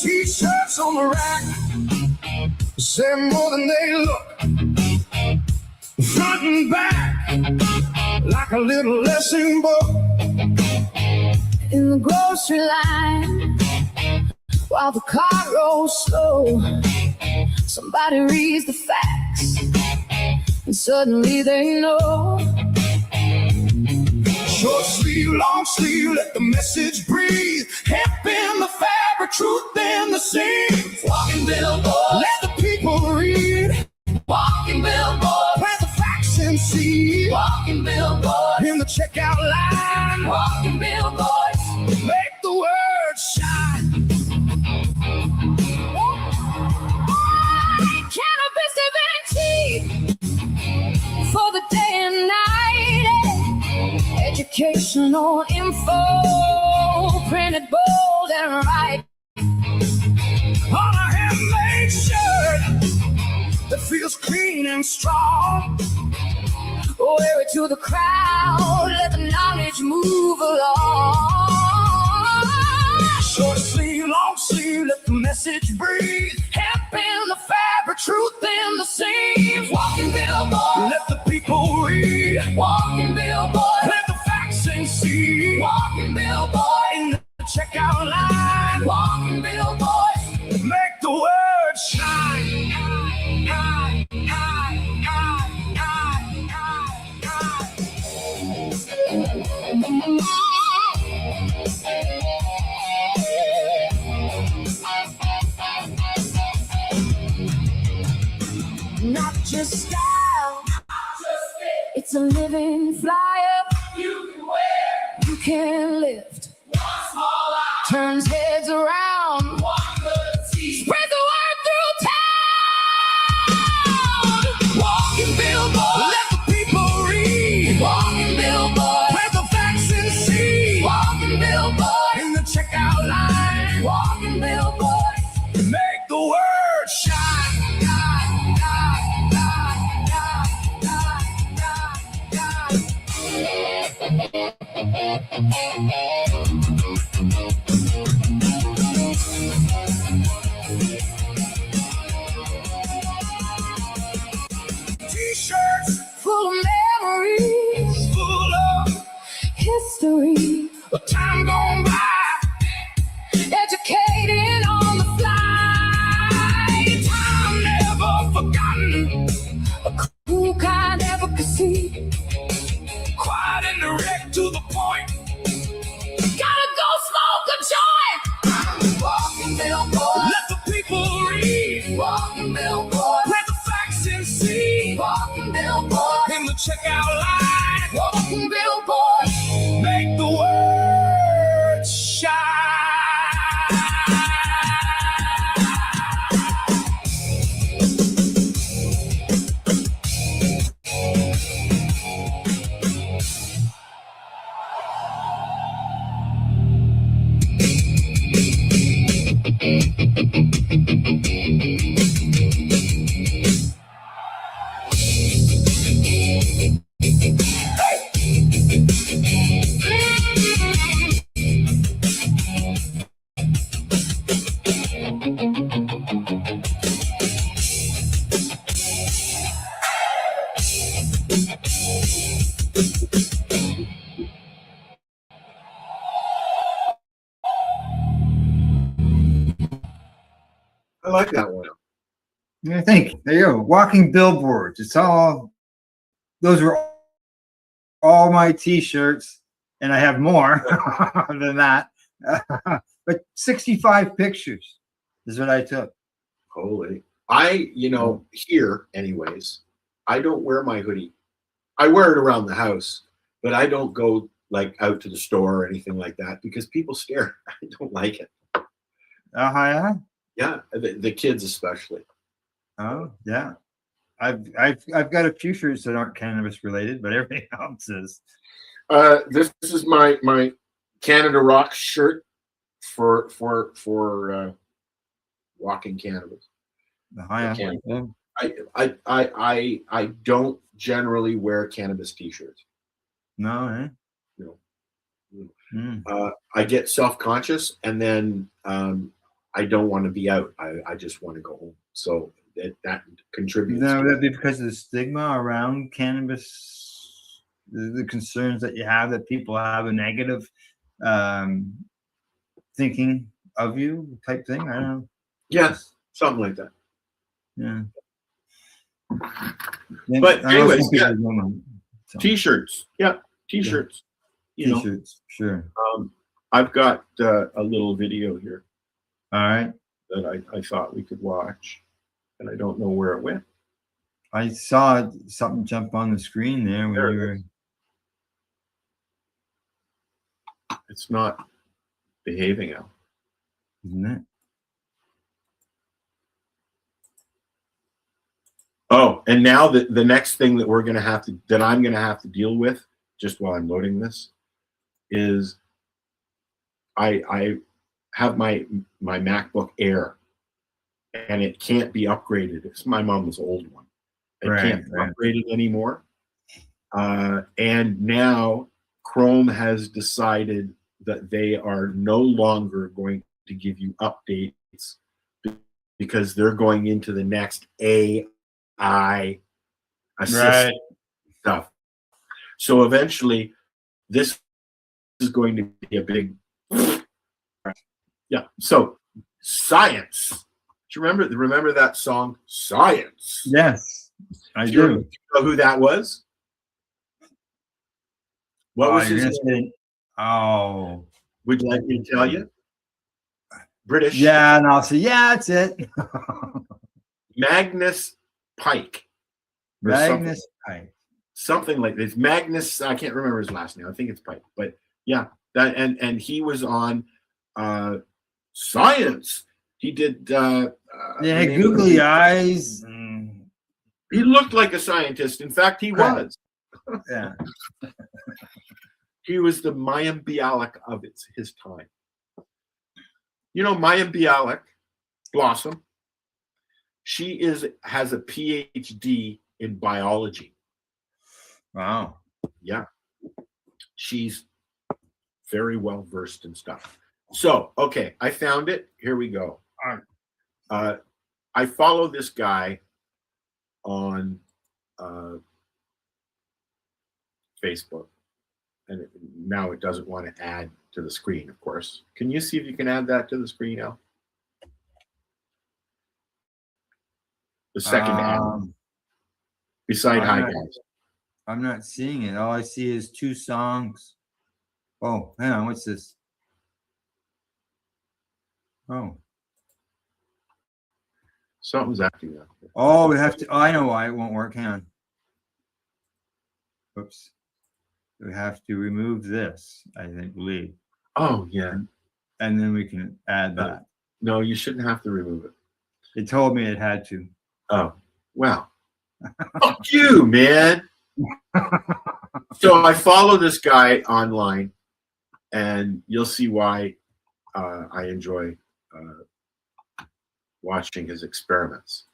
T-shirts on the rack say more than they look. Front and back, like a little lesson book. In the grocery line, while the car rolls slow, somebody reads the facts, and suddenly they know. Short sleeve, long sleeve, let the message breathe. Hemp in the fabric, truth in the seam. Walking billboards, let the people read. walking billboards, Plant the facts and seed. walking billboards, In the checkout line, walking billboards. make the word shine. Cannabis divinity for the day and night. Educational info printed bold and right On a handmade shirt that feels clean and strong. Wear it to the crowd, let the knowledge move along. Short sleeve, long sleeve, let the message breathe. Hemp in the fabric, truth in the seams. Walking billboards, Let the people read. walking billboards, Plant the facts and seed. walking billboards, In the checkout line, walking billboards. make the word shine. Not just style, it's a living flyer. You can wear You can lift, one small eye, turns heads around, one good tea. spread the word through town. Walking billboard, let the people read. Walking billboard, Plant the facts and seed. walking billboard, In the checkout line, walking billboard. make the word shine. T-shirts Full of memories, full of history, a time gone by. educating on the fly. Time never forgotten. Cool kind advocacy. Quiet and direct to the point. Gotta go smoke a joint. Walking billboard, Let the people read. walking billboard, Plant the facts and seed. walking billboard, In the checkout line, walking billboard. make the word shine. I like that one. I think there you go. Walking billboards. It's all. Those were all my T-shirts, and I have more than that. But 65 pictures is what I took. Holy. Here, anyways, I don't wear my hoodie. I wear it around the house, but I don't go like out to the store or anything like that because people stare. I don't like it. Yeah. Yeah, the kids especially. Oh yeah. I've got a few shirts that aren't cannabis related, but everything else is. This is my Canada Rock shirt for walking cannabis. Yeah. I don't generally wear cannabis t-shirts. No, eh? No. Mm. I get self-conscious, and then I don't want to be out. I just want to go home. So that contributes. No, would that be because of the stigma around cannabis, the concerns that you have that people have a negative thinking of you type thing? I don't know. Yes, something like that. Yeah. But anyways, yeah. So. T-shirts. Yeah, T-shirts. Yeah. T-shirts, sure. I've got a little video here. All right. That I thought we could watch, and I don't know where it went. I saw something jump on the screen there when you were. It's not behaving out, isn't it? Oh, and now the next thing that I'm gonna have to deal with, just while I'm loading this, is I have my MacBook Air, and it can't be upgraded. It's my mom's old one. It can't be upgraded anymore. And now Chrome has decided that they are no longer going to give you updates because they're going into the next AI assistant stuff. So eventually, this is going to be a big, yeah. So science. Do you remember that song, Science? Yes, I do. You know who that was? What was his name? Oh, would you like me to tell you? British. Yeah, and I'll say, yeah, that's it. Magnus Pike. Magnus Pike. Something like this. Magnus, I can't remember his last name. I think it's Pike. But yeah, that and he was on Science. He did googly eyes. He looked like a scientist. In fact, he was. Yeah. He was the Mayim Bialik of his time. You know Mayim Bialik, Blossom. She has a PhD in biology. Wow. Yeah. She's very well versed in stuff. So, okay, I found it. Here we go. I follow this guy on Facebook, and now it doesn't want to add to the screen, of course. Can you see if you can add that to the screen now? The second ad. Beside Hi Guys. I'm not seeing it. All I see is 2 songs. Oh, hang on. What's this? Oh. Something's acting up. Oh, we have to. Oh, I know why it won't work. Hang on. Oops. We have to remove this, I believe. Oh, yeah. And then we can add that. No, you shouldn't have to remove it. It told me it had to. Oh, well. Fuck you, man. So I follow this guy online, and you'll see why I enjoy watching his experiments.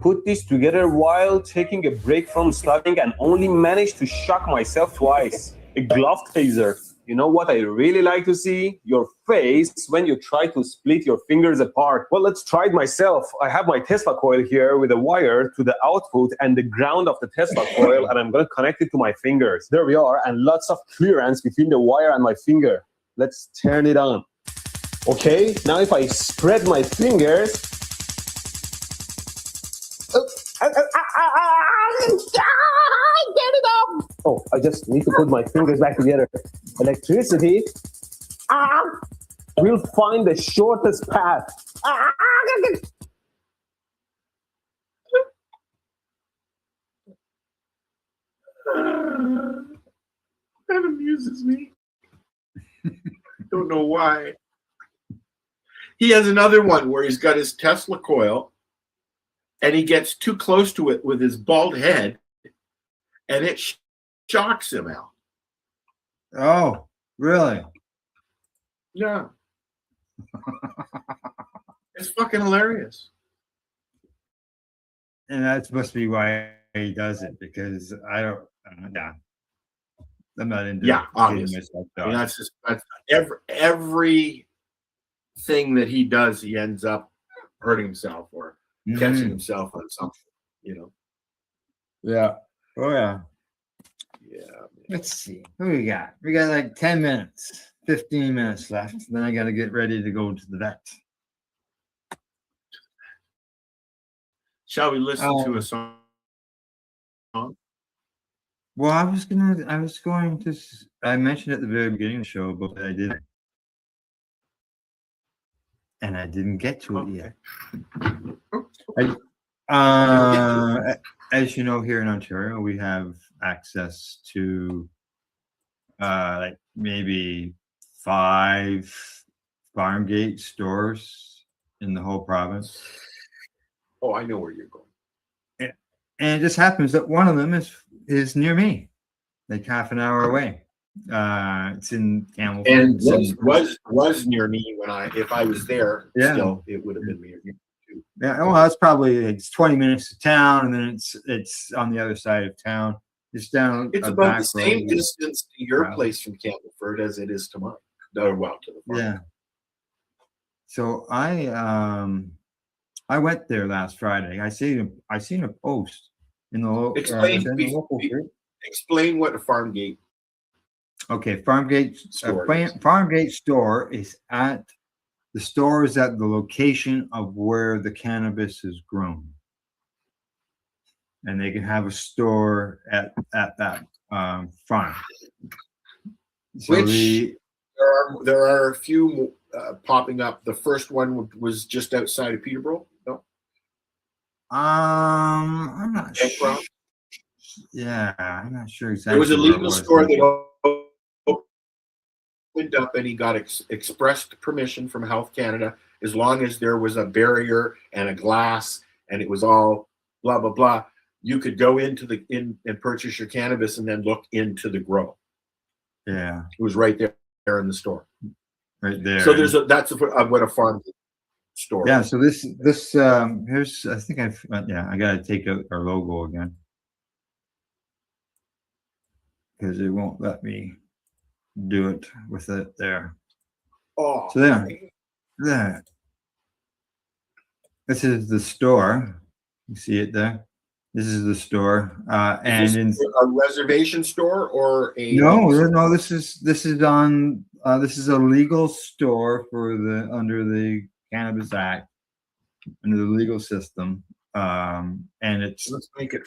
Put this together while taking a break from studying and only managed to shock myself twice. A glove taser. You know what I really like to see? Your face when you try to split your fingers apart. Well, let's try it myself. I have my Tesla coil here with a wire to the output and the ground of the Tesla coil, and I'm going to connect it to my fingers. There we are, and lots of clearance between the wire and my finger. Let's turn it on. Okay, now if I spread my fingers, get it up! Oh, I just need to put my fingers back together. Electricity will find the shortest path. That amuses me. Don't know why. He has another one where he's got his Tesla coil and he gets too close to it with his bald head and it shocks him out. Oh, really? Yeah. It's fucking hilarious. And that must be why he does it, because I don't, yeah. I'm not into Yeah, getting obviously. myself I mean, done. that's every thing that he does, he ends up hurting himself or catching himself on something, you know. Yeah. Oh yeah. Yeah. Let's see. What we got? We got like 10 minutes, 15 minutes left. Then I got to get ready to go to the vet. Shall we listen to a song? Well, I mentioned at the very beginning of the show, but I didn't. And I didn't get to it yet. As you know, here in Ontario, we have access to like maybe 5 farm gate stores in the whole province. Oh, I know where you're going. And it just happens that one of them is near me, like half an hour away. It's in Campbell. And was near me when if I was there, Yeah. still it would have been near me too. Yeah, well, that's probably it's 20 minutes to town, and then it's on the other side of town. It's down. It's about the same distance to your place from Campbellford as it is to mine. Or well, to the farm. Yeah. So I went there last Friday. I seen a post in the local group. Explain what a farm gate. Okay, farm gate store is at the store is at the location of where the cannabis is grown, and they can have a store at that farm. So there are a few popping up. The first one was just outside of Peterborough. No. I'm not sure. Yeah, I'm not sure exactly. There was a legal store that opened up, and he got expressed permission from Health Canada as long as there was a barrier and a glass, and it was all blah blah blah. You could go into and purchase your cannabis, and then look into the grow. Yeah, it was right there in the store. Right there. So that's what a farm store. Yeah. is. So this here's I think I gotta take out our logo again because it won't let me do it with it there. Oh. So there. This is the store. You see it there. This is the store, and is this a reservation store or a no. This is on. This is a legal store for under the Cannabis Act, under the legal system, and it's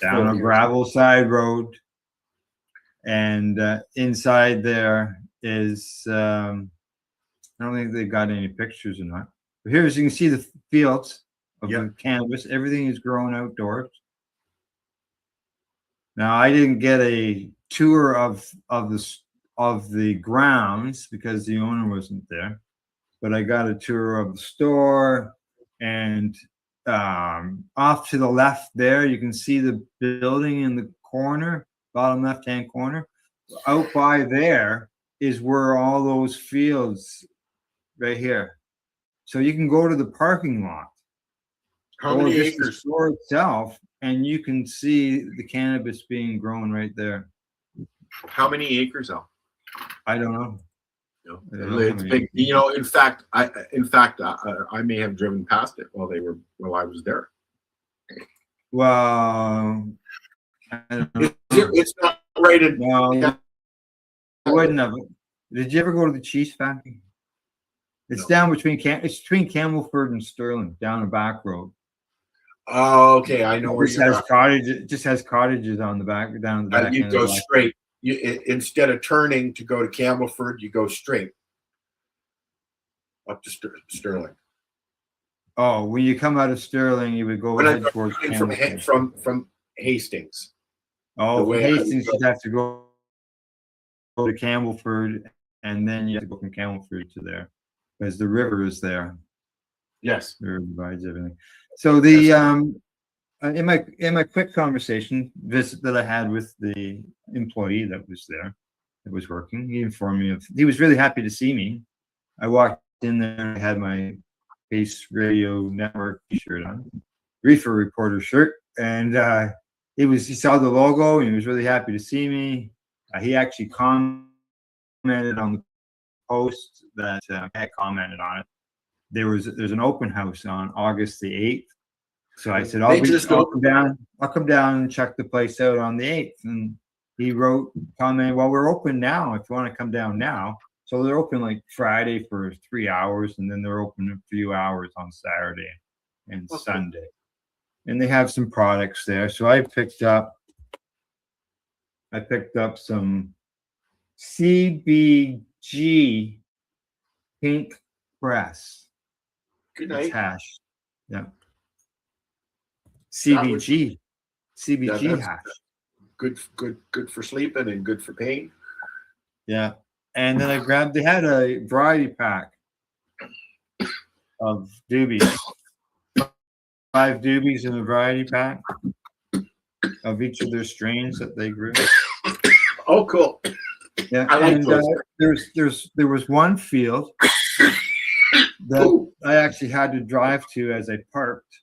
down a gravel side road, and inside there is. I don't think they got any pictures or not. But here, as you can see, the fields of the cannabis. Everything is grown outdoors. Now, I didn't get a tour of the grounds because the owner wasn't there, but I got a tour of the store, and off to the left there, you can see the building in the corner, bottom left-hand corner. Out by there is where all those fields right here. So you can go to the parking lot. How many just acres? The store itself, and you can see the cannabis being grown right there. How many acres, Al? I don't know. It's big. You know, in fact, I may have driven past it while I was there. Well, I don't know. It's not rated. No, I wouldn't have. Did you ever go to the cheese factory? It's down between Campbellford and Sterling, down a back road. Oh, okay. I know where it just has cottages on the back, down the back. You go straight. Instead of turning to go to Campbellford, you go straight up to Sterling. Oh, when you come out of Sterling, you would go head towards from Hastings. Oh, The from way I Hastings, go. you'd have to go to Campbellford, and then you have to go from Campbellford to there, because the river is there. Yes. The river divides everything. So the in my quick conversation visit that I had with the employee that was there, that was working, he informed me he was really happy to see me. I walked in there, I had my Pace Radio Network t-shirt on, Reefer Reporter shirt, and he saw the logo and he was really happy to see me. He actually commented on the post that I had commented on it. There's an open house on August the 8th. So I said, I'll come down and check the place out on the 8th. And he commented, well, we're open now if you want to come down now. So they're open like Friday for 3 hours, and then they're open a few hours on Saturday and Sunday. And they have some products there. So I picked up some CBG pink press. Good night. It's hash. Yeah. CBG hash. Good for sleeping and good for pain. Yeah. And then they had a variety pack of doobies. 5 doobies in a variety pack of each of their strains that they grew. Oh, cool. Yeah. I like those. There was one field that I actually had to drive to as I parked.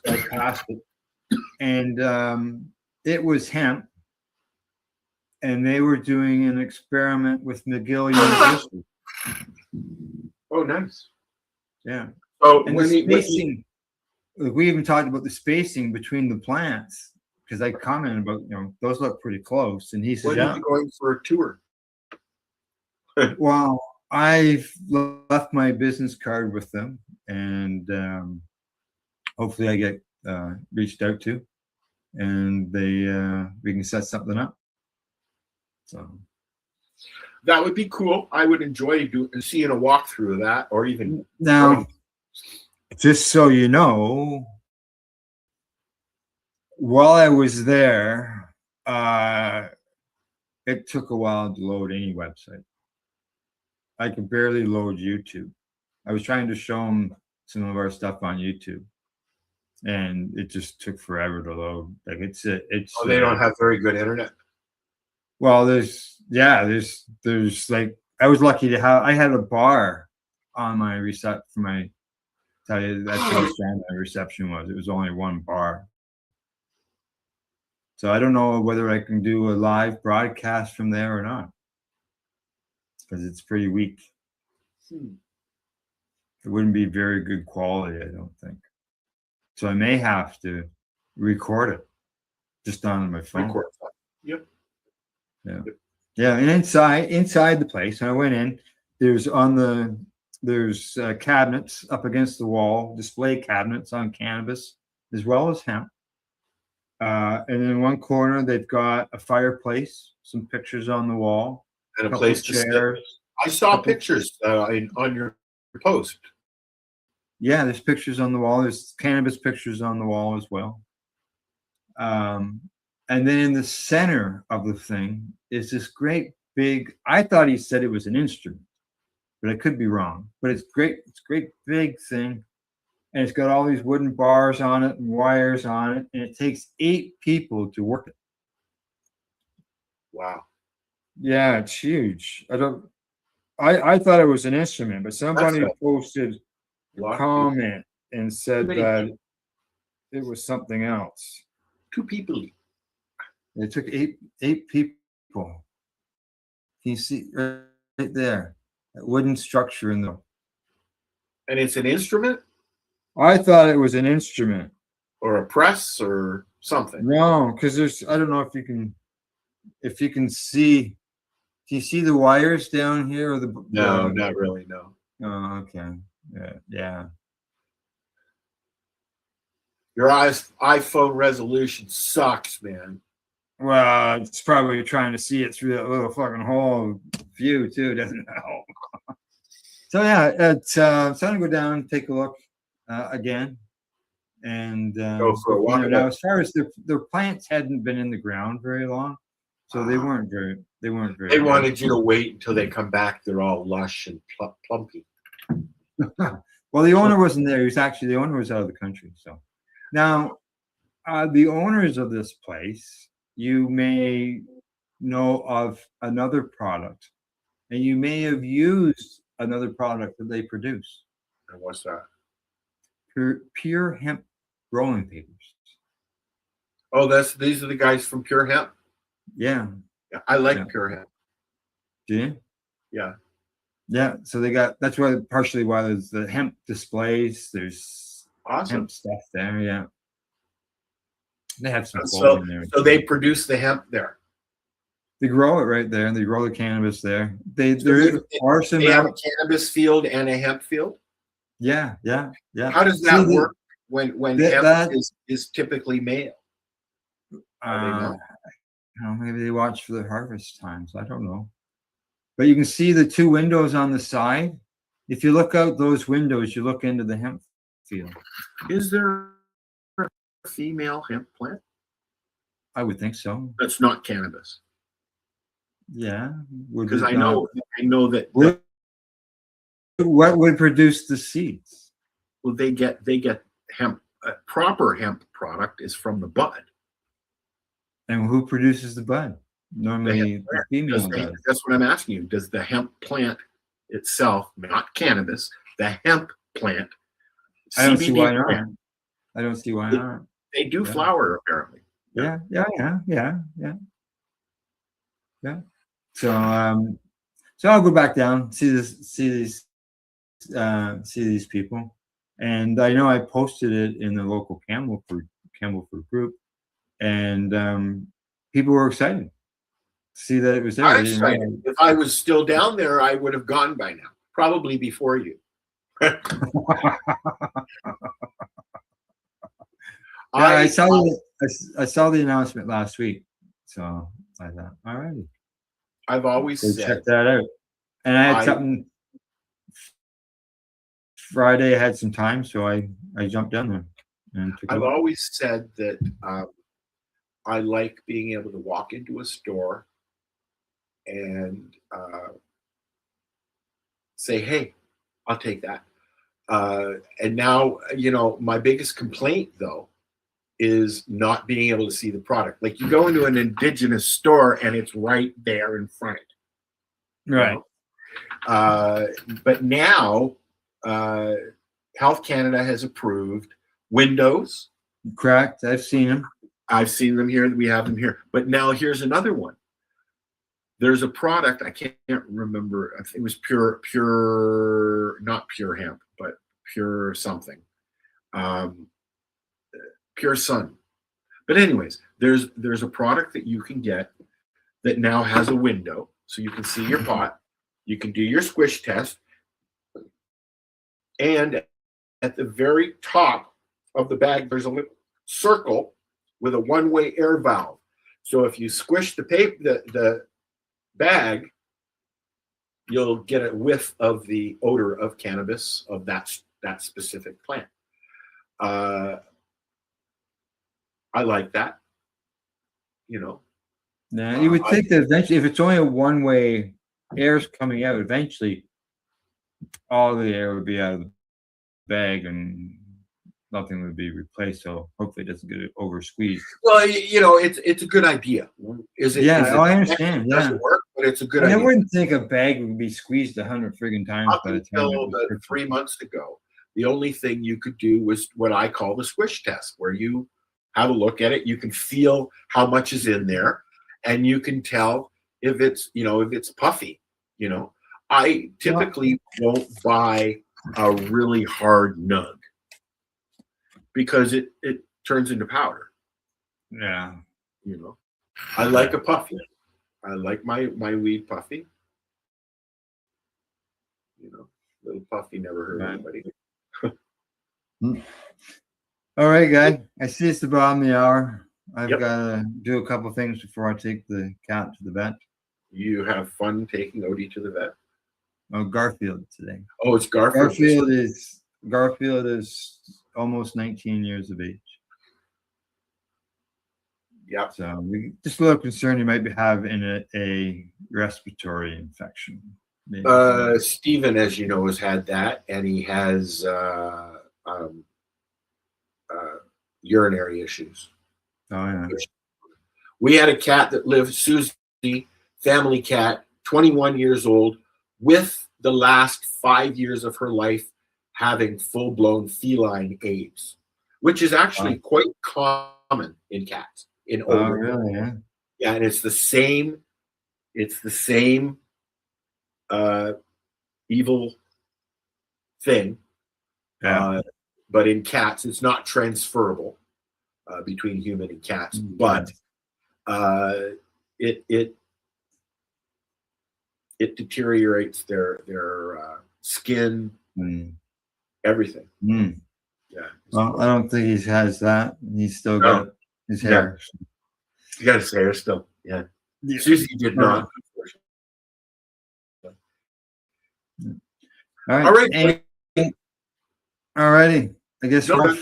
I passed it, and it was hemp, and they were doing an experiment with McGill University. Oh, nice. Yeah. So and the spacing, we even talked about the spacing between the plants, because I commented about, those look pretty close, and he said, when are you going for a tour? Well, I've left my business card with them, and hopefully I get reached out to, and we can set something up. So that would be cool. I would enjoy seeing a walkthrough of that, or even now. Just so you know, while I was there, it took a while to load any website. I could barely load YouTube. I was trying to show them some of our stuff on YouTube, and it just took forever to load. Like it's they don't have very good internet. Well, there's like, I was lucky to I had a bar on my reset for my. Tell you that's how strong my reception was. It was only one bar. So I don't know whether I can do a live broadcast from there or not, because it's pretty weak. It wouldn't be very good quality, I don't think. So I may have to record it just on my phone. Yep. Yeah. Yeah. And inside the place, I went in, there's cabinets up against the wall, display cabinets on cannabis, as well as hemp. And in one corner, they've got a fireplace, some pictures on the wall, and a place to sit. I saw pictures on your post. Yeah, there's pictures on the wall. There's cannabis pictures on the wall as well. And then in the center of the thing is this great big, I thought he said it was an instrument, but I could be wrong. But it's great. It's a great big thing. And it's got all these wooden bars on it and wires on it. And it takes 8 people to work it. Wow. Yeah, it's huge. I thought it was an instrument, but somebody posted a comment and said that it was something else. 2 people. It took 8 people. Can you see right there? That wooden structure in the. And it's an instrument? I thought it was an instrument. Or a press or something. No, because I don't know if you can see. Do you see the wires down here? Or no, not really, no. Oh, okay. Yeah. Your iPhone resolution sucks, man. Well, it's probably trying to see it through that little fucking hole view too, doesn't help. So yeah, it's time to go down and take a look again. and Go for a so, walk. now, as far as their plants hadn't been in the ground very long, so they weren't very. They good. wanted you to wait until they come back. They're all lush and plumpy. Well, the owner wasn't there. The owner was out of the country. So now, the owners of this place, you may know of another product, and you may have used another product that they produce. And what's that? Pure hemp rolling papers. Oh, these are the guys from Pure Hemp. Yeah. I like Pure Hemp. Do you? Yeah. Yeah. So that's why partially why there's the hemp displays. There's awesome hemp stuff there. Yeah. They have some so, in there. So they produce the hemp there. They grow it right there. They grow the cannabis there. There are some. They have a cannabis field and a hemp field. Yeah. How does that work when hemp is typically male? Maybe they watch for the harvest times. I don't know. But you can see the two windows on the side. If you look out those windows, you look into the hemp field. Is there a female hemp plant? I would think so. That's not cannabis. Yeah. Because I know that. What would produce the seeds? Well, they get hemp. Proper hemp product is from the bud. And who produces the bud? Normally, the female does. That's what I'm asking you. Does the hemp plant itself, not cannabis, the hemp plant? I don't see why not. Plant, I don't see why not. They do flower apparently. Yeah. So I'll go back down, see these people, and I know I posted it in the local Campbellford group, and people were excited to see that it was there. If I was still down there, I would have gone by now, probably before you. I saw the announcement last week, so I thought, all righty. I've always said, check that out, and I had something Friday. I had some time, so I jumped down there. And I've always said that I like being able to walk into a store and say, "Hey, I'll take that." And now, my biggest complaint though is not being able to see the product. Like you go into an indigenous store and it's right there in front. Right. But now Health Canada has approved windows. Correct. I've seen them. I've seen them here. We have them here. But now here's another one. There's a product, I can't remember. I think it was not pure hemp, but pure something. Pure Sun. But anyways, there's a product that you can get that now has a window, so you can see your pot, you can do your squish test, and at the very top of the bag, there's a little circle with a one-way air valve. So if you squish the bag, you'll get a whiff of the odor of cannabis of that specific plant. I like that. Now you would think that eventually, if it's only a one-way, air's coming out. Eventually, all the air would be out of the bag and nothing would be replaced. So hopefully, it doesn't get over squeezed. Well, it's a good idea. Is it? Yeah, I understand. It doesn't work, but it's a good idea. idea. I wouldn't think a bag would be squeezed 100 friggin' times Up by the time. until about 3 months ago, the only thing you could do was what I call the squish test, where you have a look at it. You can feel how much is in there, and you can tell if it's puffy. I typically won't buy a really hard nug because it turns into powder. Yeah. I like a puffy. I like my weed puffy. Little puffy never hurt anybody. All right, guy. I see it's the bottom of the hour. I've got to do a couple things before I take the cat to the vet. You have fun taking Odie to the vet? Oh, Garfield today. Oh, it's Garfield. Garfield is almost 19 years of age. Yep. So we just a little concerned he might be having a respiratory infection. Maybe. Stephen, as you know, has had that, and he has urinary issues. Oh yeah. We had a cat that lived, Susie, family cat, 21 years old, with the last 5 years of her life having full-blown feline AIDS, which is actually quite common in cats. In older. Oh really? Yeah. Yeah, and it's the same. It's the same evil thing. Yeah. But in cats, it's not transferable between human and cats. But it deteriorates their skin, everything. Yeah. Well, I don't think he has that. He's still got his hair. He got his hair still. Yeah. Susie did not. All right. All right. All righty. I guess No,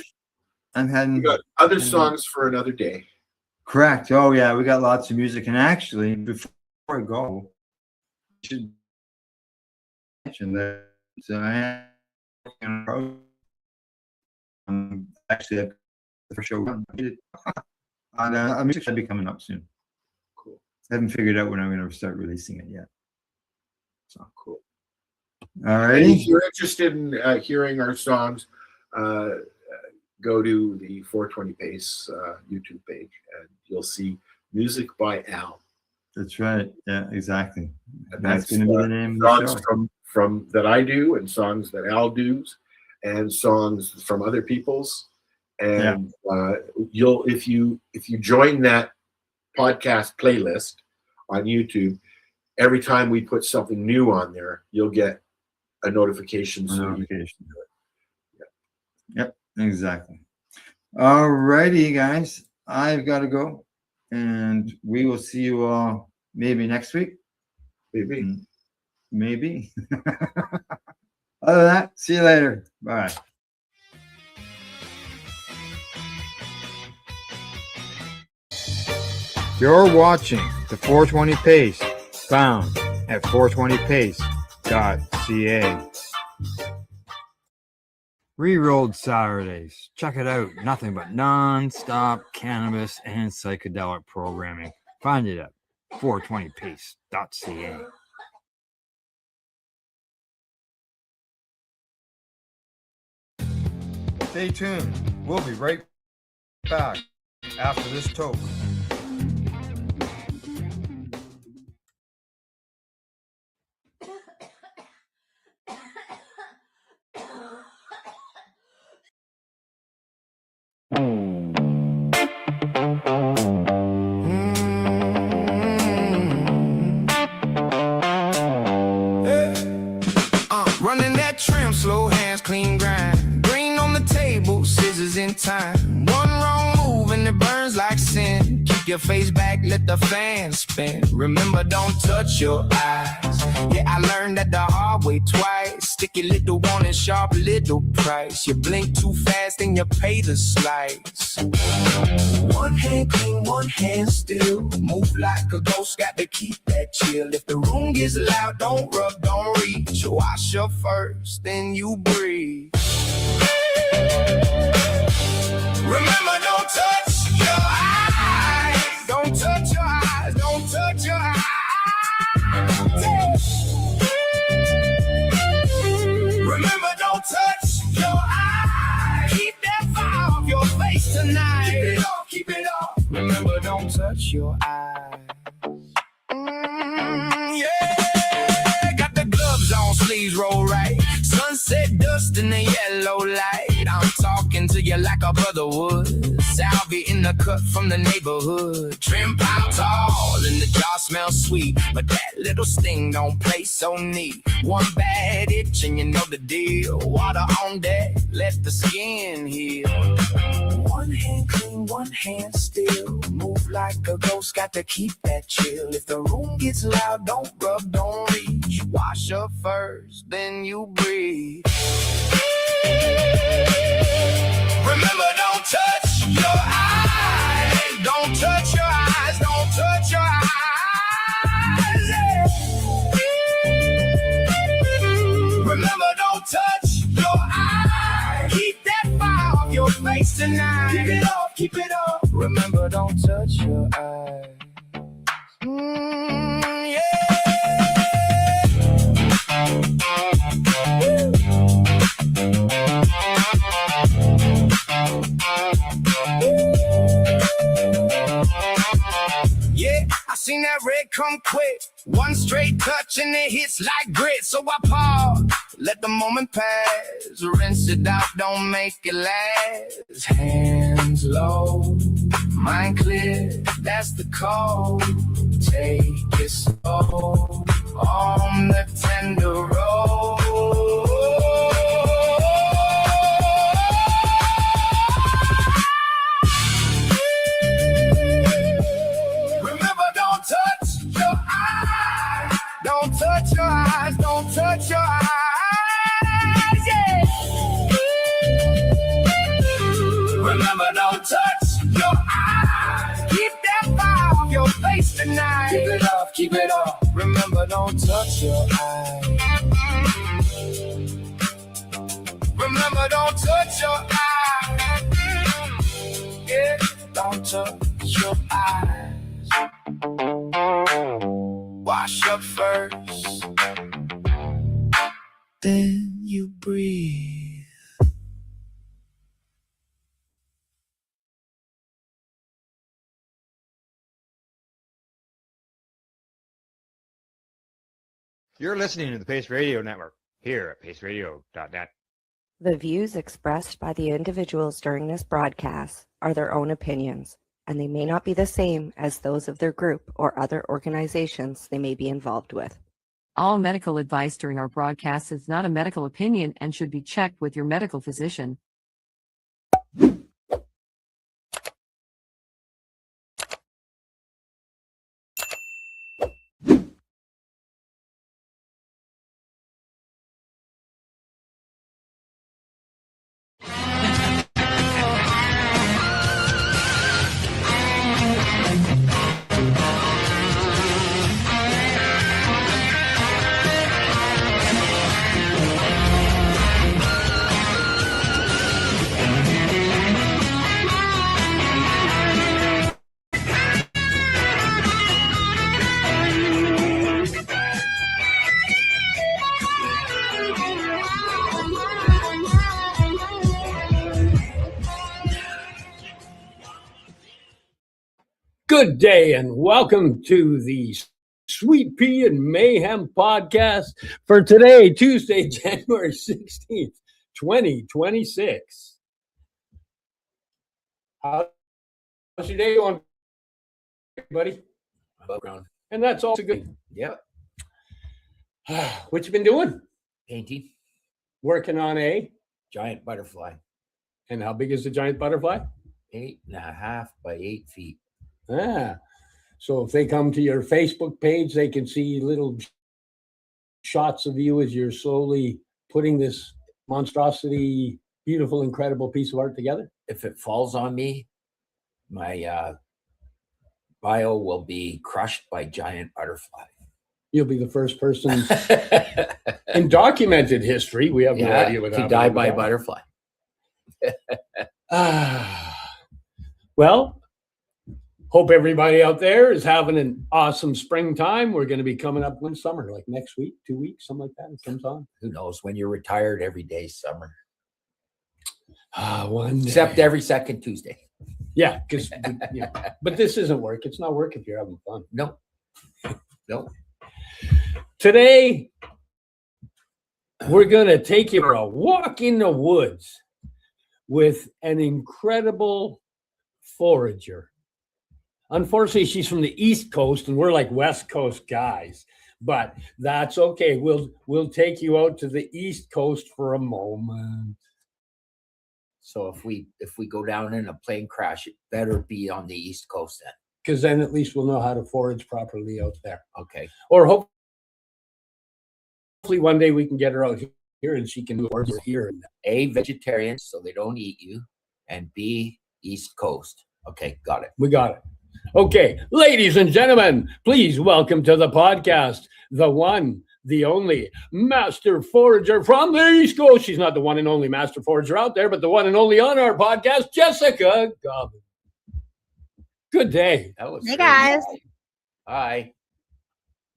I'm heading. We got other songs for another day. Correct. Oh yeah, we got lots of music. And actually, before I go, I should mention that I am actually the show. And a music should be coming up soon. Cool. I haven't figured out when I'm going to start releasing it yet. So cool. All right. If you're interested in hearing our songs, go to the 420 Pace YouTube page, and you'll see music by Al. That's right. Yeah, exactly. And That's going to be the name of the songs show. from that I do, and songs that Al does, and songs from other people's. And you'll if you join that podcast playlist on YouTube, every time we put something new on there, you'll get a notification. Yep, exactly. All righty, guys. I've got to go, and we will see you all maybe next week. Maybe. Other than that, see you later. Bye. You're watching the 420 Pace, found at 420pace.ca. Rerolled Saturdays. Check it out. Nothing but non-stop cannabis and psychedelic programming. Find it at 420pace.ca. Stay tuned. We'll be right back after this toke. Running that trim, slow hands, clean grind. Green on the table, scissors in time. One wrong move and it burns like sin. Keep your face back, let the fan spin. Remember, don't touch your eyes. Yeah, I learned that the hard way twice. Sticky little warning, sharp little price. You blink too fast and you pay the slice. One hand clean, one hand still. Move like a ghost, got to keep that chill. If the room gets loud, don't rub, don't reach. Wash up first, then you breathe. Remember, don't touch your eyes. Don't touch your eyes. Don't touch your eyes. Remember, don't touch your eyes. Keep that fire off your face tonight. Keep it off, keep it off. Remember, don't touch your eyes. Yeah, got the gloves on, sleeves roll right. Sunset dust in the yellow light. I'm talking to you like a brother would. Salvia in the cut from the neighborhood. Trim pile tall and the jar smells sweet, but that little sting don't play so neat. One bad itch and you know the deal. Water on deck, let the skin heal. One hand clean, one hand still. Move like a ghost, got to keep that chill. If the room gets loud, don't rub, don't reach. Wash up first, then you breathe. Remember, don't touch your eyes. Don't touch your eyes. Don't touch your eyes. Yeah. Remember, don't touch your eyes. Keep that fire off your face tonight. Keep it off, keep it off. Remember, don't touch your eyes. Yeah. Yeah, I seen that red come quick. One straight touch and it hits like grit. So I pause, let the moment pass. Rinse it out, don't make it last. Hands low, mind clear, that's the code. Take it slow on the tender road. Remember, don't touch your eyes. Don't touch your eyes. Don't touch your eyes. Yeah. Remember, don't touch your eyes. Keep that fire off your face tonight. Keep it off, keep it off. Remember, don't touch your eyes. Remember, don't touch your eyes. Yeah, don't touch your eyes. Wash up first, then you breathe. You're listening to the Pace Radio Network here at paceradio.net. The views expressed by the individuals during this broadcast are their own opinions, and they may not be the same as those of their group or other organizations they may be involved with. All medical advice during our broadcast is not a medical opinion and should be checked with your medical physician. Good day and welcome to the Sweet Pea and Mayhem podcast for today, Tuesday, January 16th, 2026. How's your day going, buddy? Above ground. And that's also good. Yep. What you been doing? Painting. Working on a giant butterfly. And how big is the giant butterfly? 8.5 by 8 feet. Ah, so if they come to your Facebook page, they can see little shots of you as you're slowly putting this monstrosity, beautiful, incredible piece of art together. If it falls on me, my bio will be crushed by giant butterfly. You'll be the first person in documented history. We have no idea what to die by a butterfly. Well, hope everybody out there is having an awesome springtime. We're going to be coming up in summer, like next week, 2 weeks, something like that. Sometime. Who knows? When you're retired, every day's summer. One day. Except every second Tuesday. Yeah, because but this isn't work. It's not work if you're having fun. No. No. Today, we're going to take you for a walk in the woods with an incredible forager. Unfortunately, she's from the East Coast, and we're like West Coast guys. But that's okay. We'll take you out to the East Coast for a moment. So if we go down in a plane crash, it better be on the East Coast then. Because then at least we'll know how to forage properly out there. Okay. Or hopefully one day we can get her out here and she can do it here. A, vegetarian, so they don't eat you. and B, East Coast. Okay, got it. We got it. Okay, ladies and gentlemen, please welcome to the podcast the one, the only master forager from the East Coast. She's not the one and only master forager out there, but the one and only on our podcast, Jessica Gobbin. Good day. That was Hey, guys. Hi.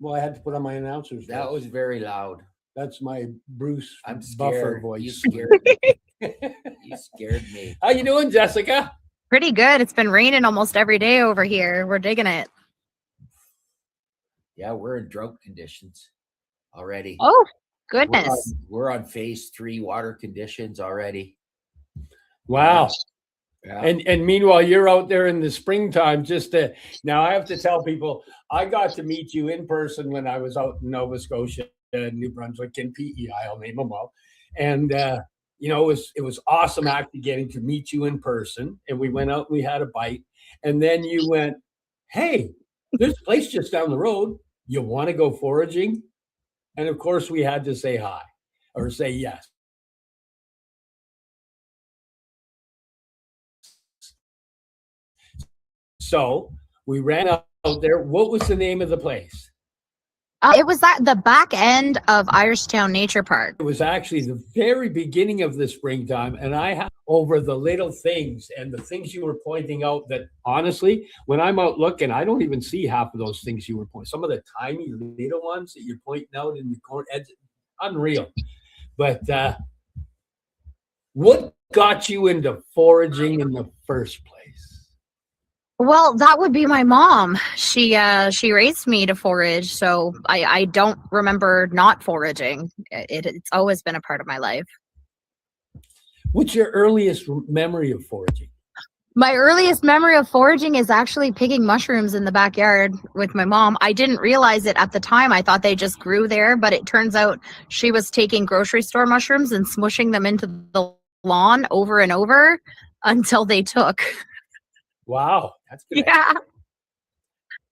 Well, I had to put on my announcer's That voice. was very loud. That's my Bruce I'm Buffer scared. voice. You scared me. You scared me. How you doing, Jessica? Pretty good. It's been raining almost every day over here. We're digging it. Yeah, we're in drought conditions already. Oh, goodness. We're on phase 3 water conditions already. Wow. Yeah. And meanwhile, you're out there in the springtime. Now I have to tell people, I got to meet you in person when I was out in Nova Scotia, New Brunswick, and PEI. I'll name them all. And it was awesome actually getting to meet you in person. And we went out and we had a bite. And then you went, "Hey, there's a place just down the road. You want to go foraging?" And of course, we had to say hi or say yes. So we ran out there. What was the name of the place? It was at the back end of Irishtown Nature Park. It was actually the very beginning of the springtime, and I have over the little things and the things you were pointing out that honestly, when I'm out looking, I don't even see half of those things you were pointing. Some of the tiny little ones that you're pointing out in the corner, it's unreal. But what got you into foraging in the first place? Well, that would be my mom. She raised me to forage, so I don't remember not foraging. It's always been a part of my life. What's your earliest memory of foraging? My earliest memory of foraging is actually picking mushrooms in the backyard with my mom. I didn't realize it at the time. I thought they just grew there, but it turns out she was taking grocery store mushrooms and smushing them into the lawn over and over until they took. Wow, that's good. Yeah.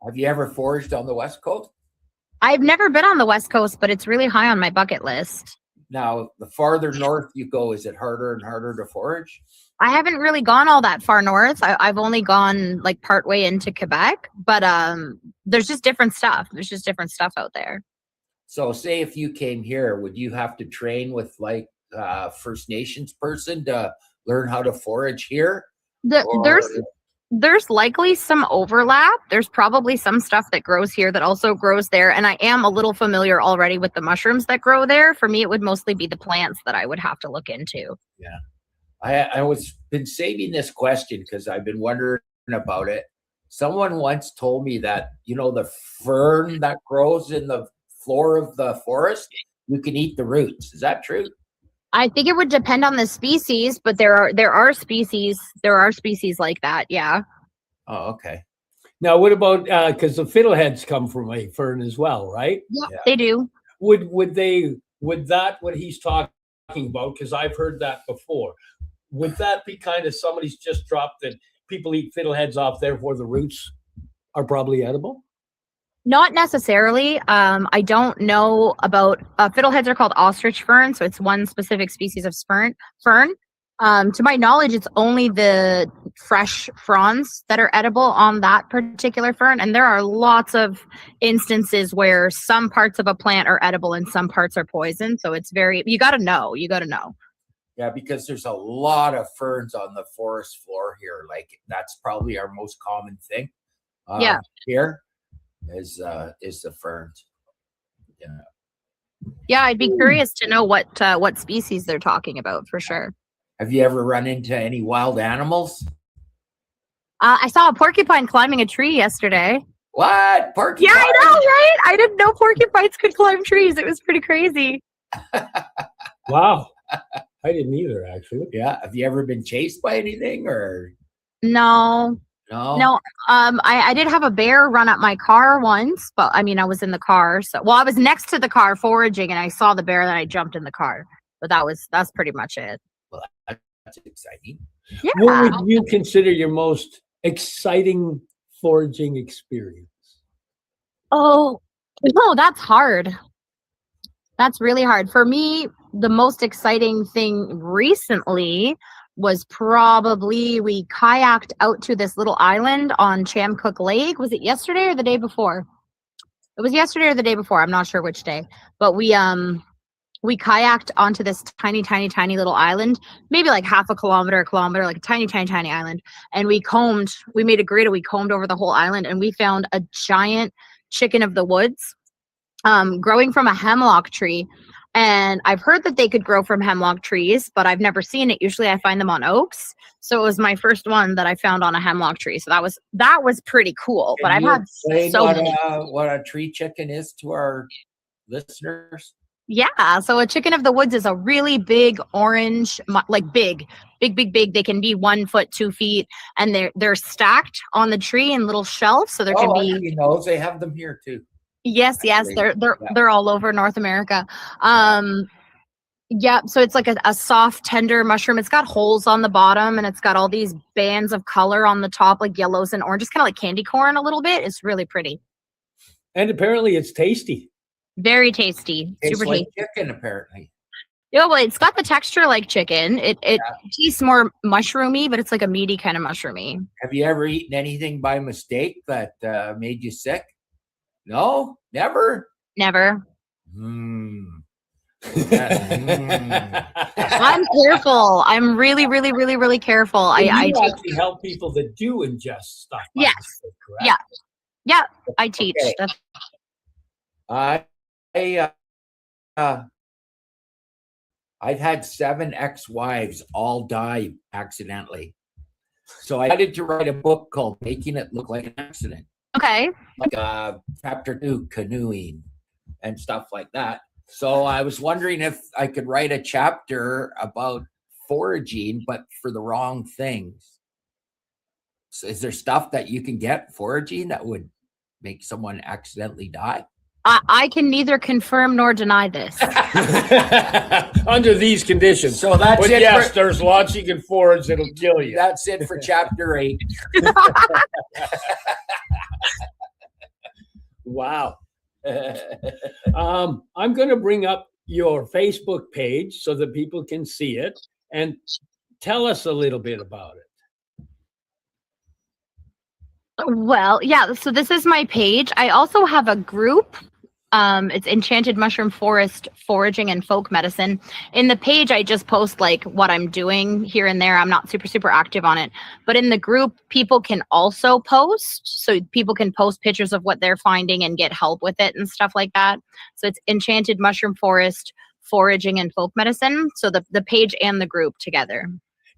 Have you ever foraged on the West Coast? I've never been on the West Coast, but it's really high on my bucket list. Now, the farther north you go, is it harder and harder to forage? I haven't really gone all that far north. I've only gone like partway into Quebec, but there's just different stuff. There's just different stuff out there. So say if you came here, would you have to train with like First Nations person to learn how to forage here? There's likely some overlap. There's probably some stuff that grows here that also grows there. And I am a little familiar already with the mushrooms that grow there. For me, it would mostly be the plants that I would have to look into. Yeah. I was been saving this question because I've been wondering about it. Someone once told me that, the fern that grows in the floor of the forest, you can eat the roots. Is that true? I think it would depend on the species, but there are species like that. Yeah. Oh, okay. Now, what about because the fiddleheads come from a fern as well, right? Yeah, they do. Would what he's talking about? Because I've heard that before. Would that be kind of somebody's just dropped that people eat fiddleheads off, therefore the roots are probably edible? Not necessarily. I don't know about fiddleheads are called ostrich fern, so it's one specific species of fern. To my knowledge, it's only the fresh fronds that are edible on that particular fern, and there are lots of instances where some parts of a plant are edible and some parts are poison. So it's you got to know. Yeah, because there's a lot of ferns on the forest floor here. Like that's probably our most common thing. Here is the ferns. Yeah, I'd be curious to know what species they're talking about for sure. Have you ever run into any wild animals? I saw a porcupine climbing a tree yesterday. What? Porcupine? Yeah, I know, right? I didn't know porcupines could climb trees. It was pretty crazy. Wow. I didn't either, actually. Yeah. Have you ever been chased by anything or? No. I did have a bear run up my car once, but I mean, I was in the car. I was next to the car foraging and I saw the bear, then I jumped in the car. But that's pretty much it. Well, that's exciting. Yeah. What would you consider your most exciting foraging experience? Oh, no, that's hard. That's really hard. For me, the most exciting thing recently was probably we kayaked out to this little island on Chamcook Lake. Was it yesterday or the day before? It was yesterday or the day before. I'm not sure which day, but we kayaked onto this tiny, tiny, tiny little island, maybe like half a kilometer, like a tiny, tiny, tiny island. And we made a grid, we combed over the whole island, and we found a giant chicken of the woods growing from a hemlock tree. And I've heard that they could grow from hemlock trees, but I've never seen it. Usually I find them on oaks. So it was my first one that I found on a hemlock tree. So that was pretty cool. But I've had so many. What a tree chicken is to our listeners. Yeah, so a chicken of the woods is a really big orange, like big. They can be 1 foot, 2 feet, and they're stacked on the tree in little shelves. So there can be. You know, they have them here too. Yes, they're all over North America. Yeah, so it's like a soft, tender mushroom. It's got holes on the bottom, and it's got all these bands of color on the top, like yellows and oranges, kind of like candy corn a little bit. It's really pretty. And apparently it's tasty. Very tasty. It's Super like tasty. chicken, apparently. Yeah, well, it's got the texture like chicken. It tastes more mushroomy, but it's like a meaty kind of mushroomy. Have you ever eaten anything by mistake that made you sick? No, never. Never. Mm. I'm careful. I'm really, really, really, really careful. I actually help people that do ingest stuff. Yes. Mistake, correct? Yeah. I teach. Okay. I've had 7 ex-wives all die accidentally. So I decided to write a book called Making It Look Like an Accident. Okay. Like chapter 2, canoeing and stuff like that. So I was wondering if I could write a chapter about foraging, but for the wrong things. So is there stuff that you can get foraging that would make someone accidentally die? I can neither confirm nor deny this. Under these conditions. So that's but it. Yes, there's lots you can forage that'll kill you. That's it for chapter 8. Wow. I'm going to bring up your Facebook page so that people can see it and tell us a little bit about it. Well, yeah, so this is my page. I also have a group. It's Enchanted Mushroom Forest Foraging and Folk Medicine. In the page, I just post like what I'm doing here and there. I'm not super active on it. But in the group, people can also post. So people can post pictures of what they're finding and get help with it and stuff like that. So it's Enchanted Mushroom Forest Foraging and Folk Medicine. So the page and the group together.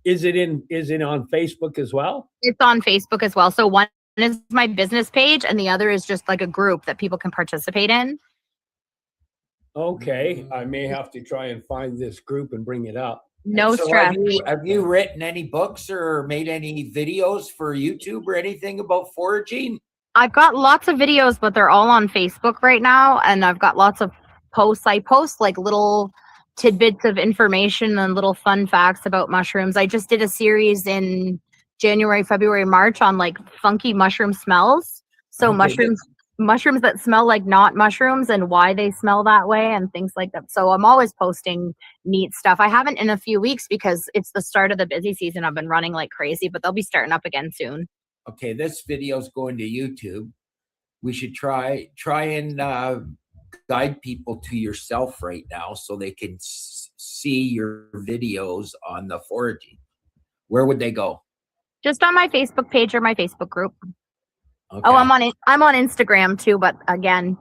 Is it on Facebook as well? It's on Facebook as well. So one is my business page and the other is just like a group that people can participate in. Okay, I may have to try and find this group and bring it up. No So stress. have you written any books or made any videos for YouTube or anything about foraging? I've got lots of videos, but they're all on Facebook right now, and I've got lots of posts. I post like little tidbits of information and little fun facts about mushrooms. I just did a series in January, February, March on like funky mushroom smells. So mushrooms that smell like not mushrooms and why they smell that way and things like that. So I'm always posting neat stuff. I haven't in a few weeks because it's the start of the busy season. I've been running like crazy, but they'll be starting up again soon. Okay, this video's going to YouTube. We should try and guide people to yourself right now so they can see your videos on the foraging. Where would they go? Just on my Facebook page or my Facebook group. Okay. Oh, I'm on Instagram too, but again,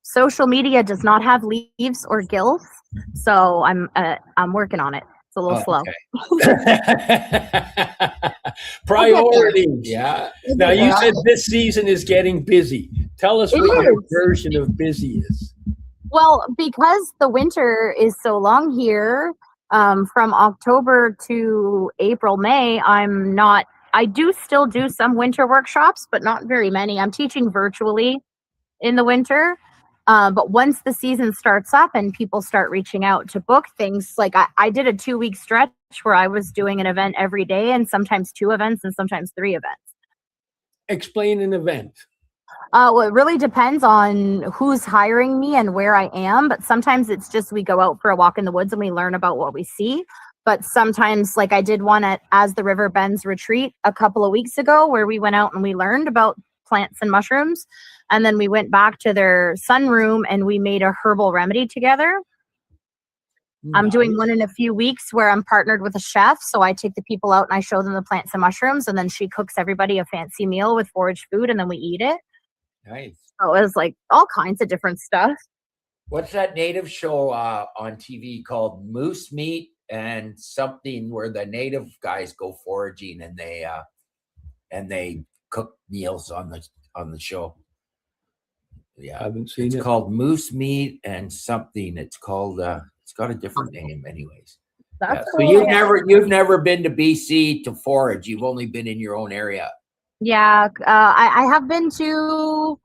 social media does not have leaves or gills, so I'm working on it. It's a little slow. Priorities. Yeah. Now you said this season is getting busy. Tell us what your version of busy is. Well, because the winter is so long here, from October to April, May, I do still do some winter workshops, but not very many. I'm teaching virtually in the winter. But once the season starts up and people start reaching out to book things, like I did a 2-week stretch where I was doing an event every day and sometimes 2 events and sometimes 3 events. Explain an event. Well, it really depends on who's hiring me and where I am. But sometimes it's just we go out for a walk in the woods and we learn about what we see. But sometimes, like I did one at As the River Bends retreat a couple of weeks ago, where we went out and we learned about plants and mushrooms. And then we went back to their sunroom and we made a herbal remedy together. I'm doing one in a few weeks where I'm partnered with a chef. So I take the people out and I show them the plants and mushrooms, and then she cooks everybody a fancy meal with forage food, and then we eat it. Nice. So it was like all kinds of different stuff. What's that native show on TV called Moose Meat and something where the native guys go foraging and they cook meals on the show? Yeah, I haven't seen it's it. called Moose Meat and something. It's called it's got a different name, anyways. That's Yeah, so cool. you've never been to BC to forage. You've only been in your own area. Yeah, I have been to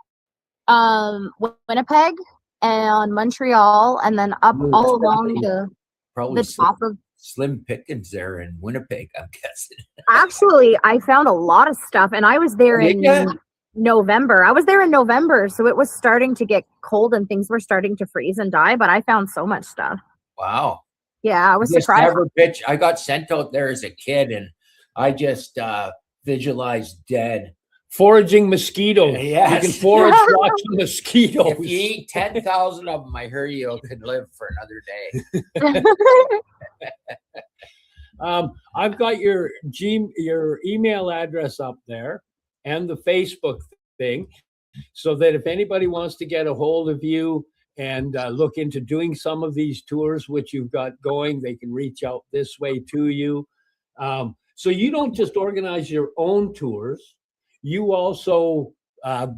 Winnipeg and Montreal, and then up all along Probably the top of. Slim pickings there in Winnipeg, I'm guessing. Actually, I found a lot of stuff, and I was there Did in ya? November. I was there in November, so it was starting to get cold and things were starting to freeze and die, but I found so much stuff. Wow. Yeah, I was Just surprised. never pitch. I got sent out there as a kid, and I just visualized dead. Foraging mosquitoes. Yes. You can forage watching mosquitoes. If you eat 10,000 of them, I hear you could live for another day. I've got your email address up there and the Facebook thing, so that if anybody wants to get a hold of you and look into doing some of these tours which you've got going, they can reach out this way to you. So you don't just organize your own tours, you also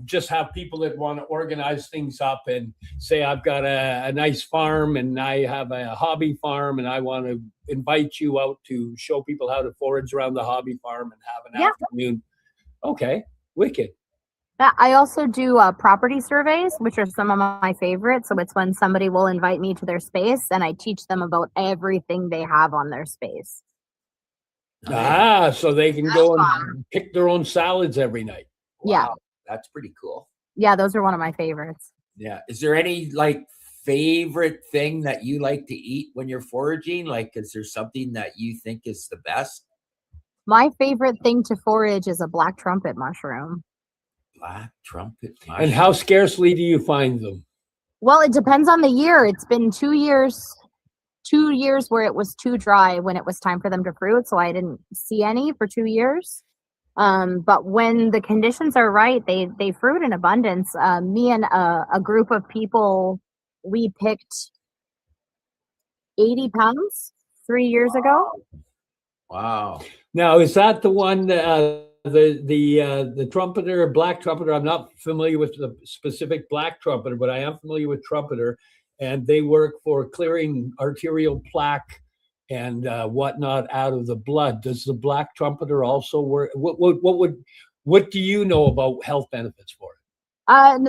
just have people that want to organize things up and say, I've got a nice farm and I have a hobby farm and I want to invite you out to show people how to forage around the hobby farm and have an afternoon. Okay, wicked. I also do property surveys, which are some of my favorites. So it's when somebody will invite me to their space and I teach them about everything they have on their space. So they can go and pick their own salads every night. Yeah. That's pretty cool. Yeah, those are one of my favorites. Yeah. Is there any favorite thing that you like to eat when you're foraging? Is there something that you think is the best? My favorite thing to forage is a black trumpet mushroom. Black trumpet mushroom. And how scarcely do you find them? Well, it depends on the year. It's been 2 years where it was too dry when it was time for them to fruit, so I didn't see any for 2 years. But when the conditions are right, they fruit in abundance. Me and a group of people, we picked 80 pounds 3 years ago. Wow. Now, is that the one, the trumpeter, black trumpeter? I'm not familiar with the specific black trumpeter, but I am familiar with trumpeter, and they work for clearing arterial plaque and whatnot out of the blood. Does the black trumpeter also work? What do you know about health benefits for it?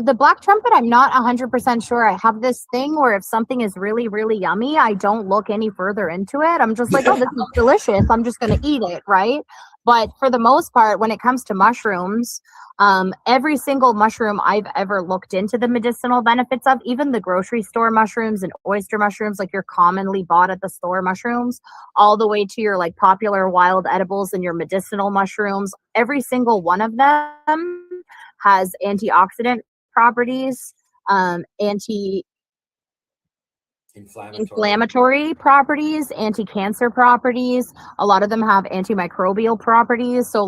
The black trumpet, I'm not 100% sure. I have this thing where if something is really, really yummy, I don't look any further into it. I'm just like, oh, this is delicious. I'm just going to eat it, right? But for the most part, when it comes to mushrooms, every single mushroom I've ever looked into the medicinal benefits of, even the grocery store mushrooms and oyster mushrooms, like your commonly bought at the store mushrooms, all the way to your popular wild edibles and your medicinal mushrooms, every single one of them has antioxidant properties, anti-inflammatory properties, anti-cancer properties. A lot of them have antimicrobial properties. So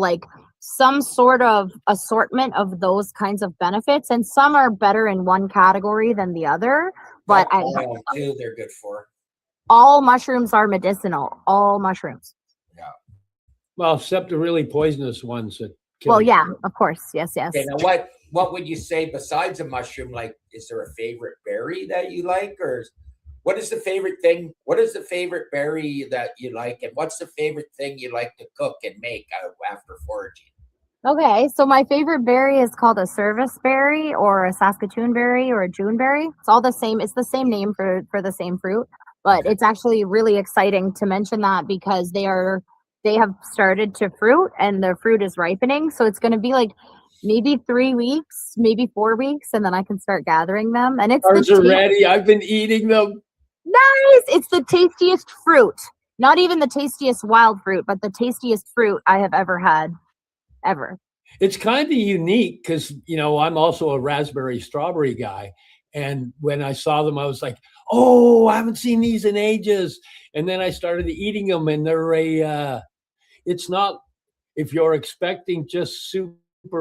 some sort of assortment of those kinds of benefits, and some are better in one category than the other. But they're good for. All mushrooms are medicinal. All mushrooms. Yeah. Well, except the really poisonous ones that kill. Well, yeah, of course. Yes. Okay, now what would you say besides a mushroom? Is there a favorite berry that you like, or what is the favorite thing? What is the favorite berry that you like, and what's the favorite thing you like to cook and make after foraging? Okay, so my favorite berry is called a service berry or a Saskatoon berry or a June berry. It's all the same. It's the same name for the same fruit, but it's actually really exciting to mention that because they have started to fruit and the fruit is ripening. So it's going to be maybe 3 weeks, maybe 4 weeks, and then I can start gathering them. And it's Ours are ready. I've been eating them. Nice. It's the tastiest fruit Not even the tastiest wild fruit, but the tastiest fruit I have ever had, ever. It's kind of unique because, you know, I'm also a raspberry strawberry guy. And when I saw them, I was like, oh, I haven't seen these in ages. And then I started eating them, and they're it's not, if you're expecting just super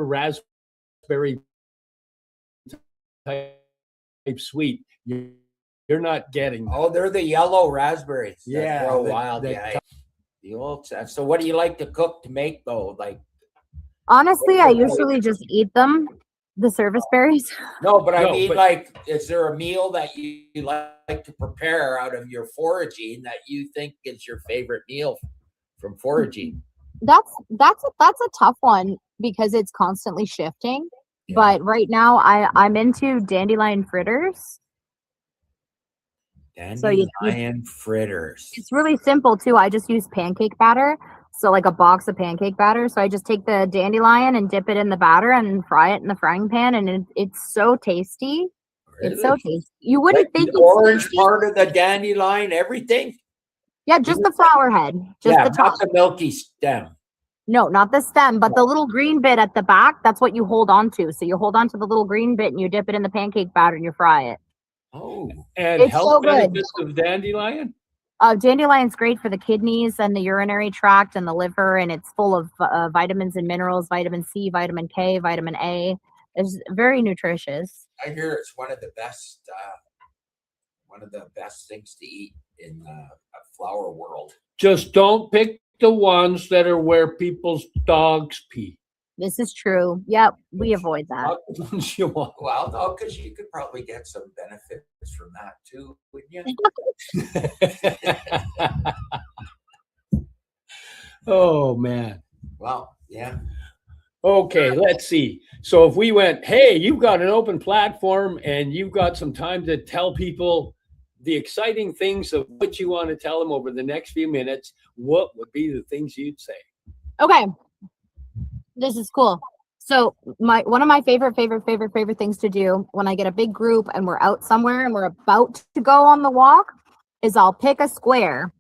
raspberry type sweet, you're not getting that. Oh, they're the yellow raspberries. that Yeah, grow that- wild. that Yeah. The old. So, what do you like to cook to make though? Like, Honestly, I usually just eat them, the service berries. no, but I No, mean, but- like, is there a meal that you like to prepare out of your foraging that you think is your favorite meal from foraging? That's a tough one because it's constantly shifting. But right now I'm into dandelion fritters. So Dandelion fritters. it's really simple too. I just use pancake batter. So like a box of pancake batter. So I just take the dandelion and dip it in the batter and fry it in the frying pan, and it's so tasty. It's so Really? tasty. You wouldn't Like think the it's orange tasty. part of the dandelion, everything. Yeah, just the flower head. Just Yeah, the top. not the milky stem. No, not the stem, but the little green bit at the back, that's what you hold on to. So you hold on to the little green bit and you dip it in the pancake batter and you fry it. Oh, And It's health so good. benefits of dandelion? Dandelion's great for the kidneys and the urinary tract and the liver, and it's full of vitamins and minerals, vitamin C, vitamin K, vitamin A. It's very nutritious. I hear it's one of the best things to eat in the flower world. Just don't pick the ones that are where people's dogs pee. This is true. Yep, we avoid that. Not the ones you want. Well, no, because you could probably get some benefits from that too, wouldn't you? Oh, man. Well, yeah. Okay, let's see. So if we went, hey, you've got an open platform and you've got some time to tell people the exciting things of what you want to tell them over the next few minutes, what would be the things you'd say? Okay. This is cool. So one of my favorite things to do when I get a big group and we're out somewhere and we're about to go on the walk is I'll pick a square,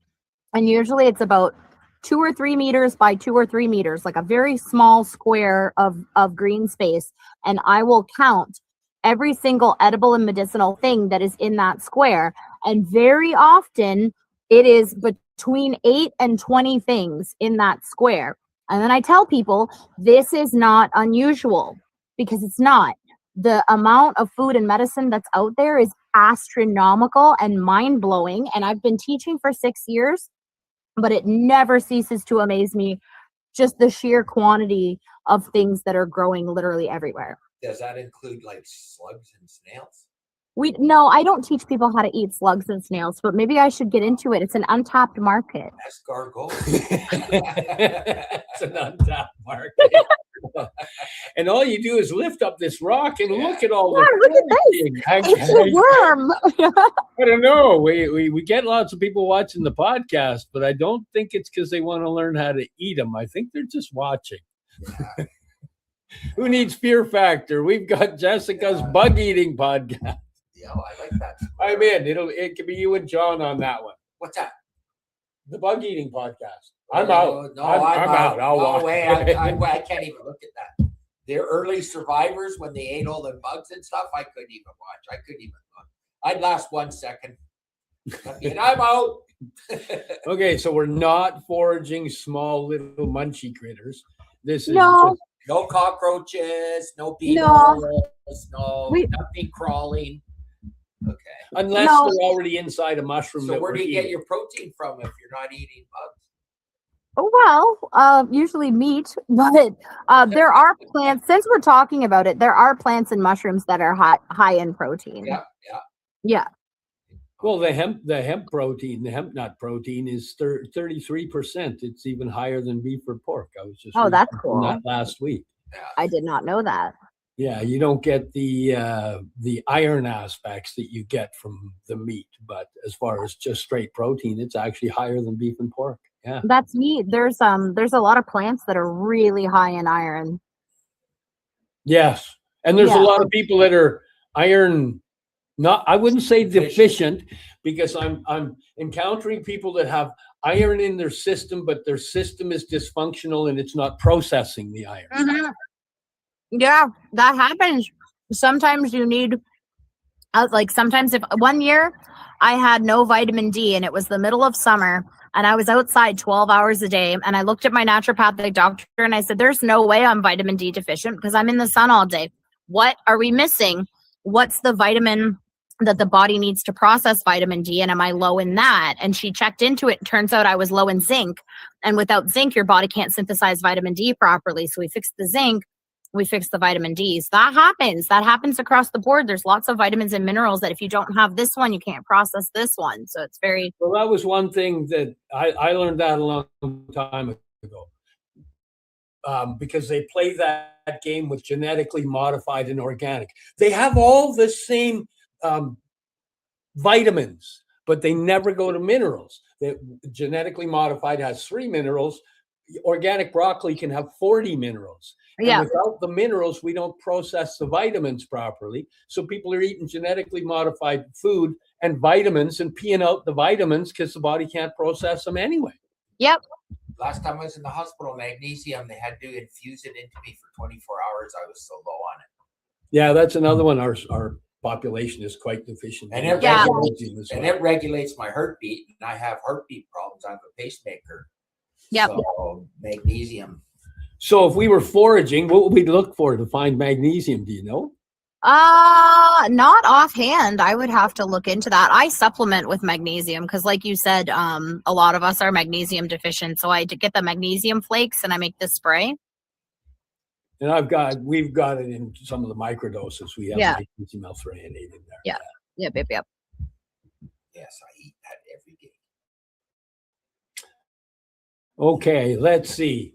and usually it's about 2 or 3 meters by 2 or 3 meters, like a very small square of green space, and I will count every single edible and medicinal thing that is in that square. And very often it is between 8 and 20 things in that square. And then I tell people this is not unusual, because it's not. The amount of food and medicine that's out there is astronomical and mind-blowing. And I've been teaching for 6 years, but it never ceases to amaze me, just the sheer quantity of things that are growing literally everywhere. Does that include like slugs and snails? No, I don't teach people how to eat slugs and snails, but maybe I should get into it. It's an untapped market. Escargot. It's an untapped market. And all you do is lift up this rock and look at all Yeah, look at this. It's a worm. I don't know. We get lots of people watching the podcast, but I don't think it's because they want to learn how to eat them. I think they're just watching. Yeah. Who needs Fear Factor? We've got Jessica's bug eating podcast. Yeah, I like that. I'm in. It could be you and John on that one. What's that? The bug eating podcast. I'm No, out. No, I'm out. I'll no walk. way. I can't even look at that. The early survivors, when they ate all the bugs and stuff, I couldn't even watch. I couldn't even look. I'd last 1 second. And I'm out. Okay, so we're not foraging small little munchy critters. This is No. just No cockroaches, no No. beetles, no We- nothing crawling. Okay. unless No. they're already inside a mushroom. So that where we're do you get eating. your protein from if you're not eating bugs? Oh, well, usually meat, but there are plants. Since we're talking about it, there are plants and mushrooms that are high in protein. Yeah. Yeah. Well, the hemp protein, the hemp nut protein is 33%. It's even higher than beef or pork. I was just Oh, that's reading cool. that last week. I did not know that. Yeah, you don't get the iron aspects that you get from the meat, but as far as just straight protein, it's actually higher than beef and pork. Yeah. That's neat. There's a lot of plants that are really high in iron. Yes. And there's a Yeah. lot of people that are iron, I wouldn't say deficient, because I'm encountering people that have iron in their system, but their system is dysfunctional and it's not processing the iron. Mhm. Yeah, that happens. Sometimes you need, like, sometimes if one year I had no vitamin D and it was the middle of summer and I was outside 12 hours a day and I looked at my naturopathic doctor and I said, there's no way I'm vitamin D deficient because I'm in the sun all day. What are we missing? What's the vitamin that the body needs to process vitamin D, and am I low in that? And she checked into it. Turns out I was low in zinc, and without zinc your body can't synthesize vitamin D properly. So we fixed the zinc, we fixed the vitamin D's. That happens across the board. There's lots of vitamins and minerals that if you don't have this one, you can't process this one. So it's very— Well, that was one thing that I learned that a long time ago, because they play that game with genetically modified and organic. They have all the same vitamins, but they never go to minerals. Genetically modified has 3 minerals. Organic broccoli can have 40 minerals. Yeah. And without the minerals, we don't process the vitamins properly. So people are eating genetically modified food and vitamins and peeing out the vitamins because the body can't process them anyway. Yep. Last time I was in the hospital, magnesium, they had to infuse it into me for 24 hours. I was so low on it. Yeah, that's another one. Our population is quite deficient. And it regulates my heartbeat. And I have heartbeat problems. I have a pacemaker. Yep. So magnesium. So if we were foraging, what would we look for to find magnesium? Do you know? Not offhand. I would have to look into that. I supplement with magnesium because, like you said, a lot of us are magnesium deficient. So I get the magnesium flakes and I make this spray. And we've got it in some of the microdoses. We have magnesium L-threonate in there. Yeah. Yep. Yes, I eat that every day. Okay, let's see.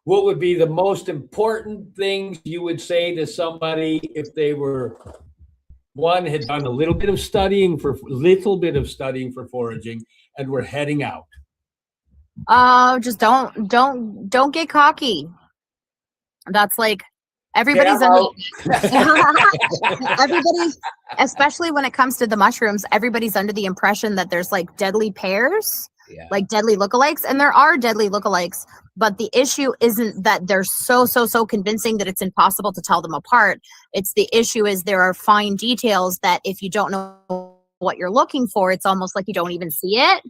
What would be the most important things you would say to somebody if they were, one, had done a little bit of studying for foraging and were heading out? Just don't get cocky. That's like everybody's everybody, especially when it comes to the mushrooms, everybody's under the impression that there's like deadly pairs, like deadly lookalikes, and there are deadly lookalikes. But the issue isn't that they're so convincing that it's impossible to tell them apart. It's the issue is there are fine details that if you don't know what you're looking for, it's almost like you don't even see it.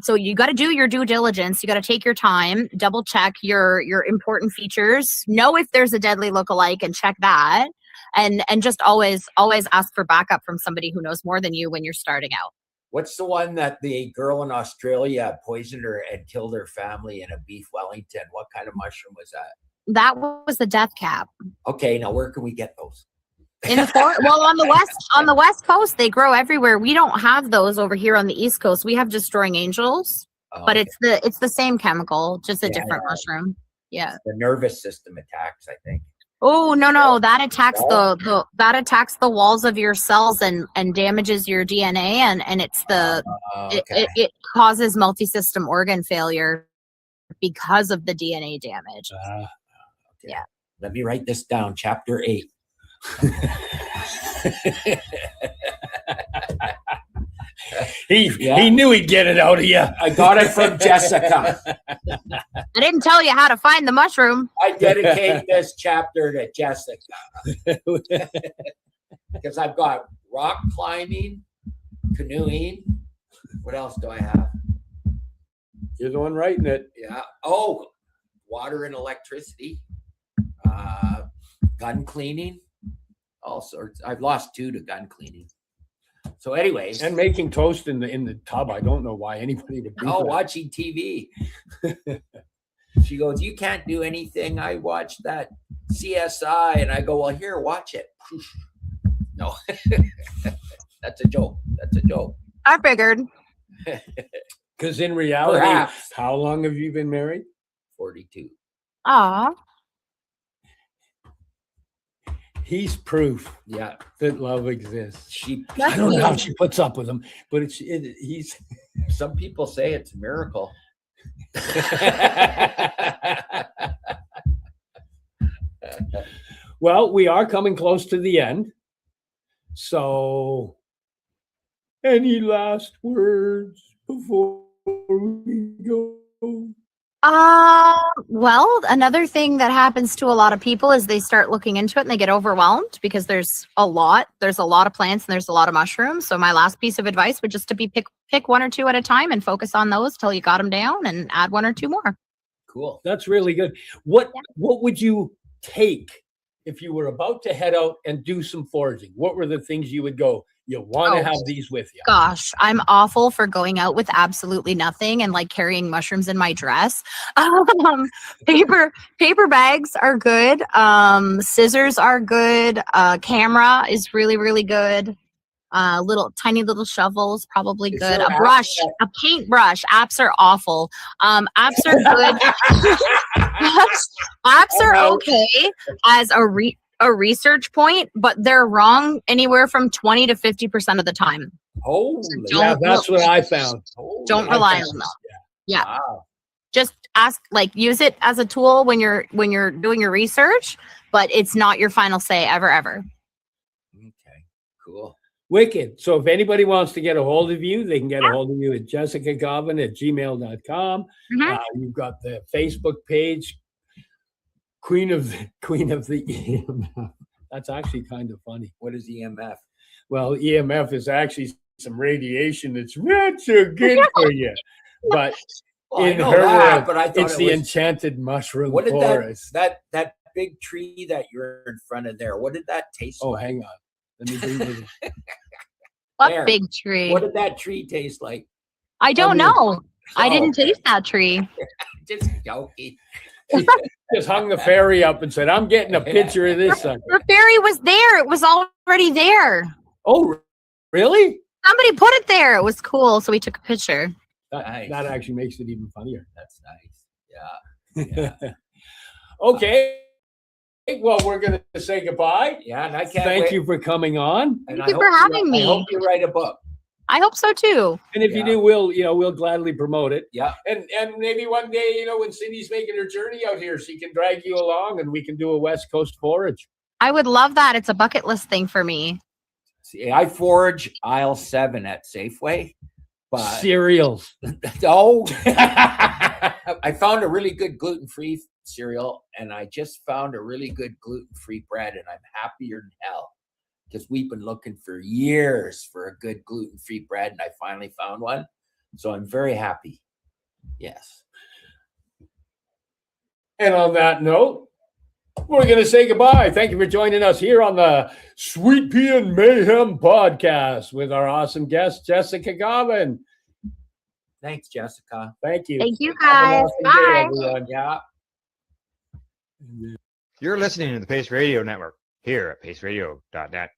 So you got to do your due diligence. You got to take your time, double check your important features, know if there's a deadly lookalike and check that. And just always ask for backup from somebody who knows more than you when you're starting out. What's the one that the girl in Australia poisoned her and killed her family in a beef Wellington? What kind of mushroom was that? That was the death cap. Okay, now where can we get those? In the well, on the west coast, they grow everywhere. We don't have those over here on the East Coast. We have destroying angels, but it's the same chemical, just a different mushroom. Yeah. The nervous system attacks, I think. Oh no, that attacks the walls of your cells and damages your DNA, and it's it causes multi-system organ failure because of the DNA damage. Okay. Yeah. Let me write this down. Chapter 8. He knew he'd get it out of you. I got it from Jessica. I didn't tell you how to find the mushroom. I dedicate this chapter to Jessica because I've got rock climbing, canoeing. What else do I have? You're the one writing it. Yeah. Oh, water and electricity, gun cleaning, all sorts. I've lost 2 to gun cleaning. So, anyways, and making toast in the tub. I don't know why anybody would do that. Watching TV. She goes, "You can't do anything. I watched that CSI," and I go, "Well, here, watch it." No, that's a joke. That's a joke. I figured. Because in reality, perhaps. How long have you been married? 42. Aw. He's proof. Yeah, that love exists. I don't know how she puts up with him, but he's. Some people say it's a miracle. Well, we are coming close to the end. So, any last words? before we go? Well, another thing that happens to a lot of people is they start looking into it and they get overwhelmed because there's a lot of plants and there's a lot of mushrooms. So my last piece of advice would just to be pick one or two at a time and focus on those till you got them down and add one or two more. Cool. That's really good. What would you take if you were about to head out and do some foraging? What were the things you would go, you want to have these with you? Gosh, I'm awful for going out with absolutely nothing and like carrying mushrooms in my dress. Paper bags are good. Scissors are good. Camera is really, really good. Tiny little shovels, probably Is good. there A brush, a paintbrush. Apps are awful. Apps are good. apps are okay as a research point, but they're wrong anywhere from 20 to 50% of the time. Holy, yeah, that's what I found. Don't rely on them. Yeah. Wow. Just use it as a tool when you're doing your research, but it's not your final say ever. Okay, cool. Wicked. So if anybody wants to get a hold of you, they can get a hold of you at jessicagavin@gmail.com. You've got the Facebook page, Queen of the EMF. That's actually kind of funny. What is EMF? Well, EMF is actually some radiation that's not so good for you. But Well, in I know her that, world, but I thought it's it the was- enchanted mushroom What did forest. that big tree that you're in front of there? What did that taste Oh, like? hang on. Let me bring this. What There. big tree? What did that tree taste like? I don't know. I Oh, didn't okay. taste that tree. Just joking. Just hung the fairy up and said, I'm getting a picture of this sucker. The fairy was there. It was already there. Oh, really? Somebody put it there. It was cool. So we took a picture. That actually makes it even funnier. That's nice. Yeah. Okay. Well, we're going to say goodbye. Yeah, and I can't Thank wait. you for coming on. And Thank you for having me. I hope you write a book. I hope so too. And if you do, we'll gladly promote it. Yeah. And maybe one day, when Cindy's making her journey out here, she can drag you along and we can do a West Coast forage. I would love that. It's a bucket list thing for me. See, I forage aisle 7 at Safeway. But Cereals. Oh, I found a really good gluten-free cereal, and I just found a really good gluten-free bread, and I'm happier than hell because we've been looking for years for a good gluten-free bread, and I finally found one. So I'm very happy. Yes. And on that note, we're going to say goodbye. Thank you for joining us here on the Sweet Pea and Mayhem podcast with our awesome guest, Jessica Gavin. Thanks, Jessica. Thank you. Thank you, Have an guys. awesome day, Bye. everyone. Yeah. You're listening to the Pace Radio Network here at paceradio.net.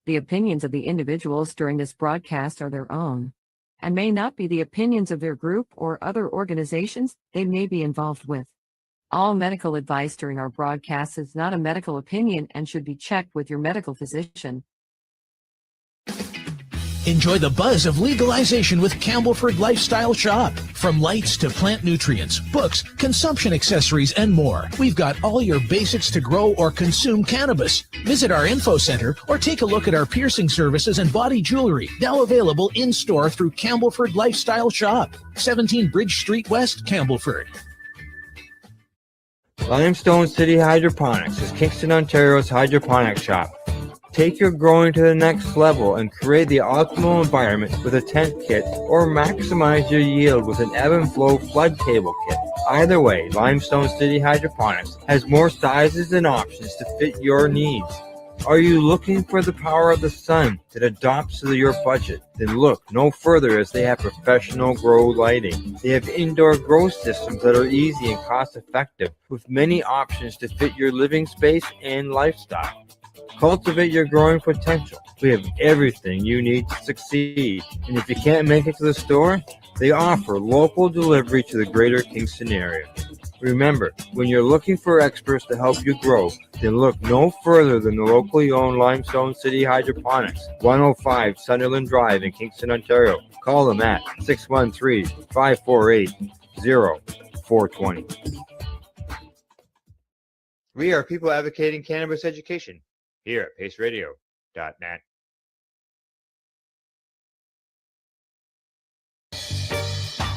The opinions of the individuals during this broadcast are their own and may not be the opinions of their group or other organizations they may be involved with. All medical advice during our broadcast is not a medical opinion and should be checked with your medical physician. Enjoy the buzz of legalization with Campbellford Lifestyle Shop. From lights to plant nutrients, books, consumption accessories, and more, we've got all your basics to grow or consume cannabis. Visit our info center or take a look at our piercing services and body jewelry, now available in-store through Campbellford Lifestyle Shop, 17 Bridge Street West, Campbellford. Limestone City Hydroponics is Kingston, Ontario's hydroponic shop. Take your growing to the next level and create the optimal environment with a tent kit or maximize your yield with an ebb and flow flood table kit. Either way, Limestone City Hydroponics has more sizes and options to fit your needs. Are you looking for the power of the sun that adapts to your budget? Then look no further as they have professional grow lighting. They have indoor grow systems that are easy and cost effective with many options to fit your living space and lifestyle. Cultivate your growing potential. We have everything you need to succeed. And if you can't make it to the store, they offer local delivery to the greater Kingston area. Remember, when you're looking for experts to help you grow, then look no further than the locally owned Limestone City Hydroponics, 105 Sunderland Drive in Kingston, Ontario. Call them at 613-548-0420. We are people advocating cannabis education here at paceradio.net.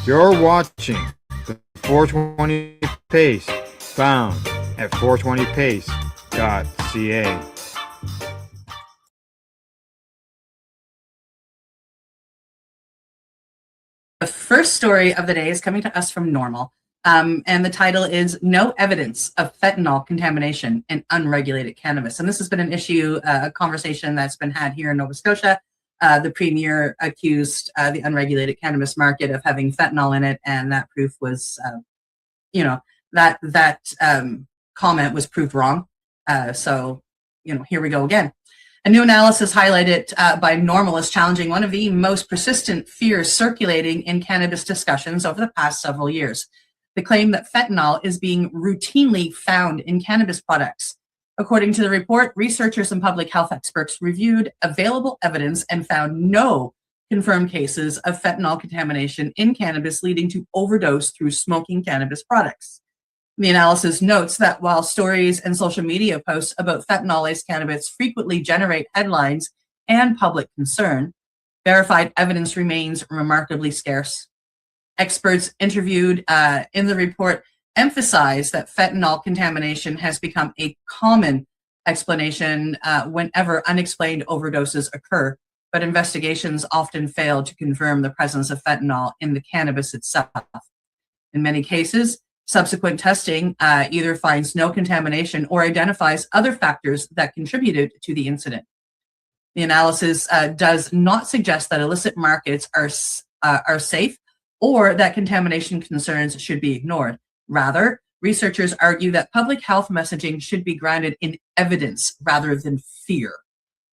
You're watching the 420 Pace, found at 420pace.ca. The first story of the day is coming to us from Normal, and the title is No Evidence of Fentanyl Contamination in Unregulated Cannabis. And this has been an issue, a conversation that's been had here in Nova Scotia. The premier accused the unregulated cannabis market of having fentanyl in it, and that proof was, that comment was proved wrong. So, here we go again. A new analysis highlighted by Normal is challenging one of the most persistent fears circulating in cannabis discussions over the past several years: the claim that fentanyl is being routinely found in cannabis products. According to the report, researchers and public health experts reviewed available evidence and found no confirmed cases of fentanyl contamination in cannabis leading to overdose through smoking cannabis products. The analysis notes that while stories and social media posts about fentanyl-laced cannabis frequently generate headlines and public concern, verified evidence remains remarkably scarce. Experts interviewed in the report emphasize that fentanyl contamination has become a common explanation whenever unexplained overdoses occur, but investigations often fail to confirm the presence of fentanyl in the cannabis itself. In many cases, subsequent testing either finds no contamination or identifies other factors that contributed to the incident. The analysis does not suggest that illicit markets are safe or that contamination concerns should be ignored. Rather, researchers argue that public health messaging should be grounded in evidence rather than fear.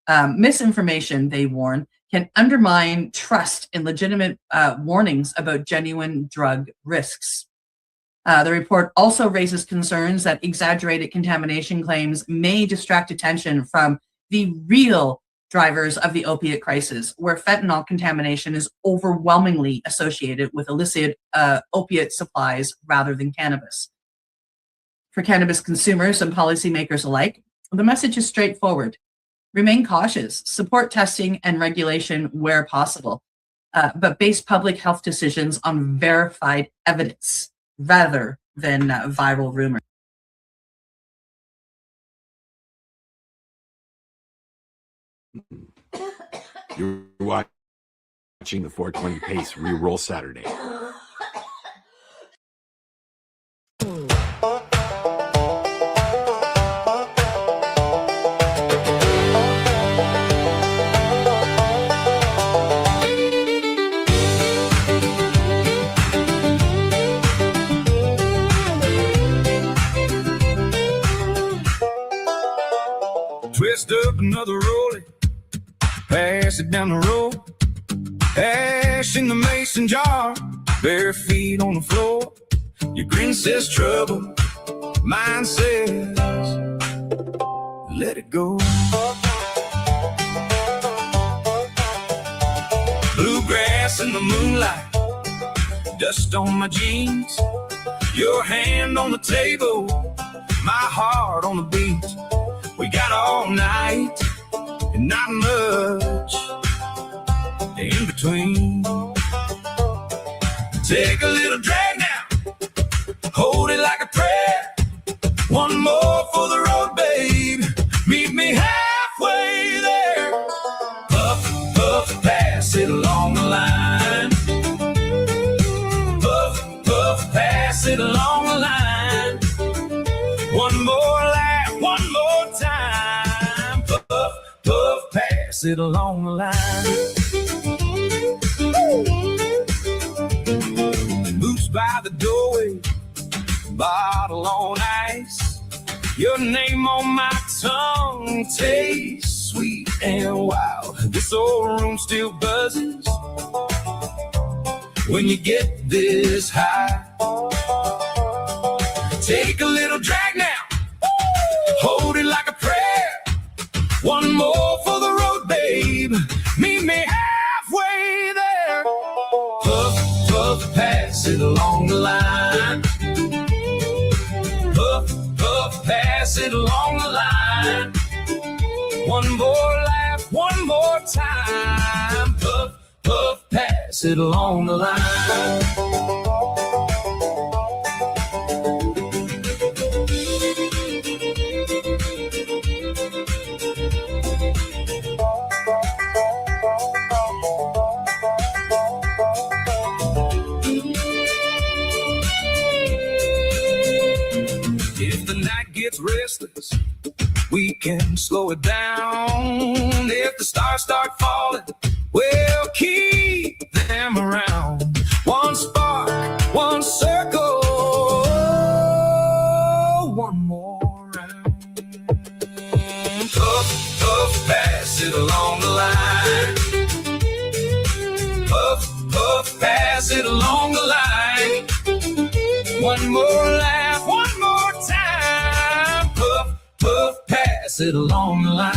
Misinformation, they warn, can undermine trust in legitimate warnings about genuine drug risks. The report also raises concerns that exaggerated contamination claims may distract attention from the real drivers of the opiate crisis, where fentanyl contamination is overwhelmingly associated with illicit opiate supplies rather than cannabis. For cannabis consumers and policymakers alike, the message is straightforward. Remain cautious, support testing and regulation where possible, but base public health decisions on verified evidence rather than viral rumors. You're watching the 420 Pace Reroll Saturday. Twist up another rollie, pass it down the road. Ash in the mason jar, bare feet on the floor. Your grin says trouble, mine says let it go. Bluegrass in the moonlight, dust on my jeans. Your hand on the table, my heart on the beat. We got all night and not much in between. Take a little drag now, hold it like a prayer. One more for the road, babe. Meet me halfway there. Puff, puff, pass it along the line. Puff, puff, pass it along the line. One more laugh, one more time. Puff, puff, pass it along the line. Boots by the doorway, bottle on ice. Your name on my tongue tastes sweet and wild. This old room still buzzes when you get this high. Take a little drag now, hold it like a prayer. One more for the road, babe. Meet me halfway there. Puff, puff, pass it along the line. Puff, puff, pass it along the line. One more laugh, one more time. Puff, puff, pass it along the line. can slow it down. If the stars start falling, we'll keep them around. One spark, one circle, one more round. Puff, puff, pass it along the line. Puff, puff, pass it along the line. One more laugh, one more time. Puff, puff, pass it along the line.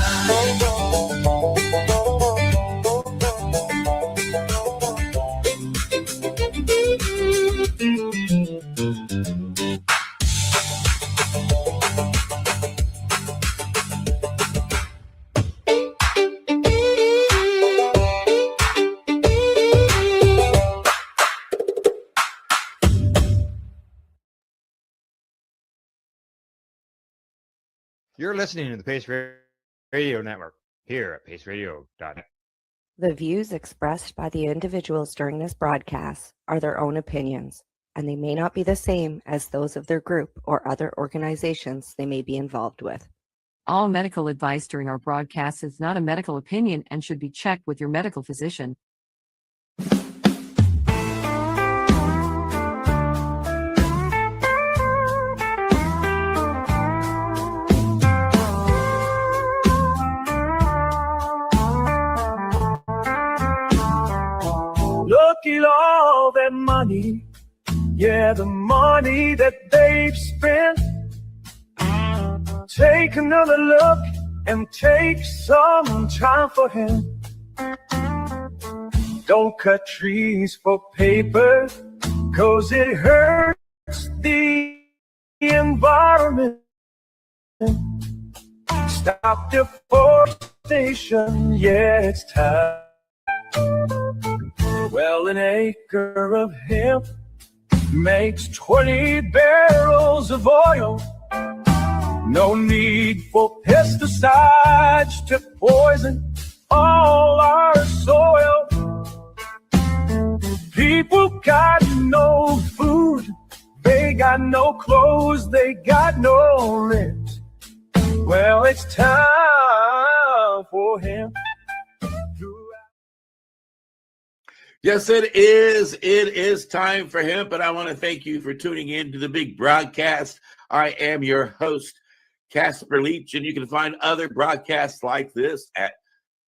You're listening to the Pace Radio Network here at paceradio.net. The views expressed by the individuals during this broadcast are their own opinions, and they may not be the same as those of their group or other organizations they may be involved with. All medical advice during our broadcast is not a medical opinion and should be checked with your medical physician. Look at all that money, yeah, the money that they've spent. Take another look and take some time for him. Don't cut trees for paper, 'cause it hurts the environment. Stop deforestation, yeah, it's time. Well, an acre of hemp makes 20 barrels of oil. No need for pesticides to poison all our soil. People got no food, they got no clothes, they got no rent. Well, it's time for him. Yes, it is. It is time for hemp, and I want to thank you for tuning in to the big broadcast. I am your host, Casper Leach, and you can find other broadcasts like this at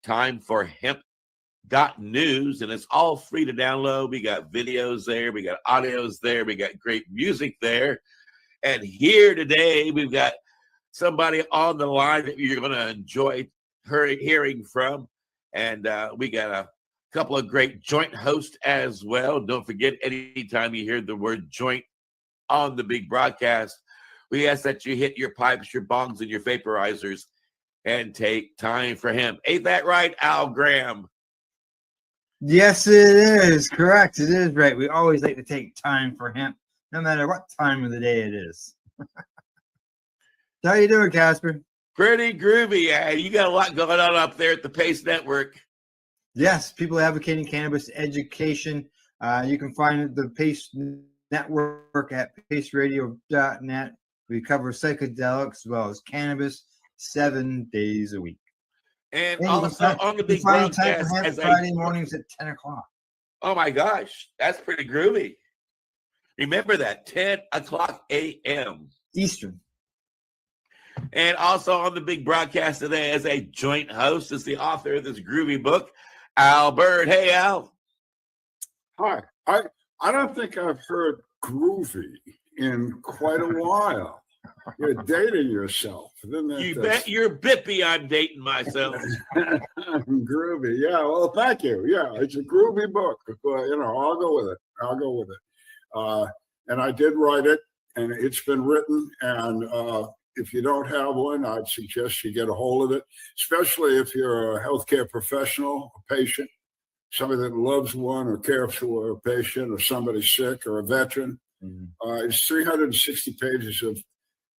timeforhemp.news, and it's all free to download. We got videos there, we got audios there, we got great music there. And here today, we've got somebody on the line that you're going to enjoy hearing from, and we got a couple of great joint hosts as well. Don't forget, anytime you hear the word joint on the big broadcast, we ask that you hit your pipes, your bongs, and your vaporizers and take time for him. Ain't that right, Al Graham? Yes, it is. Correct. It is right. We always like to take time for hemp, no matter what time of the day it is. How you doing, Casper? Pretty groovy. You got a lot going on up there at the Pace Network. Yes, people advocating cannabis education. You can find the Pace Network at paceradio.net. We cover psychedelics as well as cannabis 7 days a week. And also on the big broadcast, Friday mornings at 10 o'clock. Oh my gosh, that's pretty groovy. Remember that, 10 o'clock a.m. Eastern. And also on the big broadcast today as a joint host is the author of this groovy book, Albert. Hey, Al. Hi. I don't think I've heard groovy in quite a while. You're dating yourself. You bet you're bippy I'm dating myself. Groovy. Yeah, well, thank you. Yeah, it's a groovy book. I'll go with it. And I did write it, and it's been written. And if you don't have one, I'd suggest you get a hold of it, especially if you're a healthcare professional, a patient, somebody that loves one or cares for a patient or somebody sick or a veteran. It's 360 pages of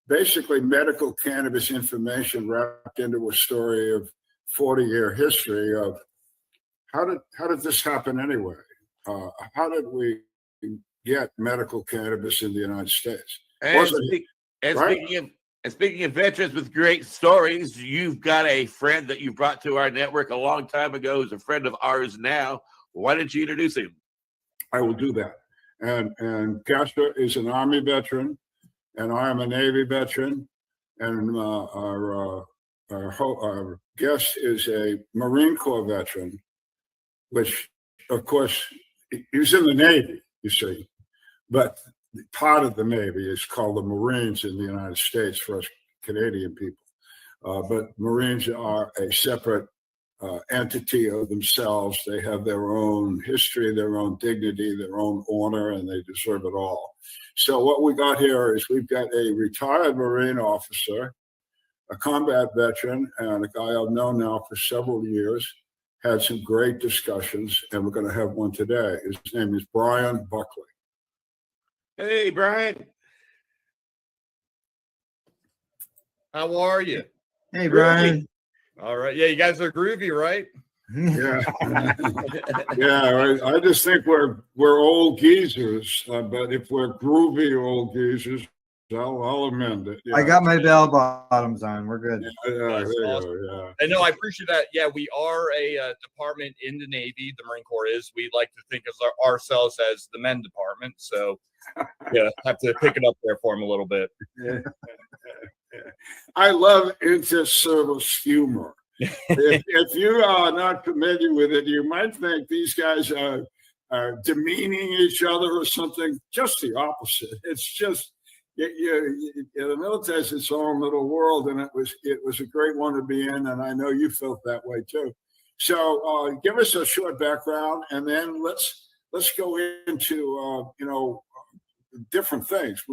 basically medical cannabis information wrapped into a story of 40-year history of how did this happen anyway? How did we get medical cannabis in the United States? And speaking of And speaking of veterans with great stories, you've got a friend that you brought to our network a long time ago, who's a friend of ours now. Why don't you introduce him? I will do that. And Castor is an Army veteran, and I am a Navy veteran, and our guest is a Marine Corps veteran, which, of course, he's in the Navy, you see, but part of the Navy is called the Marines in the United States for us Canadian people. But Marines are a separate entity of themselves. They have their own history, their own dignity, their own honor, and they deserve it all. So what we got here is we've got a retired Marine officer, a combat veteran, and a guy I've known now for several years. Had some great discussions, and we're going to have one today. His name is Brian Buckley. Hey, Brian. How are you? Hey, Brian. All right. Yeah, you guys are groovy, right? Yeah. Yeah, I just think we're old geezers, but if we're groovy old geezers, I'll amend it. Yeah. I got my bell bottoms on. We're good. Yeah, there you awesome. go, yeah. And no, I appreciate that. Yeah, we are a department in the Navy. The Marine Corps is. We like to think of ourselves as the men department. So, yeah, have to pick it up there for him a little bit. Yeah. I love inter-service humor. if you are not familiar with it, you might think these guys are demeaning each other or something. Just the opposite. It's just the military is its own little world, and it was a great one to be in, and I know you felt that way too. So give us a short background, and then let's go into different things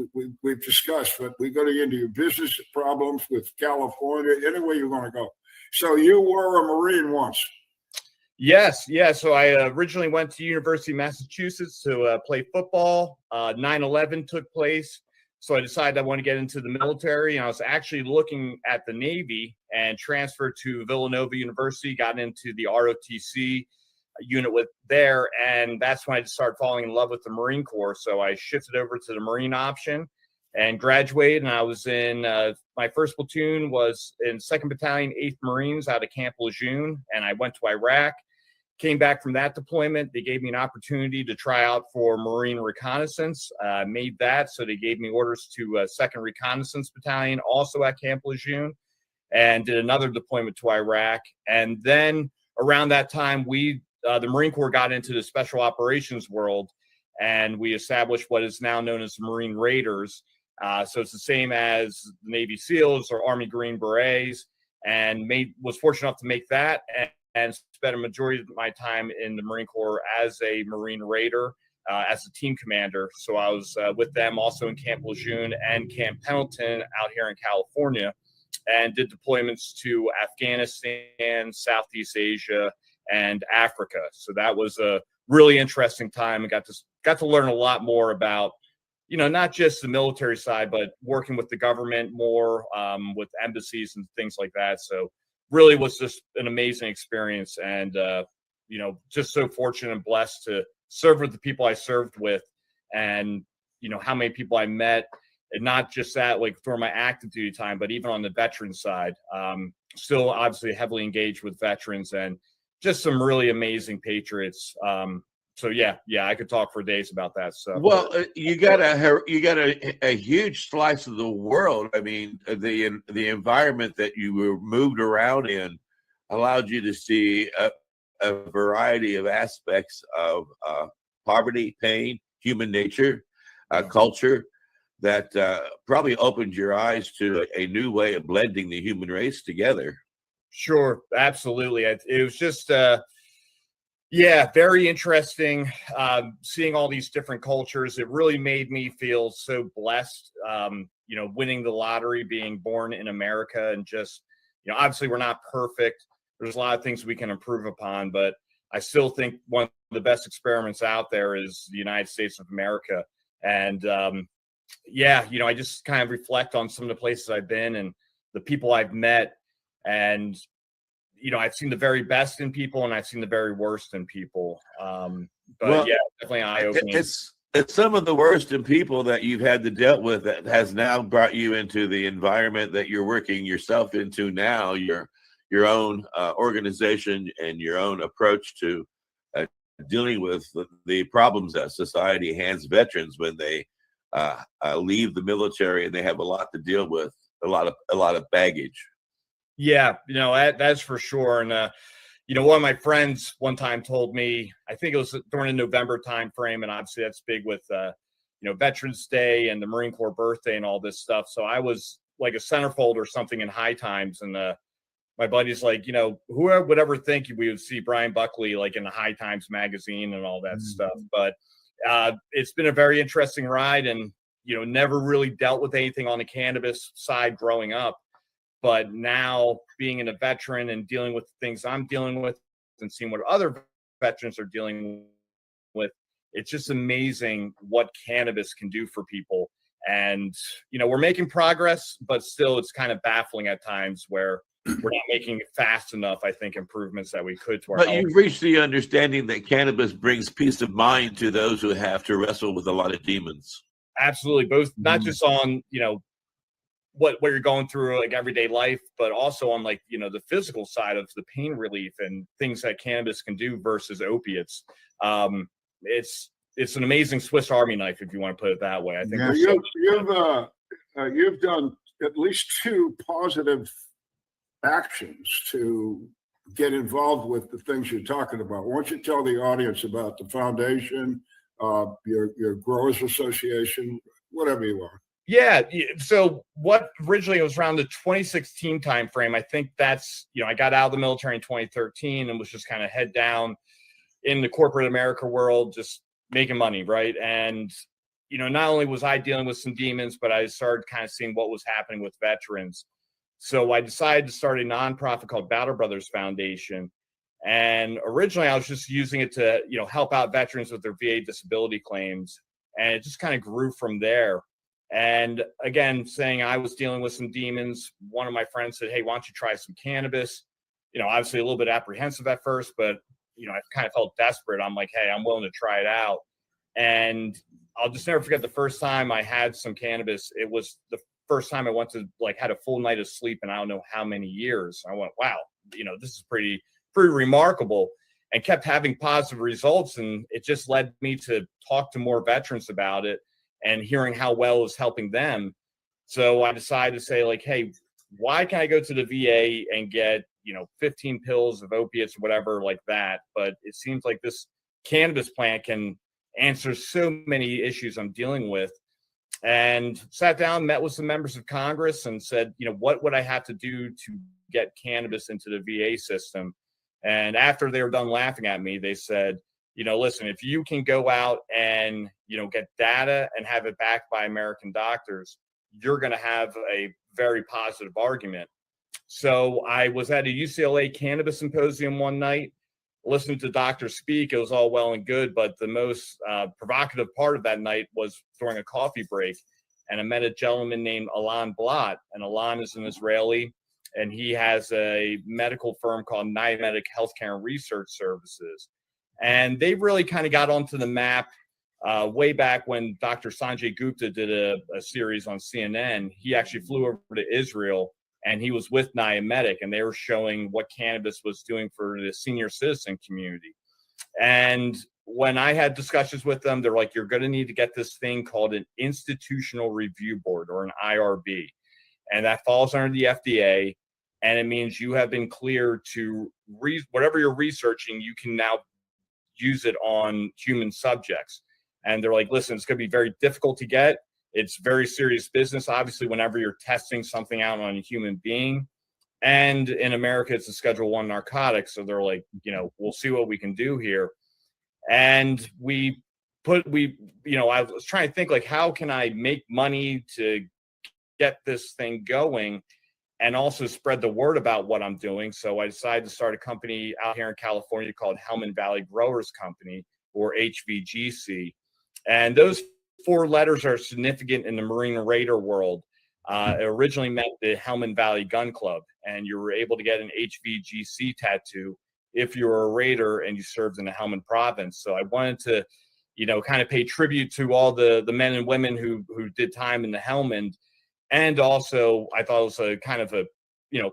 we've discussed, but we go into your business problems with California, any way you want to go. So you were a Marine once. Yes, yeah. So I originally went to University of Massachusetts to play football. 9/11 took place. So I decided I want to get into the military, and I was actually looking at the Navy and transferred to Villanova University, got into the ROTC unit with there, and that's when I just started falling in love with the Marine Corps. So I shifted over to the Marine option and graduated, and I was in my first platoon was in 2nd Battalion, 8th Marines out of Camp Lejeune, and I went to Iraq. Came back from that deployment. They gave me an opportunity to try out for Marine Reconnaissance. Made that, so they gave me orders to 2nd Reconnaissance Battalion, also at Camp Lejeune, and did another deployment to Iraq. And then around that time, the Marine Corps got into the special operations world, and we established what is now known as Marine Raiders. So it's the same as the Navy SEALs or Army Green Berets, and was fortunate enough to make that and spent a majority of my time in the Marine Corps as a Marine Raider, as a team commander. So I was with them also in Camp Lejeune and Camp Pendleton out here in California, and did deployments to Afghanistan, Southeast Asia, and Africa. So that was a really interesting time, and got to learn a lot more about, not just the military side, but working with the government more, with embassies and things like that. So really was just an amazing experience, and just so fortunate and blessed to serve with the people I served with, and how many people I met, and not just that, like during my active duty time, but even on the veteran side, still obviously heavily engaged with veterans, and just some really amazing patriots. So yeah, I could talk for days about that. So well, you got a huge slice of the world. I mean, the environment that you were moved around in allowed you to see a variety of aspects of poverty, pain, human nature, culture, that probably opened your eyes to a new way of blending the human race together. Sure, absolutely. It was just very interesting, seeing all these different cultures. It really made me feel so blessed, winning the lottery, being born in America, and just, obviously we're not perfect. There's a lot of things we can improve upon, but I still think one of the best experiments out there is the United States of America. And I just kind of reflect on some of the places I've been and the people I've met, and I've seen the very best in people, and I've seen the very worst in people. Definitely eye-opening. It's And some of the worst in people that you've had to deal with that has now brought you into the environment that you're working yourself into now, your own organization and your own approach to dealing with the problems that society hands veterans when they leave the military and they have a lot to deal with, a lot of baggage. Yeah, that's for sure. And one of my friends one time told me, I think it was during the November time frame, and obviously that's big with Veterans Day and the Marine Corps birthday and all this stuff. So I was like a centerfold or something in High Times, and my buddy's like, whoever would ever think we would see Brian Buckley like in the High Times magazine and all that stuff. But it's been a very interesting ride, and never really dealt with anything on the cannabis side growing up. But now being a veteran and dealing with the things I'm dealing with and seeing what other veterans are dealing with, it's just amazing what cannabis can do for people. And, we're making progress, but still it's kind of baffling at times where we're not making fast enough, I think, improvements that we could to our But health. you've reached the understanding that cannabis brings peace of mind to those who have to wrestle with a lot of demons. Absolutely. Both, not just on, what you're going through like everyday life, but also on like, the physical side of the pain relief and things that cannabis can do versus opiates. It's an amazing Swiss Army knife, if you want to put it that way. I think you've done at least 2 positive actions to get involved with the things you're talking about. Why don't you tell the audience about the foundation, your Growers Association, whatever you are. Yeah. So what originally it was around the 2016 timeframe. I think that's, I got out of the military in 2013 and was just kind of head down in the corporate America world, just making money. Right. And, not only was I dealing with some demons, but I started kind of seeing what was happening with veterans. So I decided to start a nonprofit called Battle Brothers Foundation. And originally I was just using it to, help out veterans with their VA disability claims. And it just kind of grew from there. And again, saying I was dealing with some demons, one of my friends said, hey, why don't you try some cannabis? Obviously a little bit apprehensive at first, but, I kind of felt desperate. I'm like, hey, I'm willing to try it out. And I'll just never forget the first time I had some cannabis. It was the first time I went to had a full night of sleep in I don't know how many years. I went, wow, this is pretty remarkable, and kept having positive results. And it just led me to talk to more veterans about it and hearing how well it was helping them. So I decided to say hey, why can't I go to the VA and get, 15 pills of opiates or whatever like that? But it seems like this cannabis plant can answer so many issues I'm dealing with. And sat down, met with some members of Congress and said, what would I have to do to get cannabis into the VA system? And after they were done laughing at me, they said, listen, if you can go out and, get data and have it backed by American doctors, you're going to have a very positive argument. So I was at a UCLA cannabis symposium one night, listening to doctors speak. It was all well and good, but the most provocative part of that night was during a coffee break. And I met a gentleman named Alon Blat, and Alon is an Israeli, and he has a medical firm called Niamedic Healthcare and Research Services. And they really kind of got onto the map way back when Dr. Sanjay Gupta did a series on CNN. He actually flew over to Israel, and he was with Niamedic, and they were showing what cannabis was doing for the senior citizen community. And when I had discussions with them, they're like, you're going to need to get this thing called an institutional review board, or an IRB. And that falls under the FDA. And it means you have been cleared to whatever you're researching, you can now use it on human subjects. And they're like, listen, it's going to be very difficult to get. It's very serious business, obviously, whenever you're testing something out on a human being. And in America, it's a Schedule I narcotic. So they're like, we'll see what we can do here. And I was trying to think how can I make money to get this thing going and also spread the word about what I'm doing. So I decided to start a company out here in California called Hellman Valley Growers Company, or HVGC. And those 4 letters are significant in the Marine Raider world. It originally meant the Hellman Valley Gun Club, and you were able to get an HVGC tattoo if you were a Raider and you served in the Helmand province. So I wanted to kind of pay tribute to all the men and women who did time in the Helmand. And also, I thought it was a kind of a,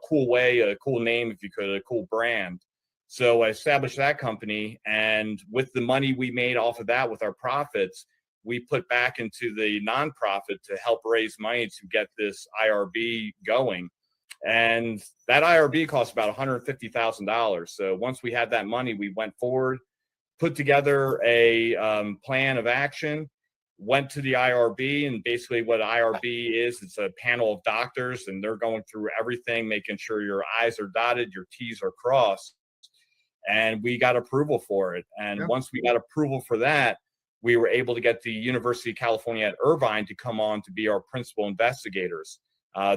cool way, a cool name, if you could, a cool brand. So I established that company. And with the money we made off of that, with our profits, we put back into the nonprofit to help raise money to get this IRB going. And that IRB cost about $150,000. So once we had that money, we went forward, put together a plan of action, went to the IRB, and basically what IRB is, it's a panel of doctors, and they're going through everything, making sure your I's are dotted, your T's are crossed. And we got approval for it. And once we got approval for that, we were able to get the University of California at Irvine to come on to be our principal investigators.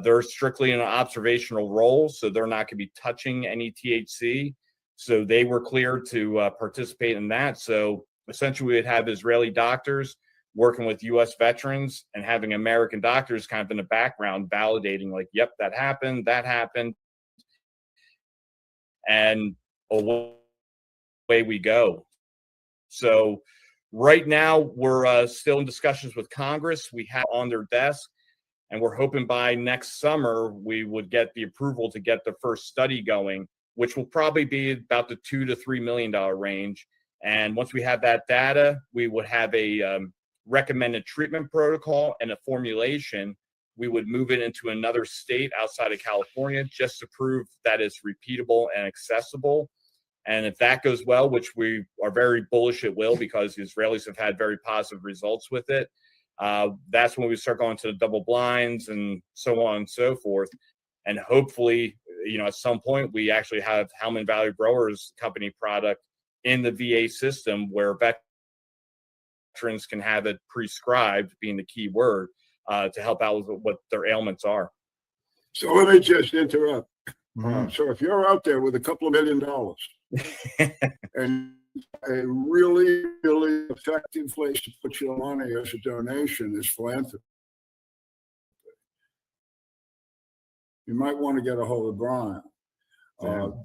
They're strictly in an observational role, so they're not going to be touching any THC. So they were cleared to participate in that. So essentially, we'd have Israeli doctors working with U.S. veterans and having American doctors kind of in the background validating, like, yep, that happened. And away we go. So right now, we're still in discussions with Congress. We have on their desk, and we're hoping by next summer, we would get the approval to get the first study going, which will probably be about the $2 to $3 million range. And once we have that data, we would have a recommended treatment protocol and a formulation. We would move it into another state outside of California just to prove that it's repeatable and accessible. And if that goes well, which we are very bullish it will, because the Israelis have had very positive results with it, that's when we start going to the double blinds and so on and so forth. And hopefully, at some point, we actually have Hellman Valley Growers Company product in the VA system where veterans can have it prescribed, being the key word, to help out with what their ailments are. So let me just interrupt. So if you're out there with a couple of $1 million and a really, really effective place to put your money as a donation is philanthropy, you might want to get a hold of Brian.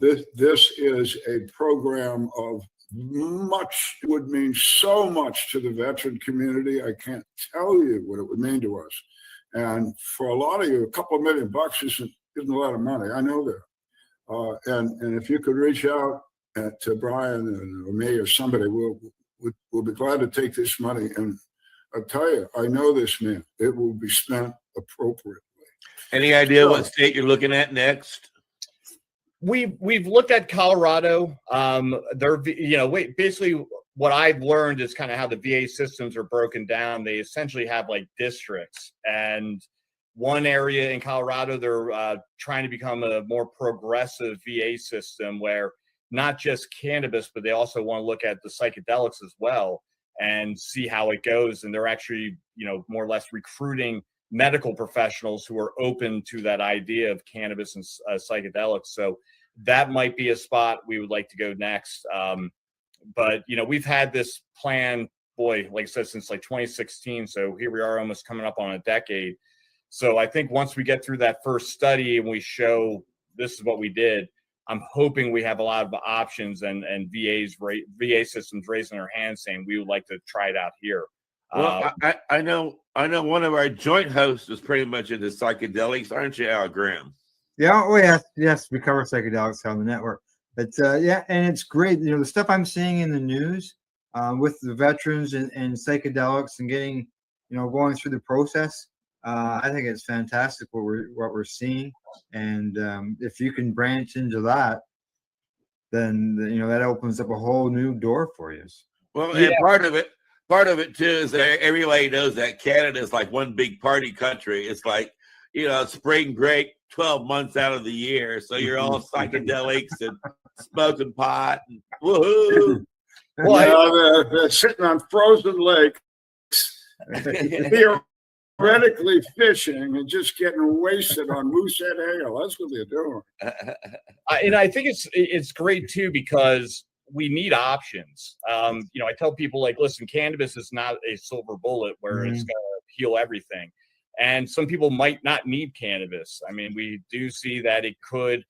This is a program of would mean so much to the veteran community. I can't tell you what it would mean to us. And for a lot of you, a couple of $1 million isn't a lot of money. I know that. And if you could reach out to Brian or me or somebody, we'll be glad to take this money. And I'll tell you, I know this man. It will be spent appropriately. Any idea what state you're looking at next? We've looked at Colorado. They're basically what I've learned is kind of how the VA systems are broken down. They essentially have like districts, and one area in Colorado, they're trying to become a more progressive VA system where not just cannabis, but they also want to look at the psychedelics as well and see how it goes. And they're actually, more or less recruiting medical professionals who are open to that idea of cannabis and psychedelics. So that might be a spot we would like to go next. But, we've had this plan, like I said, since like 2016. So here we are almost coming up on a decade. So I think once we get through that first study and we show this is what we did, I'm hoping we have a lot of options and VA systems raising their hands saying we would like to try it out here. Well, I know one of our joint hosts is pretty much into psychedelics, aren't you, Al Graham? Yeah, yes, we cover psychedelics on the network. But and it's great. The stuff I'm seeing in the news with the veterans and psychedelics and getting, going through the process. I think it's fantastic what we're seeing, and if you can branch into that, then that opens up a whole new door for you. Well, and part of it too is that everybody knows that Canada is like one big party country. It's like spring break 12 months out of the year, so you're all psychedelics and smoking pot and woohoo. Well, they're sitting on frozen lakes. Theoretically fishing and just getting wasted on moosehead ale. That's what they're doing. And I think it's great too, because we need options. I tell people, like, listen, cannabis is not a silver bullet where it's going to heal everything. And some people might not need cannabis. I mean, we do see that it could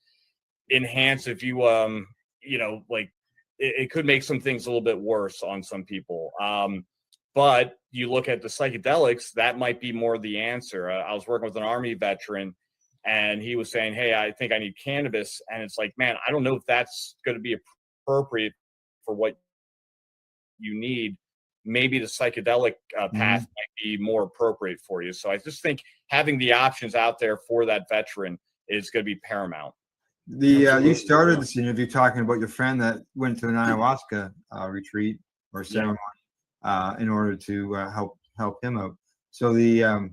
enhance if you, it could make some things a little bit worse on some people. But you look at the psychedelics, that might be more the answer. I was working with an Army veteran, and he was saying, "Hey, I think I need cannabis," and it's like, man, I don't know if that's going to be appropriate for what you need. Maybe the psychedelic path might be more appropriate for you. So I just think having the options out there for that veteran is going to be paramount. You started this interview talking about your friend that went to an ayahuasca retreat or ceremony in order to help him out. So the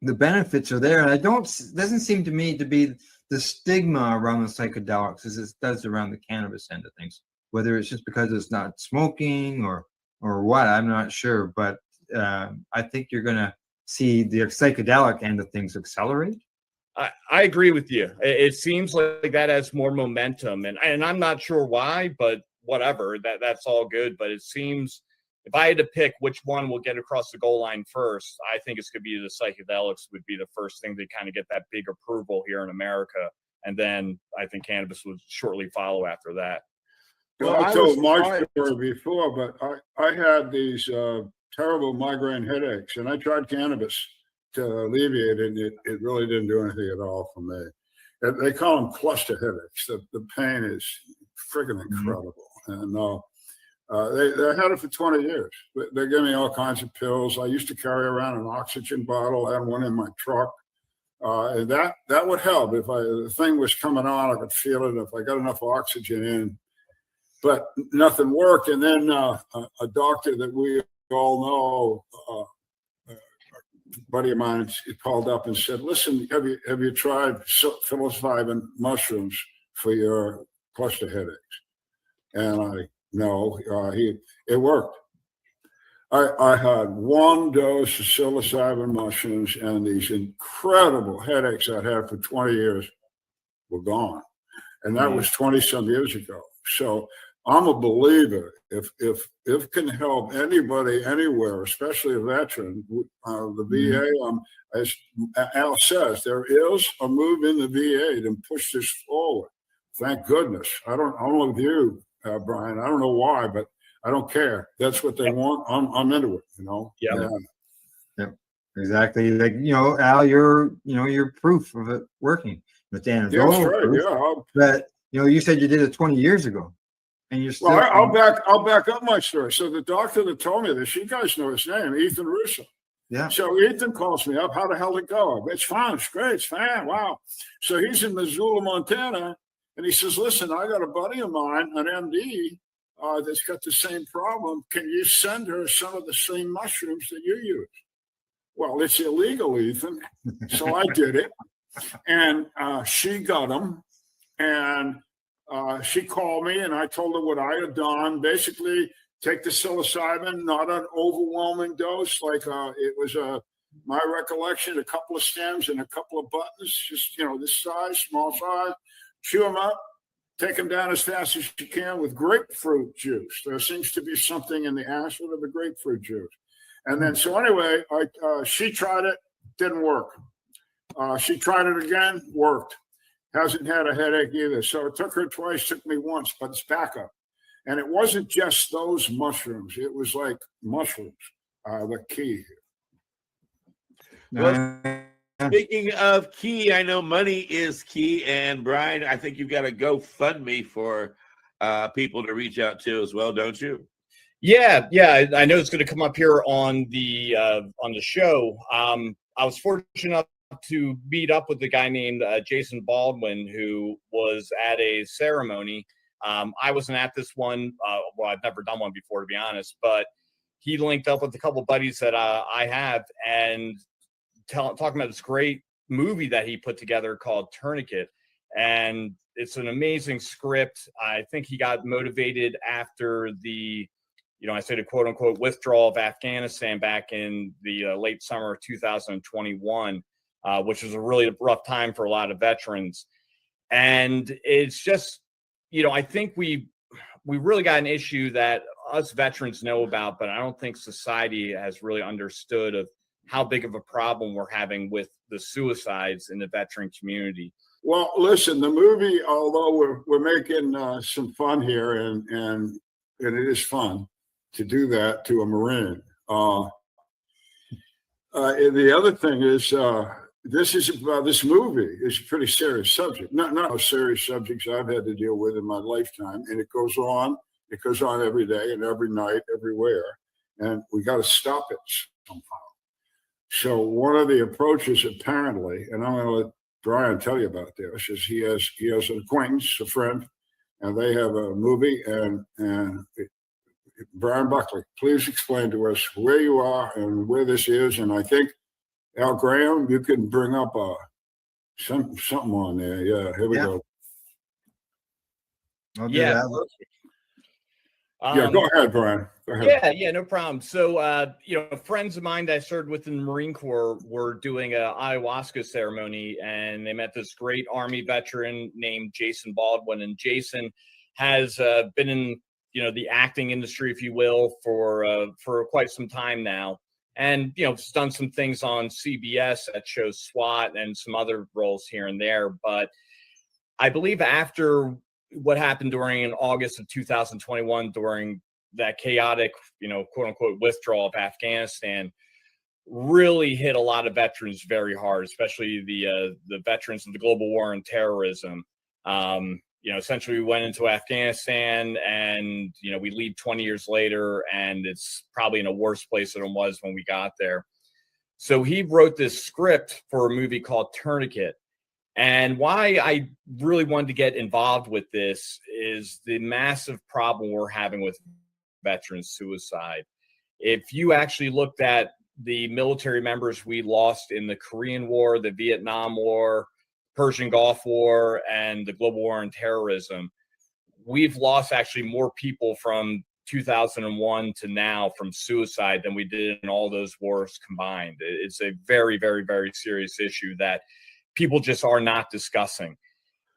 benefits are there, and doesn't seem to me to be the stigma around the psychedelics as it does around the cannabis end of things. Whether it's just because it's not smoking or what, I'm not sure, but I think you're going to see the psychedelic end of things accelerate. I agree with you. It seems like that has more momentum, and I'm not sure why, but whatever. That's all good. But it seems, if I had to pick which one will get across the goal line first, I think it's going to be the psychedelics would be the first thing to kind of get that big approval here in America, and then I think cannabis would shortly follow after that. Well, I told my story before, but I had these terrible migraine headaches, and I tried cannabis to alleviate it, and it really didn't do anything at all for me. They call them cluster headaches. The pain is friggin' incredible. And they had it for 20 years. They gave me all kinds of pills. I used to carry around an oxygen bottle. I had one in my truck. And that would help. If the thing was coming on, I could feel it. If I got enough oxygen in, but nothing worked. And then a doctor that we all know, a buddy of mine, called up and said, "Listen, have you tried psilocybin mushrooms for your cluster headaches?" And no, it worked. I had one dose of psilocybin mushrooms, and these incredible headaches I'd had for 20 years were gone. And that was 20 some years ago. So I'm a believer. If it can help anybody anywhere, especially a veteran, the VA, as Al says, there is a move in the VA to push this forward. Thank goodness. I don't know with you, Brian. I don't know why, but I don't care. That's what they want. I'm into it. Yep. Exactly. Like Al, you're proof of it working with Dan. Yeah, that's right. Yeah. But you said you did it 20 years ago. And you're still. Well, I'll back up my story. So the doctor that told me this, you guys know his name, Ethan Russo. Yeah. So Ethan calls me up. How the hell did it go? It's fine. It's great. It's fine. Wow. So he's in Missoula, Montana, and he says, "Listen, I got a buddy of mine, an MD, that's got the same problem. Can you send her some of the same mushrooms that you use?" Well, it's illegal, Ethan. So I did it, and she got them, and. She called me and I told her what I had done. Basically, take the psilocybin, not an overwhelming dose. Like it was my recollection, a couple of stems and a couple of buttons, just this size, small size. Chew them up, take them down as fast as you can with grapefruit juice. There seems to be something in the acid of the grapefruit juice. And then, so anyway, she tried it, didn't work. She tried it again, worked. Hasn't had a headache either. So it took her twice, took me once, but it's backup. And it wasn't just those mushrooms. It was like mushrooms are the key here. Well, speaking of key, I know money is key. And Brian, I think you've got a GoFundMe for people to reach out to as well, don't you? Yeah. I know it's going to come up here on the show. I was fortunate enough to meet up with a guy named Jason Baldwin, who was at a ceremony. I wasn't at this one. Well, I've never done one before, to be honest, but he linked up with a couple of buddies that I have and talking about this great movie that he put together called Tourniquet. And it's an amazing script. I think he got motivated after the, I say the quote unquote withdrawal of Afghanistan back in the late summer of 2021. Which was a really rough time for a lot of veterans. And it's just, I think we really got an issue that us veterans know about, but I don't think society has really understood of how big of a problem we're having with the suicides in the veteran community. Well, listen, the movie, although we're making some fun here and it is fun, to do that to a Marine. The other thing is, this movie is a pretty serious subject. Not as serious subjects I've had to deal with in my lifetime, and it goes on. It goes on every day and every night, everywhere, and we got to stop it somehow. So one of the approaches, apparently, and I'm going to let Brian tell you about this, is he has an acquaintance, a friend, and they have a movie. And Brian Buckley, please explain to us where you are and where this is. And I think Al Graham, you can bring up something on there. Yeah, here we go. I'll do that. Yeah, go ahead, Brian. Go ahead. Yeah, no problem. So, friends of mine that I served with in the Marine Corps were doing a ayahuasca ceremony, and they met this great Army veteran named Jason Baldwin. And Jason has been in, the acting industry, if you will, for quite some time now. And, has done some things on CBS that shows SWAT and some other roles here and there. But I believe after what happened during in August of 2021, during that chaotic, quote unquote, withdrawal of Afghanistan, really hit a lot of veterans very hard, especially the veterans of the global war on terrorism. Essentially we went into Afghanistan and, we leave 20 years later and it's probably in a worse place than it was when we got there. So he wrote this script for a movie called Tourniquet. And why I really wanted to get involved with this is the massive problem we're having with veteran suicide. If you actually looked at the military members we lost in the Korean War, the Vietnam War, Persian Gulf War, and the global war on terrorism, we've lost actually more people from 2001 to now from suicide than we did in all those wars combined. It's a very, very, very serious issue that people just are not discussing.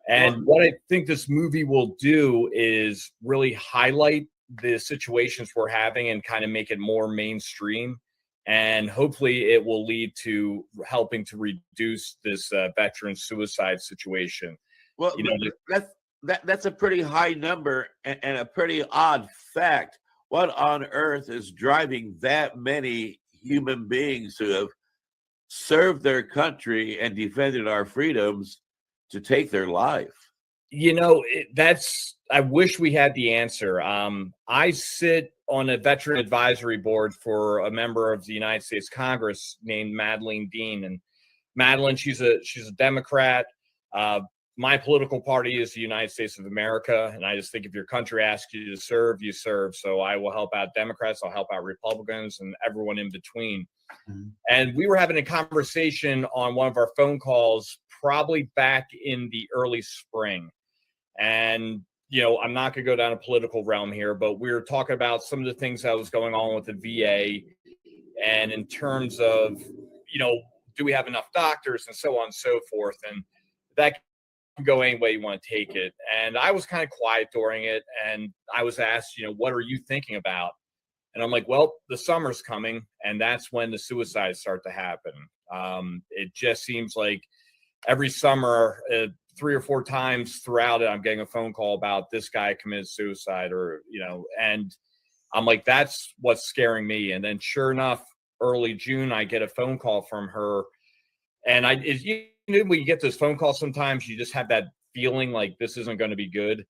And what I think this movie will do is really highlight the situations we're having and kind of make it more mainstream. And hopefully it will lead to helping to reduce this veteran suicide situation. Well, that's a pretty high number and a pretty odd fact. What on earth is driving that many human beings who have served their country and defended our freedoms to take their life? I wish we had the answer. I sit on a veteran advisory board for a member of the United States Congress named Madeleine Dean. And Madeleine, she's a Democrat. My political party is the United States of America. And I just think if your country asks you to serve, you serve. So I will help out Democrats, I'll help out Republicans, and everyone in between. Mm-hmm. And we were having a conversation on one of our phone calls, probably back in the early spring. And, I'm not going to go down a political realm here, but we were talking about some of the things that was going on with the VA. And in terms of, do we have enough doctors and so on and so forth. And that can go any way you want to take it. And I was kind of quiet during it. And I was asked, what are you thinking about? And I'm like, well, the summer's coming, and that's when the suicides start to happen. It just seems like every summer, 3 or 4 times throughout it, I'm getting a phone call about this guy committed suicide, or, and I'm like, that's what's scaring me. And then sure enough, early June, I get a phone call from her. And when you get those phone calls, sometimes you just have that feeling like this isn't going to be good.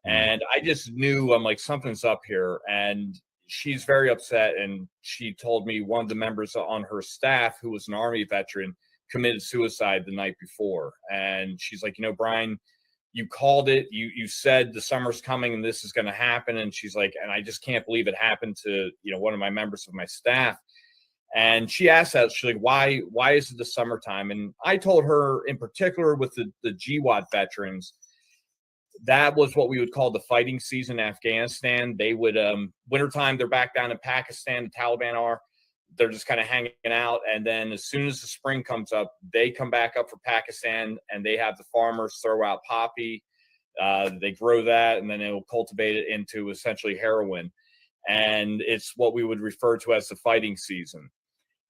And I just knew, I'm like, something's up here. And she's very upset. And she told me one of the members on her staff, who was an Army veteran, committed suicide the night before. And she's like, Brian, you called it. You said the summer's coming and this is going to happen. And she's like, and I just can't believe it happened to, one of my members of my staff. And she asked that, she's like, why is it the summertime? And I told her in particular with the GWAT veterans, that was what we would call the fighting season in Afghanistan. They would, wintertime, they're back down in Pakistan, the Taliban are. They're just kind of hanging out. And then as soon as the spring comes up, they come back up for Pakistan, and they have the farmers throw out poppy. They grow that, and then they will cultivate it into essentially heroin. And it's what we would refer to as the fighting season.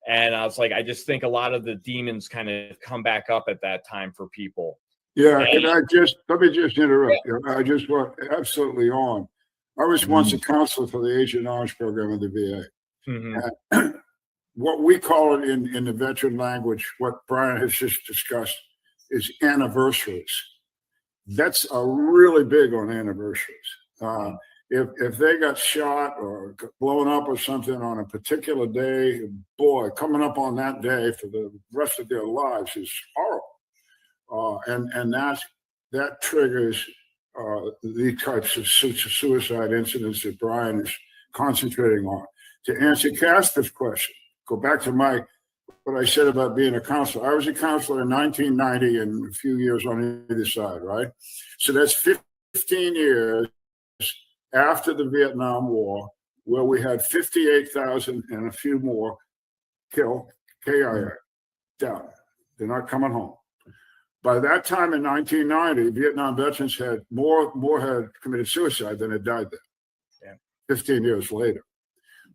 And I was like, I just think a lot of the demons kind of come back up at that time for people. Yeah, and let me just interrupt you. I just want absolutely on. I was once a counselor for the Agent Orange program in the VA. What we call it in the veteran language, what Brian has just discussed, is anniversaries. That's really big on anniversaries. If they got shot or blown up or something on a particular day, boy, coming up on that day for the rest of their lives is horrible. And that triggers these types of suicide incidents that Brian is concentrating on. To answer Casper's question, go back to what I said about being a counselor. I was a counselor in 1990 and a few years on either side, right? So that's 15 years after the Vietnam War, where we had 58,000 and a few more killed, KIA, down. They're not coming home. By that time in 1990, Vietnam veterans had more had committed suicide than had died there. 15 years later.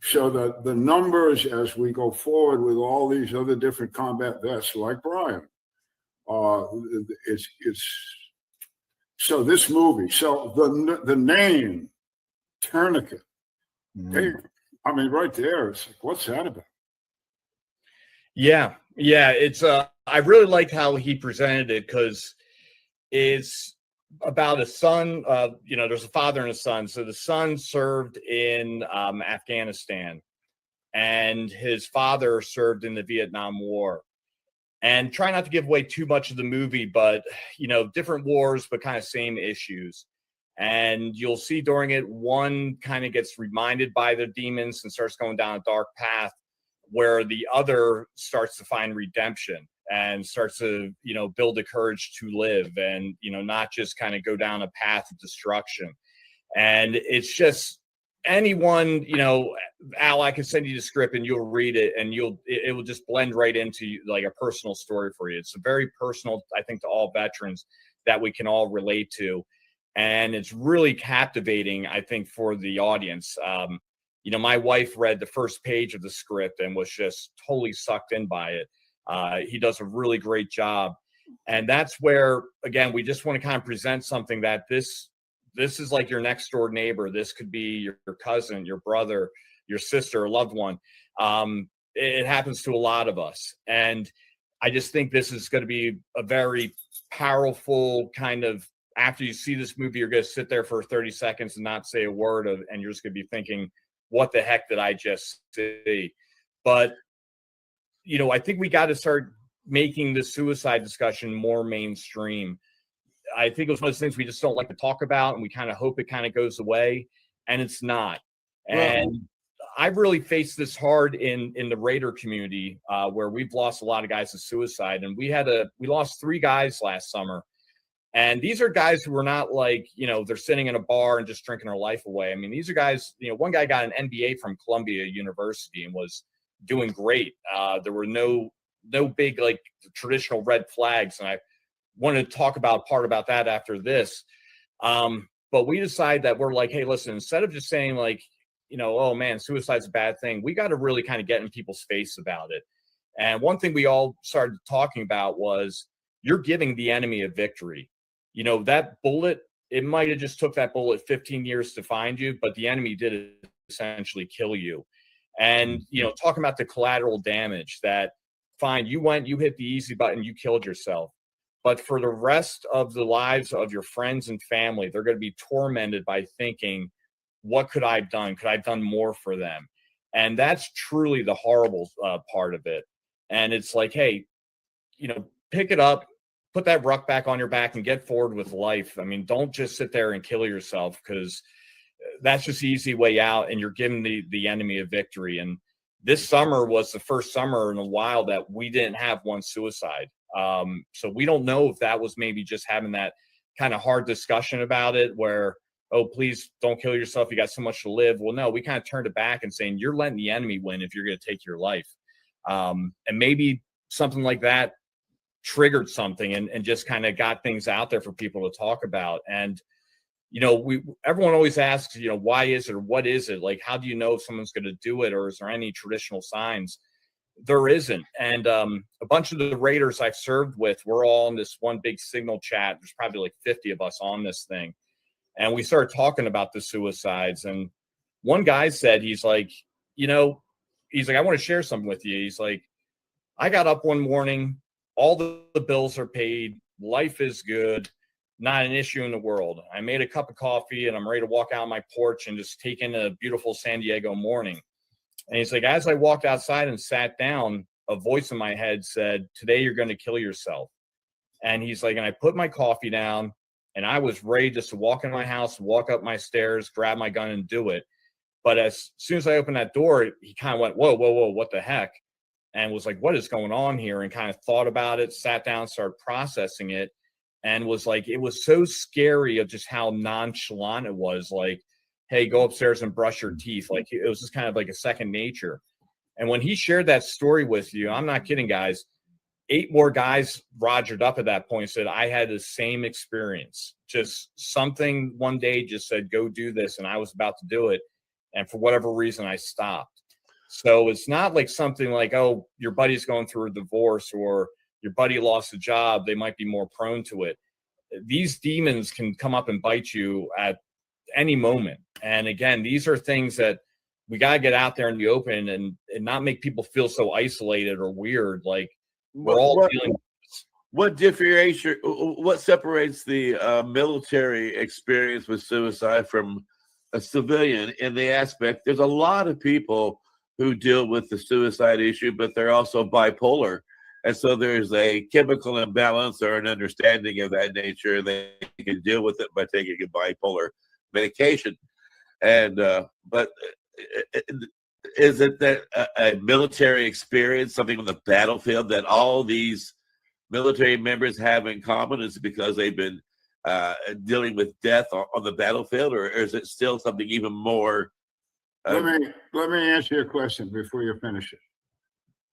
So the numbers as we go forward with all these other different combat vets like Brian, it's so this movie. So the name Tourniquet. Hey, I mean, right there, it's like, what's that about? Yeah, it's I really liked how he presented it because it's about a son. There's a father and a son. So the son served in Afghanistan, and his father served in the Vietnam War. And try not to give away too much of the movie, but different wars, but kind of same issues. And you'll see during it, one kind of gets reminded by the demons and starts going down a dark path, where the other starts to find redemption and starts to, build the courage to live and, not just kind of go down a path of destruction. And it's just anyone, Al, I can send you the script and you'll read it and it will just blend right into like a personal story for you. It's a very personal, I think, to all veterans that we can all relate to. And it's really captivating, I think, for the audience. My wife read the first page of the script and was just totally sucked in by it. He does a really great job. And that's where, again, we just want to kind of present something that this is like your next door neighbor. This could be your cousin, your brother, your sister, a loved one. It happens to a lot of us. And I just think this is going to be a very powerful kind of, after you see this movie, you're going to sit there for 30 seconds and not say a word and you're just going to be thinking, what the heck did I just see? But, I think we got to start making the suicide discussion more mainstream. I think it was one of those things we just don't like to talk about, and we kind of hope it kind of goes away, and it's not. And I've really faced this hard in the Raider community, where we've lost a lot of guys to suicide, and we lost 3 guys last summer. And these are guys who were not like, they're sitting in a bar and just drinking their life away. I mean, these are guys, one guy got an MBA from Columbia University and was doing great. There were no big, like, traditional red flags. And I wanted to talk about that after this. But we decided that we're like, hey, listen, instead of just saying like, oh man, suicide's a bad thing, we got to really kind of get in people's face about it. And one thing we all started talking about was, you're giving the enemy a victory. That bullet, it might have just took that bullet 15 years to find you, but the enemy did essentially kill you. And, talking about the collateral damage, that fine, you hit the easy button, you killed yourself. But for the rest of the lives of your friends and family, they're going to be tormented by thinking, what could I have done? Could I have done more for them? And that's truly the horrible part of it. And it's like, hey, pick it up, put that ruck back on your back and get forward with life. I mean, don't just sit there and kill yourself, because that's just the easy way out, and you're giving the enemy a victory. And this summer was the first summer in a while that we didn't have one suicide. So we don't know if that was maybe just having that kind of hard discussion about it where, oh, please don't kill yourself, you got so much to live. Well, no, we kind of turned it back and saying, you're letting the enemy win if you're going to take your life. And maybe something like that triggered something and just kind of got things out there for people to talk about. And, everyone always asks, why is it, or what is it? Like, how do you know if someone's going to do it, or is there any traditional signs? There isn't. And a bunch of the Raiders I've served with, we're all in this one big Signal chat. There's probably like 50 of us on this thing. and we started talking about the suicides. And one guy said, he's like, I want to share something with you. He's like, I got up one morning, all the bills are paid, life is good, not an issue in the world. I made a cup of coffee and I'm ready to walk out on my porch and just take in a beautiful San Diego morning. And he's like, as I walked outside and sat down, a voice in my head said, today you're going to kill yourself. And he's like, and I put my coffee down and I was ready just to walk in my house, walk up my stairs, grab my gun and do it. But as soon as I opened that door, he kind of went, whoa, what the heck? And was like, what is going on here? And kind of thought about it, sat down, started processing it, and was like, it was so scary of just how nonchalant it was. Like, hey, go upstairs and brush your teeth. Like, it was just kind of like a second nature. And when he shared that story with you, I'm not kidding, guys, 8 more guys rogered up at that point and said, I had the same experience. Just something one day just said, go do this. And I was about to do it. And for whatever reason, I stopped. So it's not like something like, oh, your buddy's going through a divorce or your buddy lost a job. They might be more prone to it. These demons can come up and bite you at any moment. And again, these are things that we got to get out there in the open and not make people feel so isolated or weird. Like we're all dealing with this. What separates the military experience with suicide from a civilian in the aspect? There's a lot of people who deal with the suicide issue, but they're also bipolar. And so there's a chemical imbalance or an understanding of that nature. They can deal with it by taking a bipolar medication. And, but is it that a military experience, something on the battlefield that all these military members have in common is because they've been dealing with death on the battlefield, or is it still something even more? Let me answer your question before you finish it.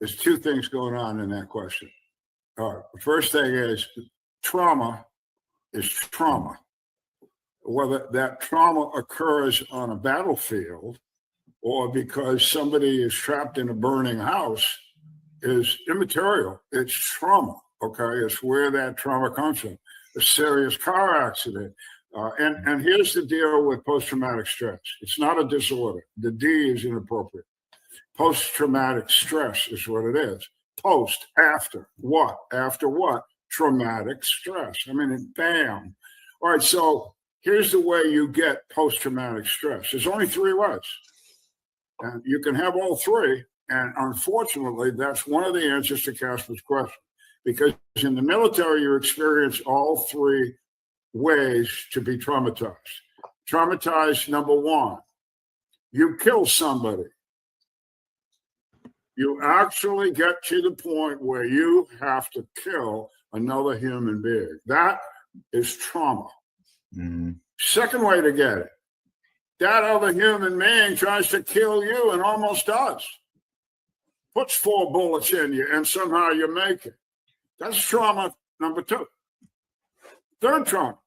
There's 2 things going on in that question. All right. The first thing is trauma is trauma. Whether that trauma occurs on a battlefield or because somebody is trapped in a burning house is immaterial. It's trauma. Okay, it's where that trauma comes from. A serious car accident. And here's the deal with post-traumatic stress. It's not a disorder. The D is inappropriate. Post-traumatic stress is what it is. Post, after, what? After what? Traumatic stress. I mean, bam. All right, so here's the way you get post-traumatic stress. There's only 3 ways. And you can have all 3. And unfortunately, that's one of the answers to Casper's question. Because in the military, you experience all 3 ways to be traumatized. Traumatized, number 1, you kill somebody. You actually get to the point where you have to kill another human being. That is trauma. Mm-hmm. Second way to get it, that other human being tries to kill you and almost does. Puts 4 bullets in you and somehow you make it. That's trauma number 2. Third trauma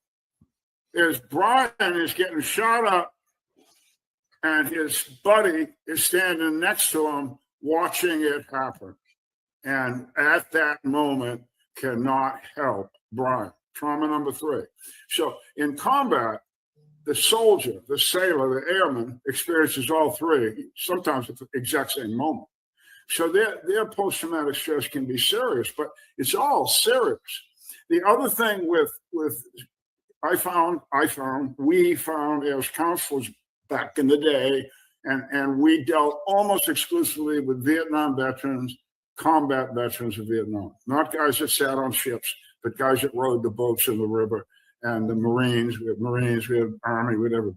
is Brian is getting shot up and his buddy is standing next to him watching it happen. And at that moment cannot help Brian. Trauma number 3. So in combat, the soldier, the sailor, the airman experiences all 3, sometimes at the exact same moment. So their post-traumatic stress can be serious, but it's all serious. The other thing with we found as counselors back in the day, and we dealt almost exclusively with Vietnam veterans, combat veterans of Vietnam, not guys that sat on ships, but guys that rode the boats in the river, and the Marines, we had Army, whatever.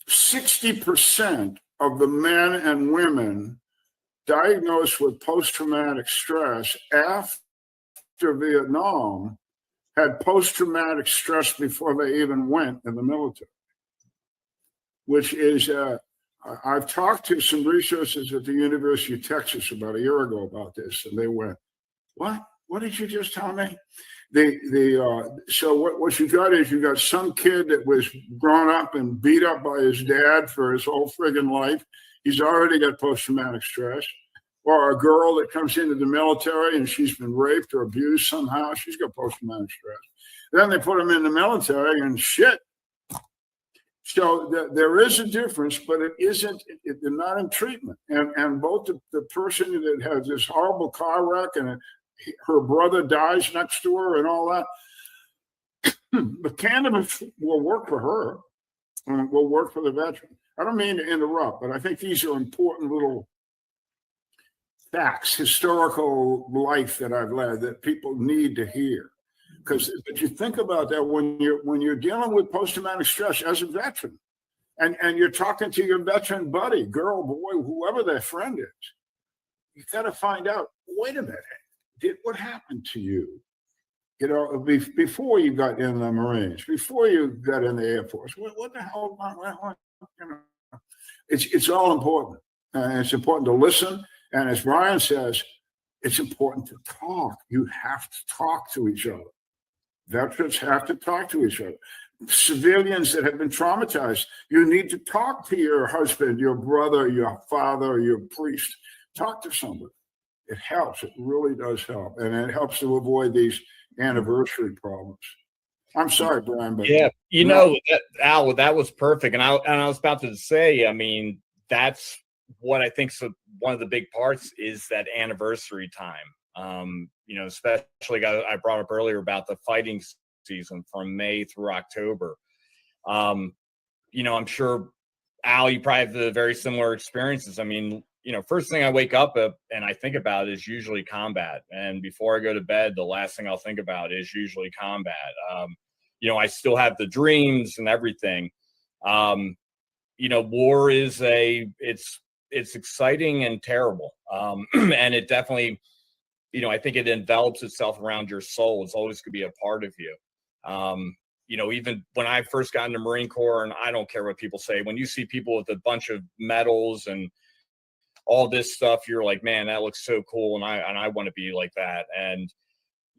60% of the men and women diagnosed with post-traumatic stress after Vietnam had post-traumatic stress before they even went in the military, which is, I've talked to some researchers at the University of about a year ago about this, and they went, what? What did you just tell me? So what you got is you got some kid that was grown up and beat up by his dad for his whole friggin' life. He's already got post-traumatic stress. Or a girl that comes into the military and she's been raped or abused somehow, she's got post-traumatic stress. Then they put them in the military and shit, So there is a difference, but it isn't. They're not in treatment. And both the person that has this horrible car wreck and her brother dies next door and all that, the cannabis will work for her and will work for the veteran. I don't mean to interrupt, but I think these are important little facts, historical life that I've led that people need to hear. Because if you think about that, when you're dealing with post-traumatic stress as a veteran, and you're talking to your veteran buddy, girl, boy, whoever that friend is, you got to find out. Wait a minute, what happened to you? You know, before you got in the Marines, before you got in the Air Force, what the hell? You know, it's all important, and it's important to listen. And as Brian says, it's important to talk. You have to talk to each other. Veterans have to talk to each other. Civilians that have been traumatized, you need to talk to your husband, your brother, your father, your priest. Talk to somebody. It helps. It really does help. And it helps to avoid these anniversary problems. I'm sorry, Brian, but yeah, you know, Al, that was perfect. And I was about to say, I mean, that's what I think one of the big parts is that anniversary time. You know, especially I brought up earlier about the fighting season from May through October. You know, I'm sure, Al, you probably have the very similar experiences. I mean, you know, first thing I wake up and I think about is usually combat. And before I go to bed, the last thing I'll think about is usually combat. You know, I still have the dreams and everything. You know, war is it's exciting and terrible. And it definitely, you know, I think it envelops itself around your soul. It's always going to be a part of you. You know, even when I first got into Marine Corps, and I don't care what people say, when you see people with a bunch of medals and all this stuff, you're like, man, that looks so cool. And I want to be like that. And,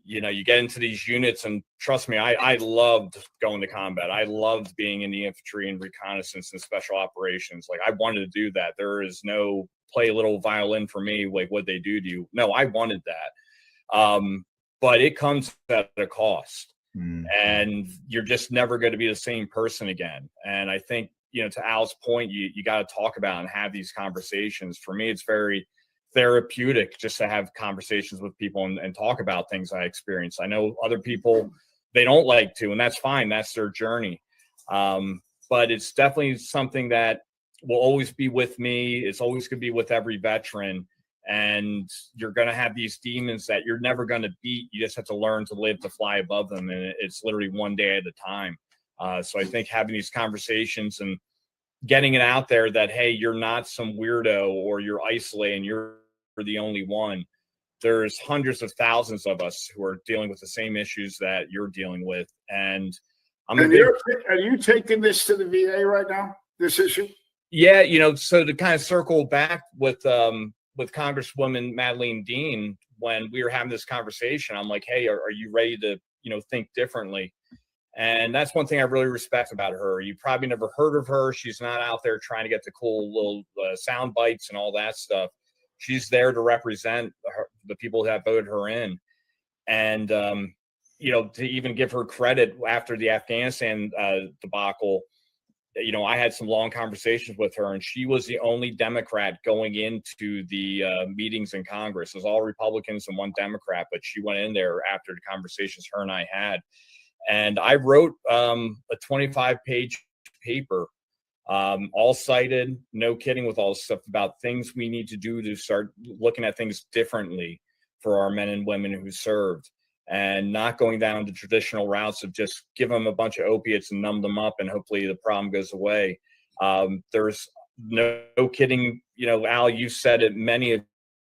you know, you get into these units, and trust me, I loved going to combat. I loved being in the infantry and reconnaissance and special operations. Like, I wanted to do that. There is no play a little violin for me, like what they do to you. No, I wanted that. But it comes at a cost. And you're just never going to be the same person again. And I think, you know, to Al's point, you got to talk about and have these conversations. For me, it's very therapeutic just to have conversations with people and talk about things I experience. I know other people, they don't like to, and that's fine. That's their journey. But it's definitely something that will always be with me. It's always going to be with every veteran. And you're going to have these demons that you're never going to beat. You just have to learn to live, to fly above them. And it's literally one day at a time. So I think having these conversations and getting it out there that, hey, you're not some weirdo or you're isolated and you're the only one. There's hundreds of thousands of us who are dealing with the same issues that you're dealing with. And are you taking this to the VA right now, this issue? Yeah, you know, so to kind of circle back with Congresswoman Madeleine Dean, when we were having this conversation, I'm like, hey, are you ready to, you know, think differently? And that's one thing I really respect about her. You probably never heard of her. She's not out there trying to get the cool little sound bites and all that stuff. She's there to represent the people that voted her in. And, you know, to even give her credit after the Afghanistan debacle, you know, I had some long conversations with her, and she was the only Democrat going into the meetings in Congress. It was all Republicans and one Democrat, but she went in there after the conversations her and I had. And I wrote a 25-page paper, all cited, no kidding, with all this stuff about things we need to do to start looking at things differently for our men and women who served, and not going down the traditional routes of just give them a bunch of opiates and numb them up and hopefully the problem goes away. There's no kidding, you know, Al, you said it many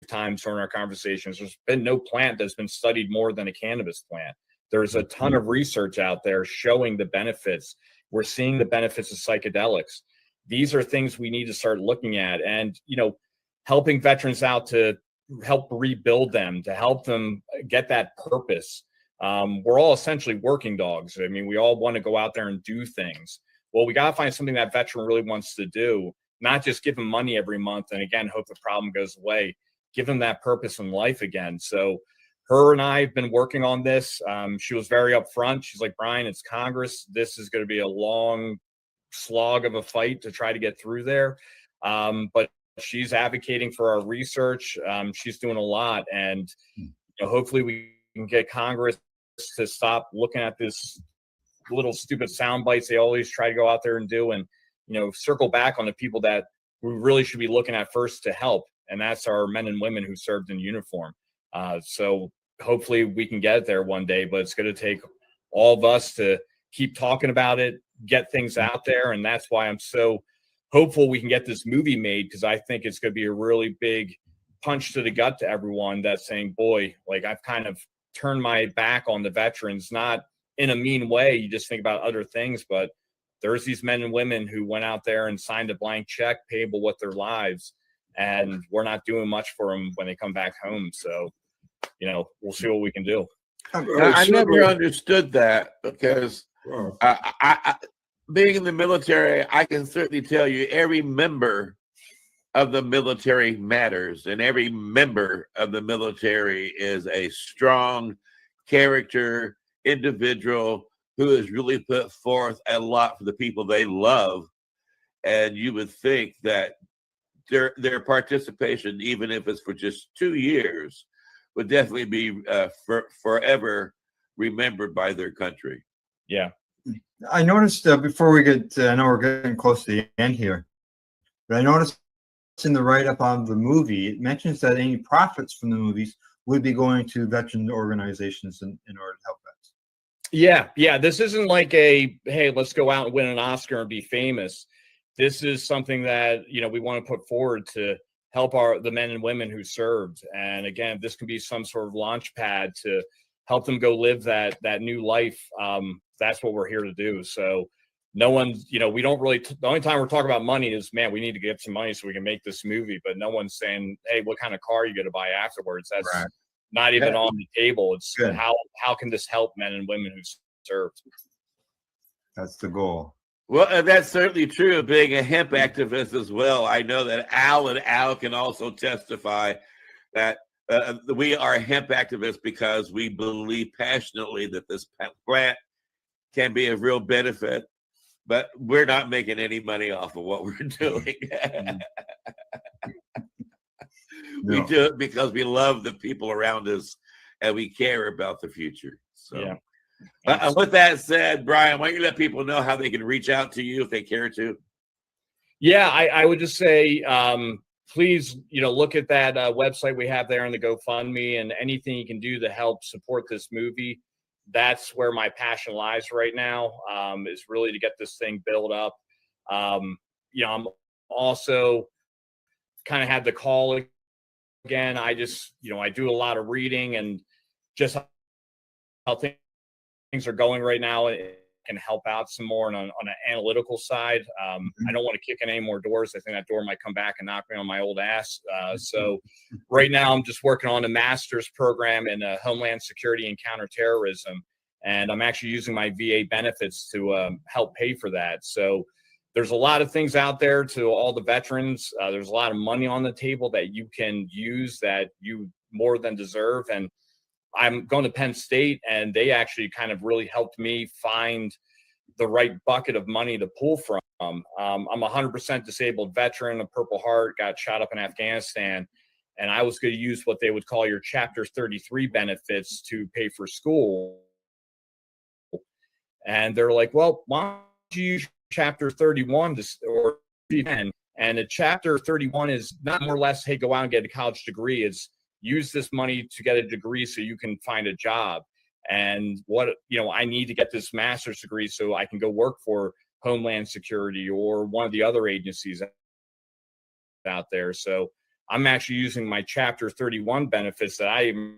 times during our conversations. There's been no plant that's been studied more than a cannabis plant. There's a ton of research out there showing the benefits. We're seeing the benefits of psychedelics. These are things we need to start looking at, and, you know, helping veterans out to help rebuild them, to help them get that purpose. We're all essentially working dogs. I mean, we all want to go out there and do things. Well, we got to find something that veteran really wants to do, not just give them money every month and again, hope the problem goes away. Give them that purpose in life again. So her and I have been working on this. She was very upfront. She's like, Brian, it's Congress. This is going to be a long slog of a fight to try to get through there. But she's advocating for our research. She's doing a lot, and hopefully we can get Congress to stop looking at this little stupid sound bites they always try to go out there and do, and circle back on the people that we really should be looking at first to help, and that's our men and women who served in uniform. So hopefully we can get there one day, but it's going to take all of us to keep talking about it, get things out there, and that's why I'm so hopeful we can get this movie made, because I think it's going to be a really big punch to the gut to everyone that's saying, boy, like I've kind of turned my back on the veterans, not in a mean way. You just think about other things, but there's these men and women who went out there and signed a blank check payable with their lives, and we're not doing much for them when they come back home. So, we'll see what we can do. I never understood that, because I being in the military, I can certainly tell you every member of the military matters, and every member of the military is a strong character individual who has really put forth a lot for the people they love. And you would think that their participation, even if it's for just 2 years, would definitely be forever remembered by their country. Yeah. I noticed before we get, I know we're getting close to the end here, but I noticed in the write-up on the movie, it mentions that any profits from the movies would be going to veteran organizations in order to help vets. Yeah. This isn't like hey, let's go out and win an Oscar and be famous. This is something that, we want to put forward to help the men and women who served. And again, this can be some sort of launch pad to help them go live that new life. That's what we're here to do. So no one's, we don't really, the only time we're talking about money is, man, we need to get some money so we can make this movie. But no one's saying, hey, what kind of car are you going to buy afterwards? That's not even on the table. It's how can this help men and women who served? That's the goal. Well, and that's certainly true of being a hemp activist as well. I know that Al can also testify that we are hemp activists because we believe passionately that this plant can be of real benefit, but we're not making any money off of what we're doing. We do it because we love the people around us and we care about the future. So, with that said, Brian, why don't you let people know how they can reach out to you if they care to? Yeah, I would just say, please, look at that website we have there in the GoFundMe, and anything you can do to help support this movie. That's where my passion lies right now, is really to get this thing built up. I'm also kind of had the call again. I just, I do a lot of reading, and just how things are going right now, it can help out some more on an analytical side. I don't want to kick in any more doors. I think that door might come back and knock me on my old ass. So right now I'm just working on a master's program in Homeland Security and Counterterrorism. And I'm actually using my VA benefits to help pay for that. So there's a lot of things out there to all the veterans. There's a lot of money on the table that you can use that you more than deserve. And I'm going to Penn State, and they actually kind of really helped me find the right bucket of money to pull from. I'm a 100% disabled veteran, a Purple Heart, got shot up in Afghanistan, and I was going to use what they would call your Chapter 33 benefits to pay for school. And they're like, well, why don't you use Chapter 31 or 10? And a Chapter 31 is not more or less, hey, go out and get a college degree. It's use this money to get a degree so you can find a job. And what, I need to get this master's degree so I can go work for Homeland Security or one of the other agencies out there. So I'm actually using my Chapter 31 benefits that I even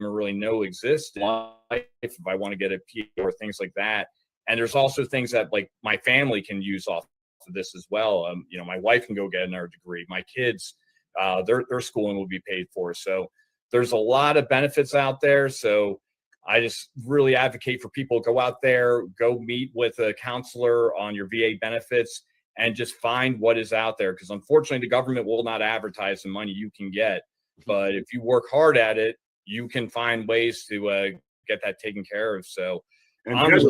really know exist in life if I want to get a PhD or things like that. And there's also things that like my family can use off of this as well. My wife can go get another degree. My kids, their schooling will be paid for. So there's a lot of benefits out there. So I just really advocate for people to go out there, go meet with a counselor on your VA benefits, and just find what is out there. Because unfortunately, the government will not advertise the money you can get. But if you work hard at it, you can find ways to get that taken care of. So And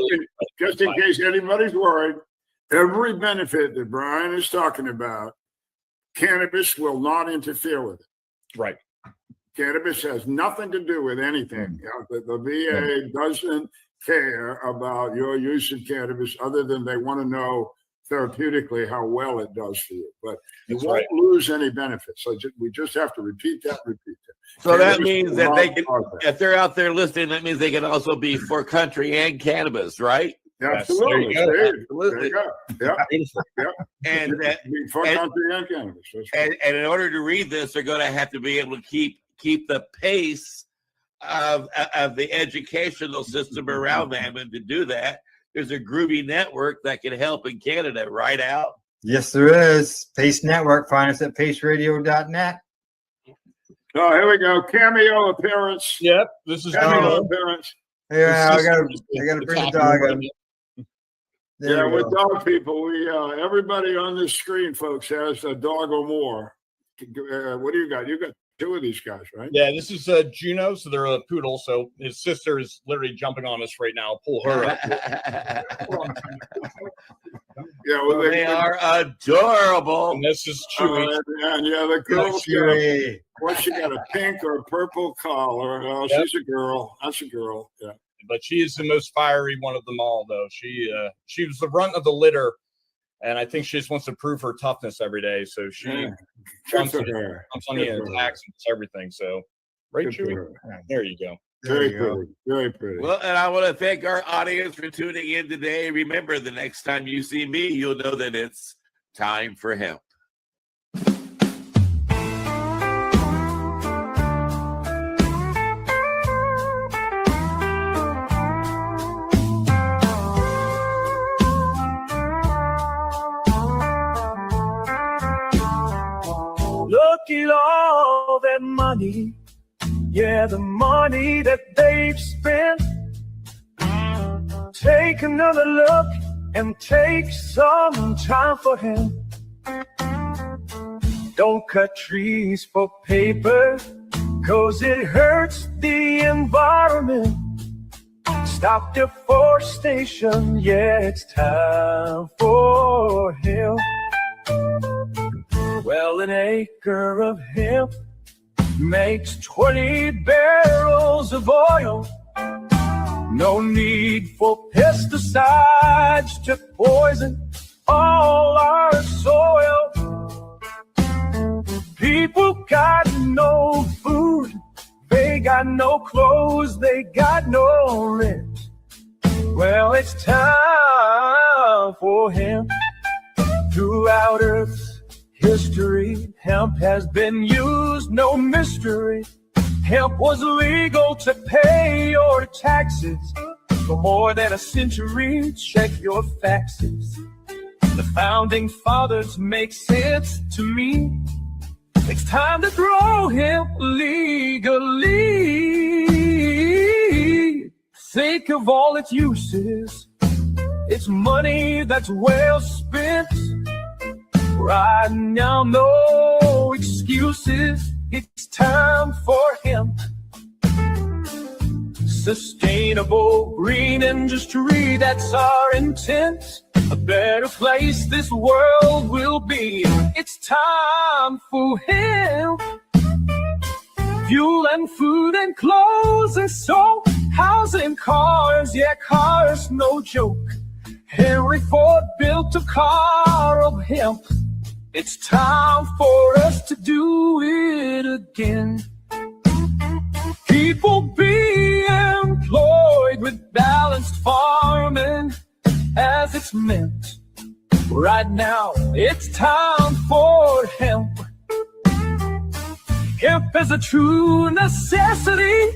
just in case anybody's worried, Every benefit that Brian is talking about, cannabis will not interfere with it. Right. Cannabis has nothing to do with anything. The VA doesn't care about your use of cannabis other than they want to know therapeutically how well it does for you. But you won't lose any benefits. So we just have to repeat that. So that Cannabis means will that not they can, cause that. if they're out there listening, that means they can also be for country and cannabis, right? Absolutely. There you go. Yeah. And that, for country and cannabis. That's right. and in order to read this, they're going to have to be able to keep the pace of the educational system around them, and to do that, there's a groovy network that can help in Canada, right, Al? Yes, there is. Pace Network. Find us at paceradio.net. Oh, here we go. Cameo appearance. Yep, this is cameo appearance. Yeah, I gotta bring the dog up. There we with go. dog people, we everybody on this screen, folks, has a dog or more. What do you got? You got two of these guys, right? Yeah, this is Juno, so they're a poodle. So his sister is literally jumping on us right now. Pull her up. Yeah, well, they are adorable. And this is Chewy. And the girl's Chewy. What, she got a pink or a purple collar? Oh, Yep. she's a girl. That's a girl. Yeah. But she is the most fiery one of them all, though. She was the runt of the litter, and I think she just wants to prove her toughness every day. So she jumps on you and attacks and does everything. So, right, Good for Chewy? her. There you go. Very pretty. Very pretty. Well, and I want to thank our audience for tuning in today. Remember, the next time you see me, you'll know that it's time for hemp. Look at all that money, yeah, the money that they've spent. Take another look and take some time for him. Don't cut trees for paper, 'cause it hurts the environment. Stop deforestation, yeah, it's time for hemp. Well, an acre of hemp makes 20 barrels of oil. No need for pesticides to poison all our soil. People got no food, they got no clothes, they got no rent. Well, it's time for hemp. Throughout Earth's history, hemp has been used, no mystery. Hemp was legal to pay your taxes for more than a century. Check your faxes. The founding fathers make sense to me. It's time to grow hemp legally. Think of all its uses. It's money that's well spent. Right now, no excuses. It's time for hemp. Sustainable green industry, that's our intent. A better place this world will be. It's time for hemp. Fuel and food and clothes and soap, housing, cars, yeah, cars, no joke. Henry Ford built a car of hemp. It's time for us to do it again. People be employed with balanced farming as it's meant. Right now, it's time for hemp. Hemp is a true necessity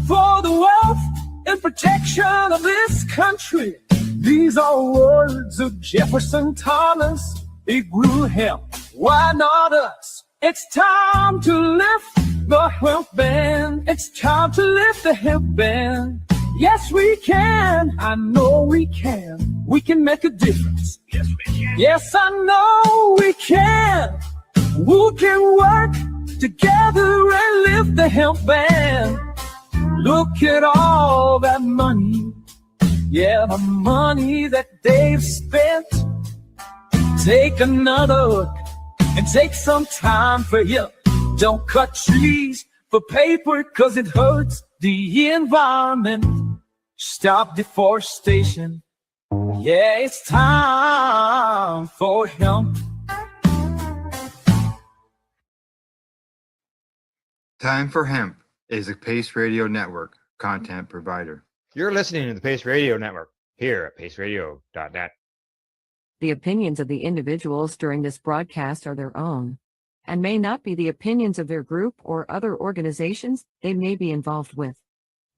for the wealth and protection of this country. These are words of Jefferson Thomas. He grew hemp. Why not us? It's time to lift the hemp ban. It's time to lift the hemp ban. Yes, we can. I know we can. We can make a difference. Yes, we can. Yes, I know we can. We can work together and lift the hemp ban. Look at all that money. Yeah, the money that they've spent. take another look and take some time for you. Don't cut trees for paper, cause it hurts the environment. Stop deforestation. Yeah, it's time for hemp. Time for Hemp is a Pace Radio Network content provider. You're listening to the Pace Radio Network here at paceradio.net. The opinions of the individuals during this broadcast are their own and may not be the opinions of their group or other organizations they may be involved with.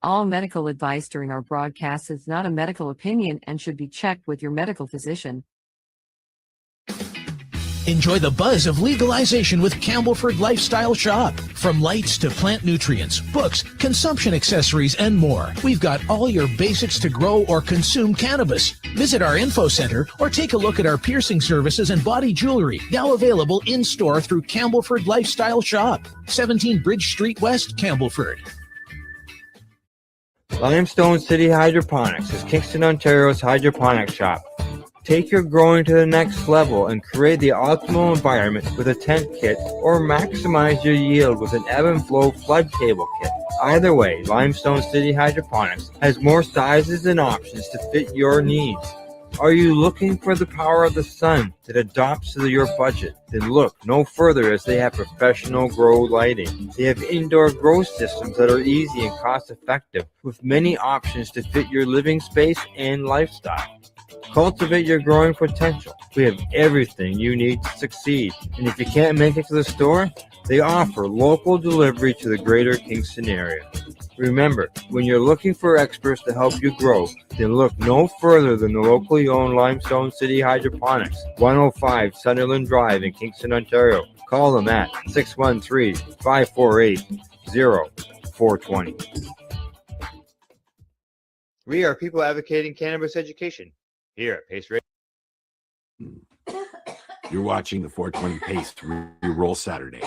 All medical advice during our broadcast is not a medical opinion and should be checked with your medical physician. Enjoy the buzz of legalization with Campbellford Lifestyle Shop. From lights to plant nutrients, books, consumption accessories, and more. We've got all your basics to grow or consume cannabis. Visit our info center or take a look at our piercing services and body jewelry, now available in-store through Campbellford Lifestyle Shop, 17 Bridge Street West, Campbellford. Limestone City Hydroponics is Kingston, Ontario's hydroponics shop. Take your growing to the next level and create the optimal environment with a tent kit or maximize your yield with an ebb and flow flood table kit. Either way, Limestone City Hydroponics has more sizes and options to fit your needs. Are you looking for the power of the sun that adapts to your budget? Then look no further, as they have professional grow lighting. They have indoor grow systems that are easy and cost effective with many options to fit your living space and lifestyle. Cultivate your growing potential. We have everything you need to succeed. And if you can't make it to the store, they offer local delivery to the greater Kingston area. Remember, when you're looking for experts to help you grow, then look no further than the locally owned Limestone City Hydroponics, 105 Sunderland Drive in Kingston, Ontario. Call them at 613-548-0420. We are people advocating cannabis education here at Pace Radio. You're watching the 420 Pace Re-Roll Saturday.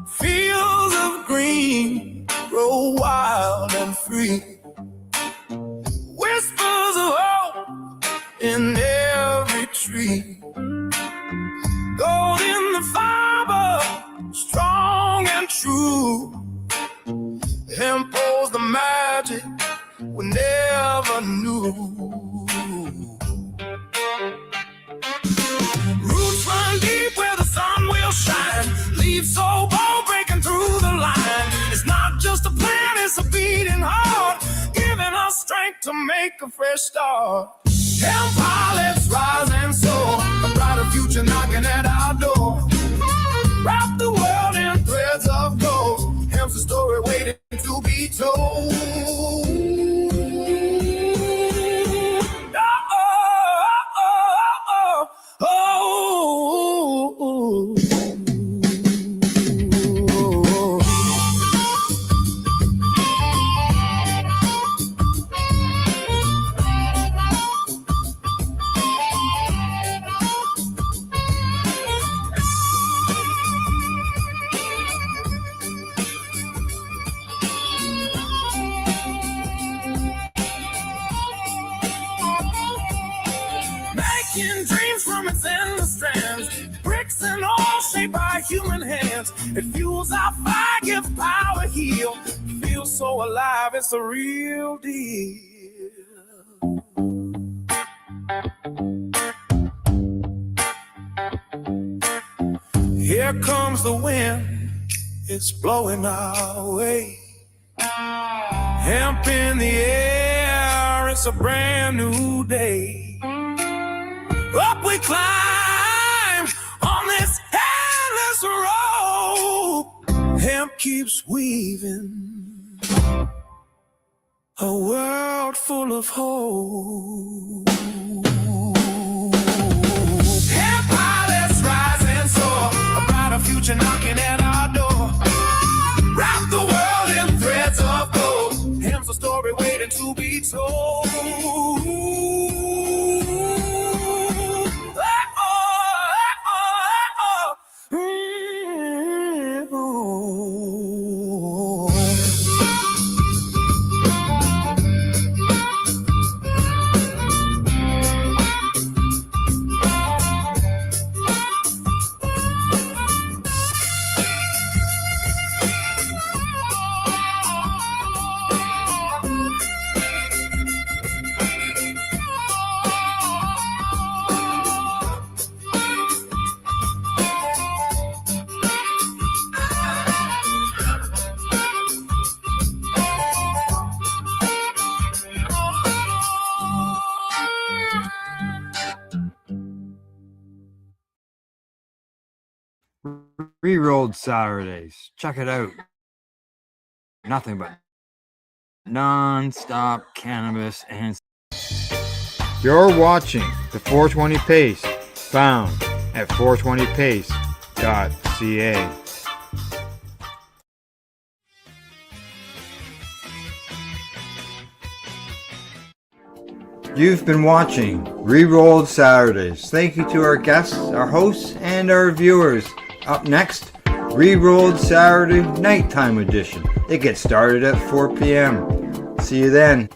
Fields of green grow wild and free. Whispers of hope in every tree. Gold in the fiber, strong and true. Hemp holds the magic we never knew. Roots run deep where the sun will shine. Leaves so bold breaking through the line. It's not just a plant, it's a beating heart, giving us strength to make a fresh start. Hemp pilots rise and soar, a brighter future knocking at our door. Wrap the world in threads of gold. Hemp's a story waiting to be told. Making dreams from its endless strands, bricks and all shaped by human hands. It fuels our fire, gives power, heal. Feels so alive, it's a real deal. Here comes the wind, it's blowing our way. Hemp in the air, it's a brand new day. Up we climb on this endless road. Hemp keeps weaving a world full of hope. Pilots rise and soar, a brighter future knocking at our door. Wrap the world in threads of gold. Hymns a story waiting to be told. Rerolled Saturdays. Check it out. Nothing but non-stop cannabis and... You're watching the 420 Pace, found at 420pace.ca. You've been watching Rerolled Saturdays. Thank you to our guests, our hosts, and our viewers. Up next, Rerolled Saturday Nighttime Edition. It gets started at 4 p.m. See you then.